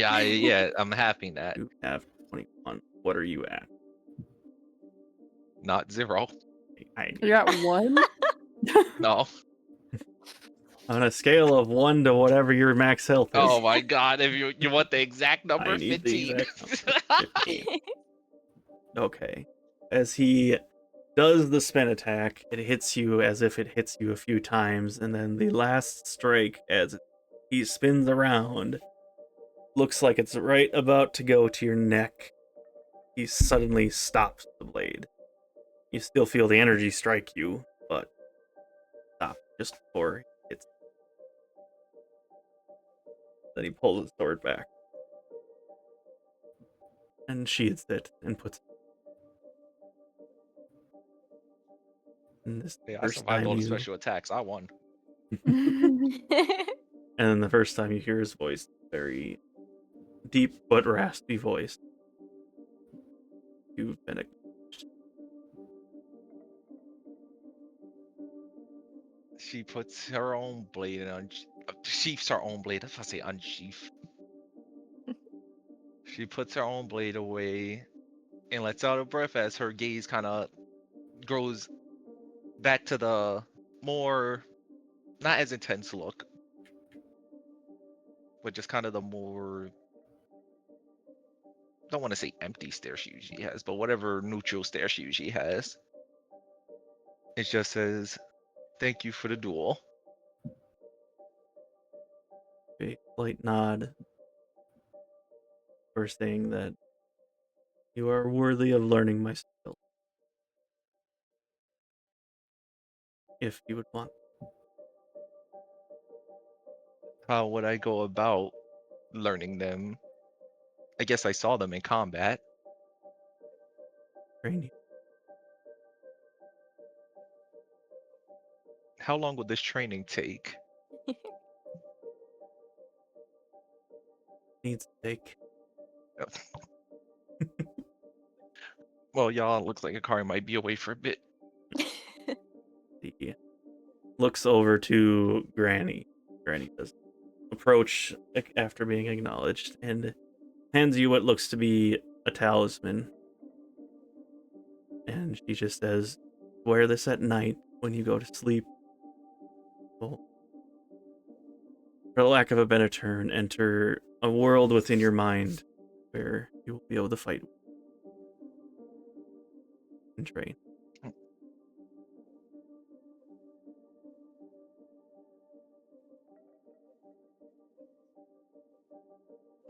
happy that You have 21. What are you at? not 0. You got one? No. On a scale of 1 to whatever your max health is. Oh my god, if you want the exact number, I need the 15. exact number. 15. Okay. As he does the spin attack, it hits you as if it hits you a few times, and then the last strike, as he spins around, looks like it's right about to go to your neck. He suddenly stops the blade. You still feel the energy strike you, but stop just before it hits. Then he pulls his sword back and sheathes it and puts it. And this Yeah, I first survived time all the you, special attacks. I won. and then the first time you hear his voice, very deep but raspy voice. You've been acknowledged. She puts her own blade and sheaths her own blade. That's why I say unsheath. She puts her own blade away and lets out a breath as her gaze kind of grows back to the more, not as intense look, but just kind of the more, don't want to say empty stare she usually has, but whatever neutral stare she usually has. It just says, "Thank you for the duel." A slight nod for saying that you are worthy of learning my skills. If you would want. How would I go about learning them? I guess I saw them in combat. Train you. How long would this training take? Needs to take. Well, y'all, it looks like Akari might be away for a bit. He looks over to Granny. Granny does approach after being acknowledged and hands you what looks to be a talisman. And she just says, wear this at night when you go to sleep. Well, for lack of a better term, enter a world within your mind where you will be able to fight and train.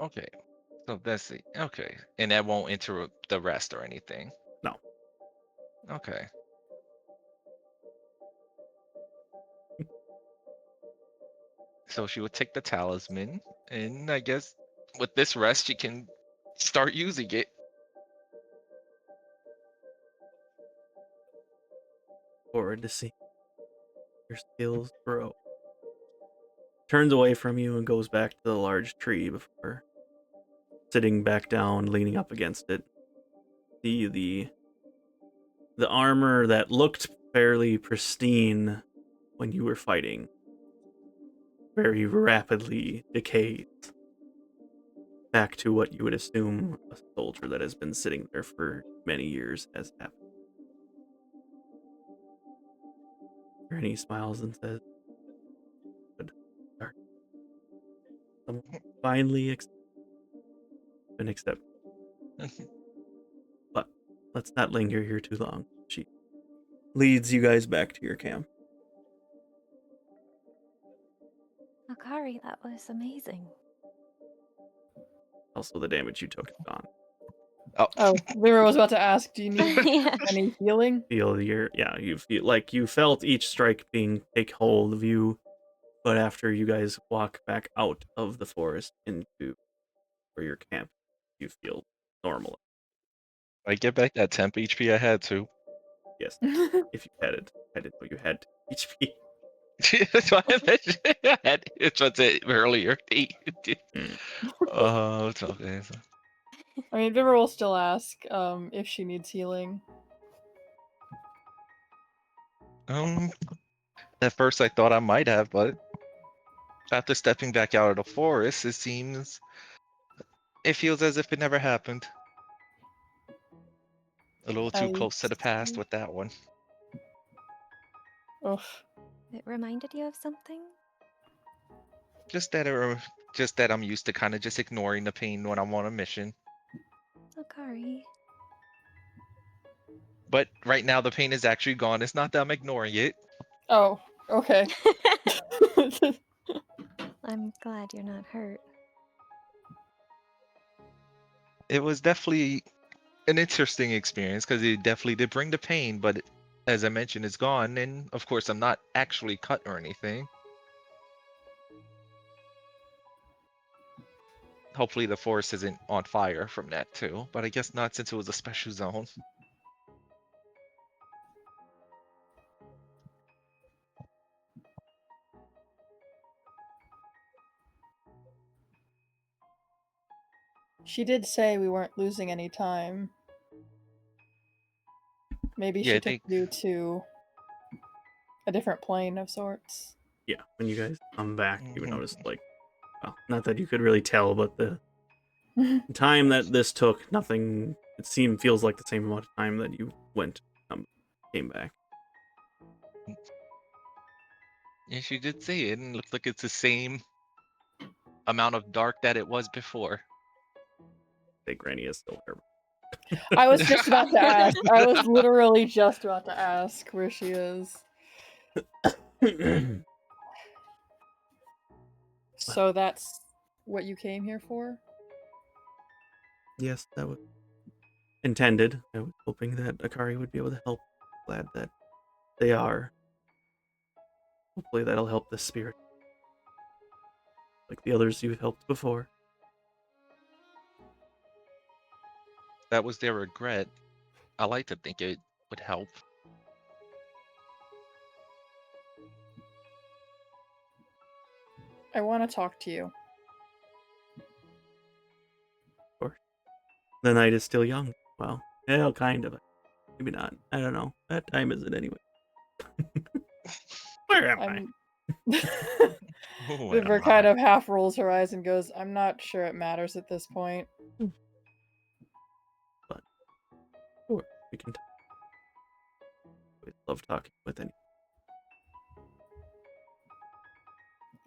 Okay, so that's it. Okay, and that won't interrupt the rest or anything. No. Okay. So she would take the talisman, and I guess with this rest, she can start using it. Forward to see your skills grow. Turns away from you and goes back to the large tree before sitting back down, leaning up against it. See the armor that looked fairly pristine when you were fighting very rapidly decays back to what you would assume a soldier that has been sitting there for many years has happened. Granny smiles and says, "Good start. Someone finally been accepted. But let's not linger here too long." She leads you guys back to your camp. Akari, that was amazing. Also, the damage you took is gone. Oh, Vivra was about to ask, do you need Yeah. any healing? Feel you feel like you felt each strike take hold of you, but after you guys walk back out of the forest into where your camp, you feel normal. I get back that temp HP I had too. Yes, if you had it, I didn't know you had HP. That's why I mentioned I had it. What's it earlier? It's okay. I mean, Vivra will still ask if she needs healing. At first I thought I might have, but after stepping back out of the forest, it feels as if it never happened. A little too I close to the past see. with that one. Ugh. It reminded you of something? Just that, I'm used to kind of just ignoring the pain when I'm on a mission. Akari. But right now, the pain is actually gone. It's not that I'm ignoring it. Oh, okay. I'm glad you're not hurt. It was definitely an interesting experience because it definitely did bring the pain, but as I mentioned, it's gone. And of course, I'm not actually cut or anything. Hopefully the forest isn't on fire from that too, but I guess not since it was a special zone. She did say we weren't losing any time. Maybe Yeah, she took you to a different plane of sorts. Yeah, when you guys come back, you would notice, like, well, not that you could really tell, but the time that this took, nothing, it feels like the same amount of time that you came back. Yeah, she did say it, and it looks like it's the same amount of dark that it was before. Say Granny is still there. I was just about to ask. I was literally just about to ask where she is. So that's what you came here for? Yes, that was intended. I was hoping that Akari would be able to help. Glad that they are. Hopefully that'll help the spirit. Like the others you've helped before. That was their regret. I like to think it would help. I want to talk to you. Of course. The night is still young. Well, yeah, kind of. Maybe not. I don't know. That time is it anyway. Where am I? Vivra kind of half rolls her eyes and goes, I'm not sure it matters at this point. But sure, we can talk. We love talking with anyone.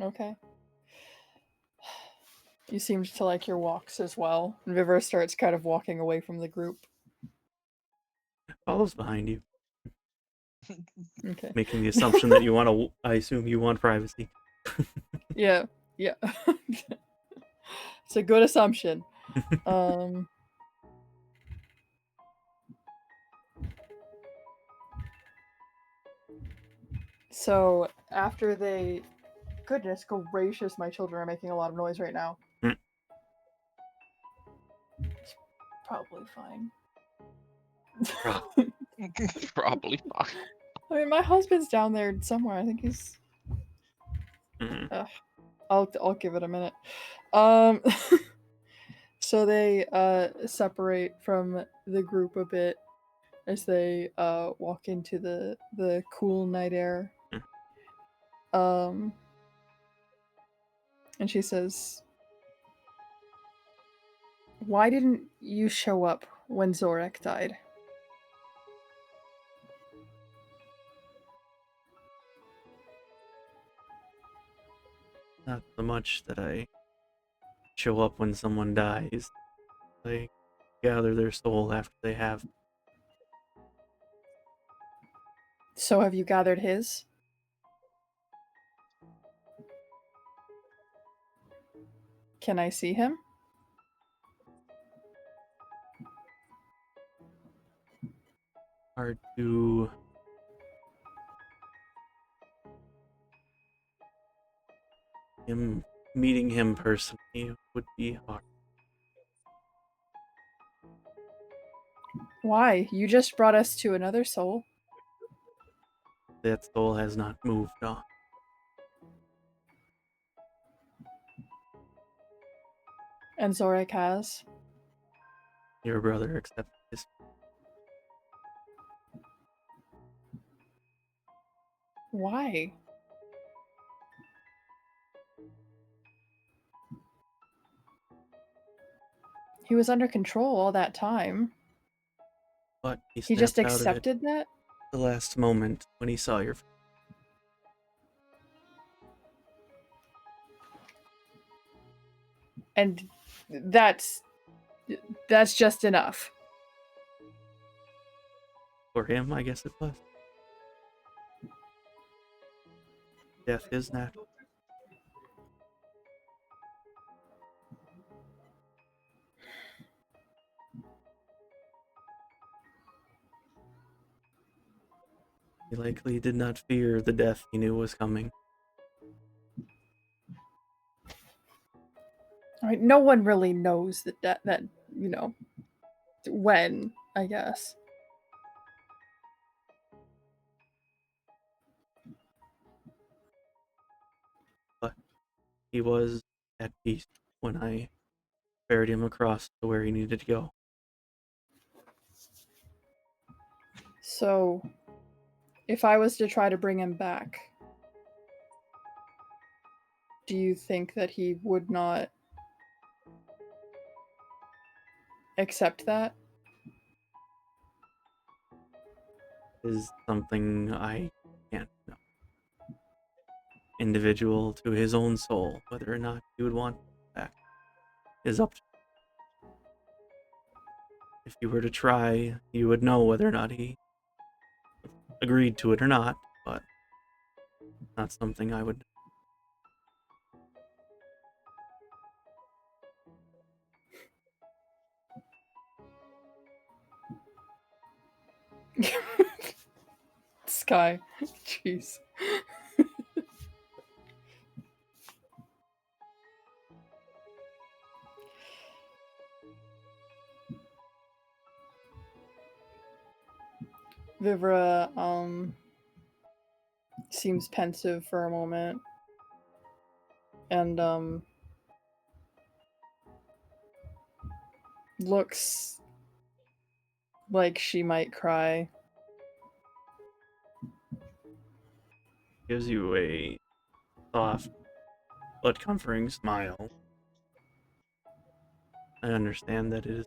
Okay. You seemed to like your walks as well. And Vivra starts kind of walking away from the group. Follows behind you. Okay. Making the assumption that you want to, I assume you want privacy. Yeah. It's a good assumption. So after they, goodness gracious, my children are making a lot of noise right now. It's probably fine. Probably fine. I mean, my husband's down there somewhere. I think he's. I'll give it a minute. So they separate from the group a bit as they walk into the cool night air. And she says, "Why didn't you show up when Zorek died?" Not so much that I show up when someone dies. I gather their soul after they have. So have you gathered his? Can I see him? Hard to meeting him personally would be hard. Why? You just brought us to another soul. That soul has not moved on. And Zorek has. Your brother accepted his. Why? He was under control all that time. But He just snapped out of it accepted that? the last moment when he saw your. And that's just enough. For him, I guess it was. Death is natural. He likely did not fear the death he knew was coming. Right? No one really knows that you know, when, I guess. But he was at peace when I ferried him across to where he needed to go. So, if I was to try to bring him back, do you think that he would not accept that? Is something I can't know. Individual to his own soul, whether or not he would want back is up to him. If you were to try, you would know whether or not he agreed to it or not, but not something I would. Sky. Jeez. Vivra seems pensive for a moment. And looks like she might cry. Gives you a soft but comforting smile. I understand that it is,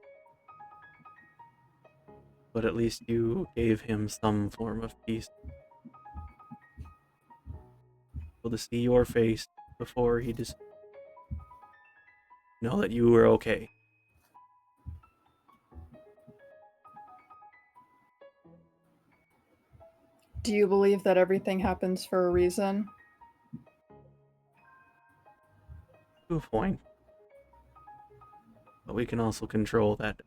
but at least you gave him some form of peace. Able to see your face before he just know that you were okay. Do you believe that everything happens for a reason? To a point. But we can also control that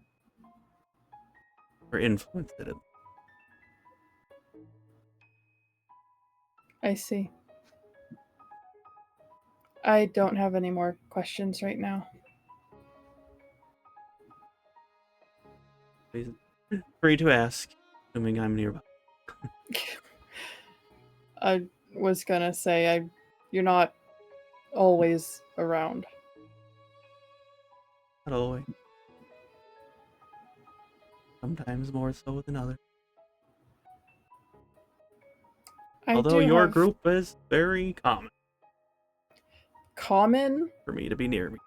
or influence it. I see. I don't have any more questions right now. Please, free to ask, assuming I'm nearby. I was gonna say, you're not always around. Not always. Sometimes more so than others. Although your group is very common. Common? For me to be near me.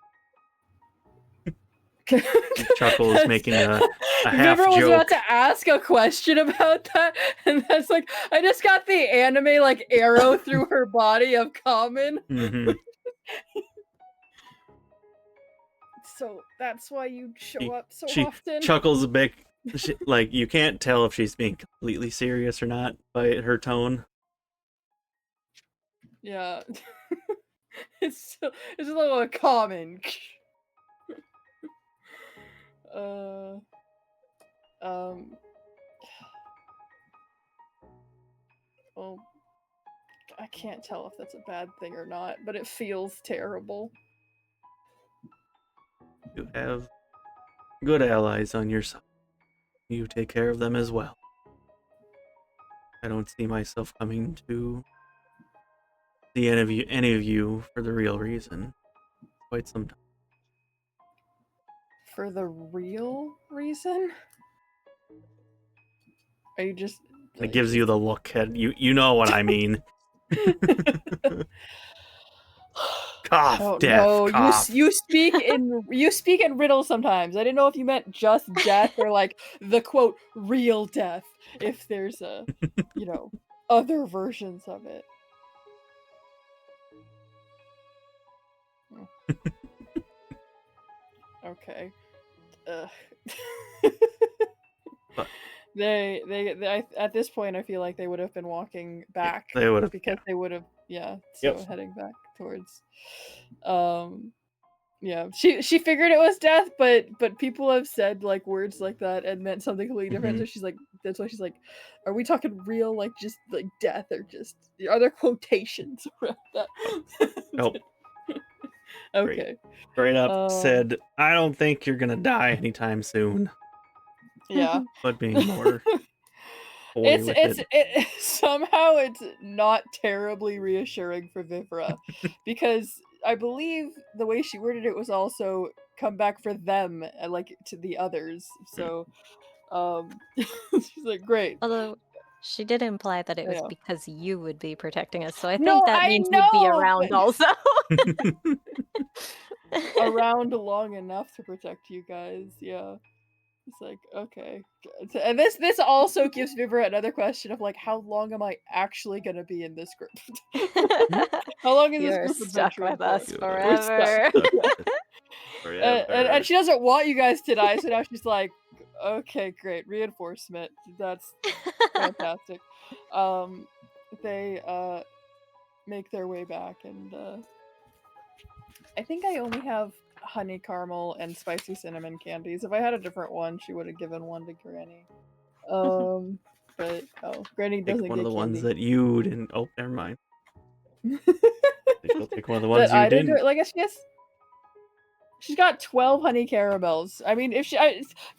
Chuckle is making a half Vivra was joke. about to ask a question about that, and that's like, I just got the anime like arrow through her body of common. Mm-hmm. So that's why you show up so she often. Chuckles a bit. Like, you can't tell if she's being completely serious or not by her tone. Yeah. it's a little common. Well, I can't tell if that's a bad thing or not, but it feels terrible. You have good allies on your side. You take care of them as well. I don't see myself coming to see any of you for the real reason. Quite some time. For the real reason? Are you just... It gives you the look, head. You know what I mean. Cough, death, no, cough. you speak in riddles sometimes. I didn't know if you meant just death or like the quote real death. If there's a, other versions of it. okay. Ugh. But- they at this point I feel like they would have been walking back they would have, because they would have so Yep. heading back towards she figured it was death, but people have said like words like that and meant something completely different. So she's like, that's why she's like, are we talking real like just like death or just are there quotations around that? Nope. Okay. Straight up said, I don't think you're gonna die anytime soon. Yeah. But being more coy with it somehow it's not terribly reassuring for Vivra because I believe the way she worded it was also come back for them like to the others. So she's like, great. Although she did imply that it was Yeah. because you would be protecting us, so I No, think that I means you'd be know, around but- also. around long enough to protect you guys. Yeah. It's like, okay. And this also gives Vivra another question of like, how long am I actually gonna be in this group? How long is You're this group stuck adventuring with us for? We're stuck. forever. And she doesn't want you guys to die, so now she's like, okay, great, reinforcement. That's fantastic. They make their way back, and I think I only have honey caramel and spicy cinnamon candies. If I had a different one, she would have given one to Granny. But Granny doesn't Take one get of the ones candy. that you didn't. Oh, never mind. She'll take one of the ones That you I didn't. didn't. Like she's got 12 honey caramels. I mean,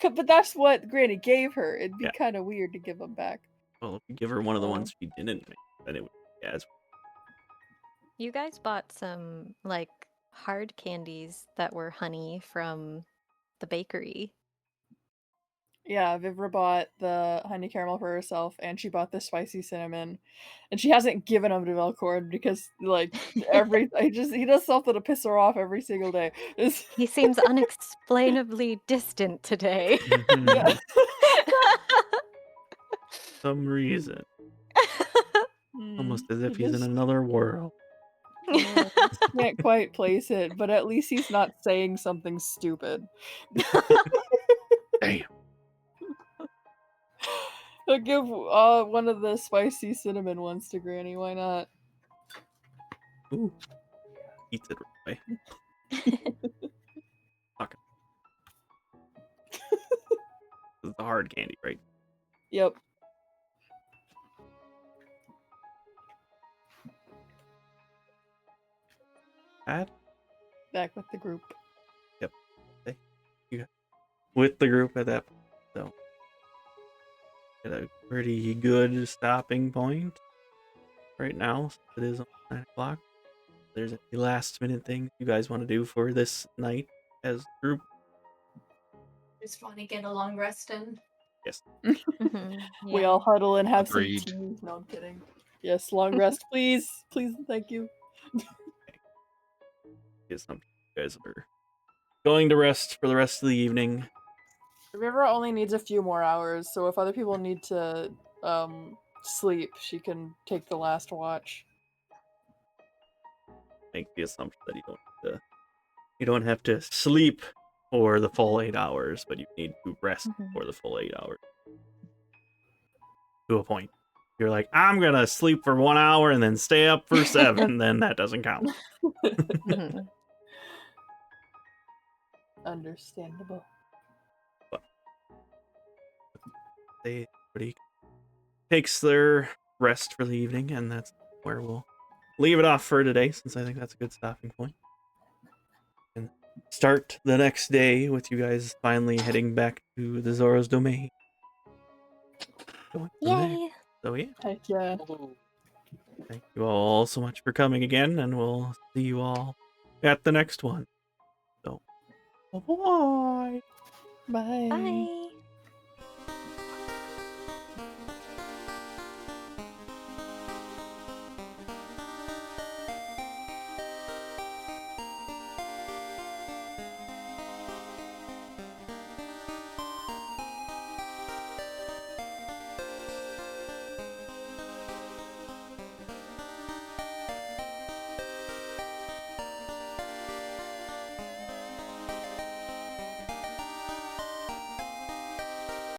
but that's what Granny gave her. It'd be kind of weird to give them back. Well, if you give her one of the ones she didn't make, then it would be as. You guys bought some like hard candies that were honey from the bakery. Yeah, Vivra bought the honey caramel for herself, and she bought the spicy cinnamon, and she hasn't given them to Velkorin because, like, he does something to piss her off every single day. He seems unexplainably distant today. Yeah. Some reason. Almost as if he's in another world. Can't quite place it, but at least he's not saying something stupid. Damn. I'll give one of the spicy cinnamon ones to Granny. Why not? Ooh. Eats it right away. Fuck. This is the hard candy, right? Yep. Back with the group. Yep. Okay. You with the group at that point. So at a pretty good stopping point right now. It is 9 o'clock. There's any last minute thing you guys want to do for this night as a group? Just want to get a long rest in. Yes. We all huddle and have Agreed. some tea. No, I'm kidding. Yes, long rest, please. Please and thank you. Guess some you guys are going to rest for the rest of the evening. River only needs a few more hours, so if other people need to sleep, she can take the last watch. Make the assumption that you don't have to sleep for the full 8 hours, but you need to rest for the full 8 hours. To a point. You're like, I'm gonna sleep for 1 hour and then stay up for 7, then that doesn't count. Understandable. Everybody takes their rest for the evening, and that's where we'll leave it off for today, since I think that's a good stopping point. And start the next day with you guys finally heading back to the Zoro's domain. Yay! So yeah. Heck yeah. Thank you all so much for coming again, and we'll see you all at the next one. So, bye-bye. Bye. Bye.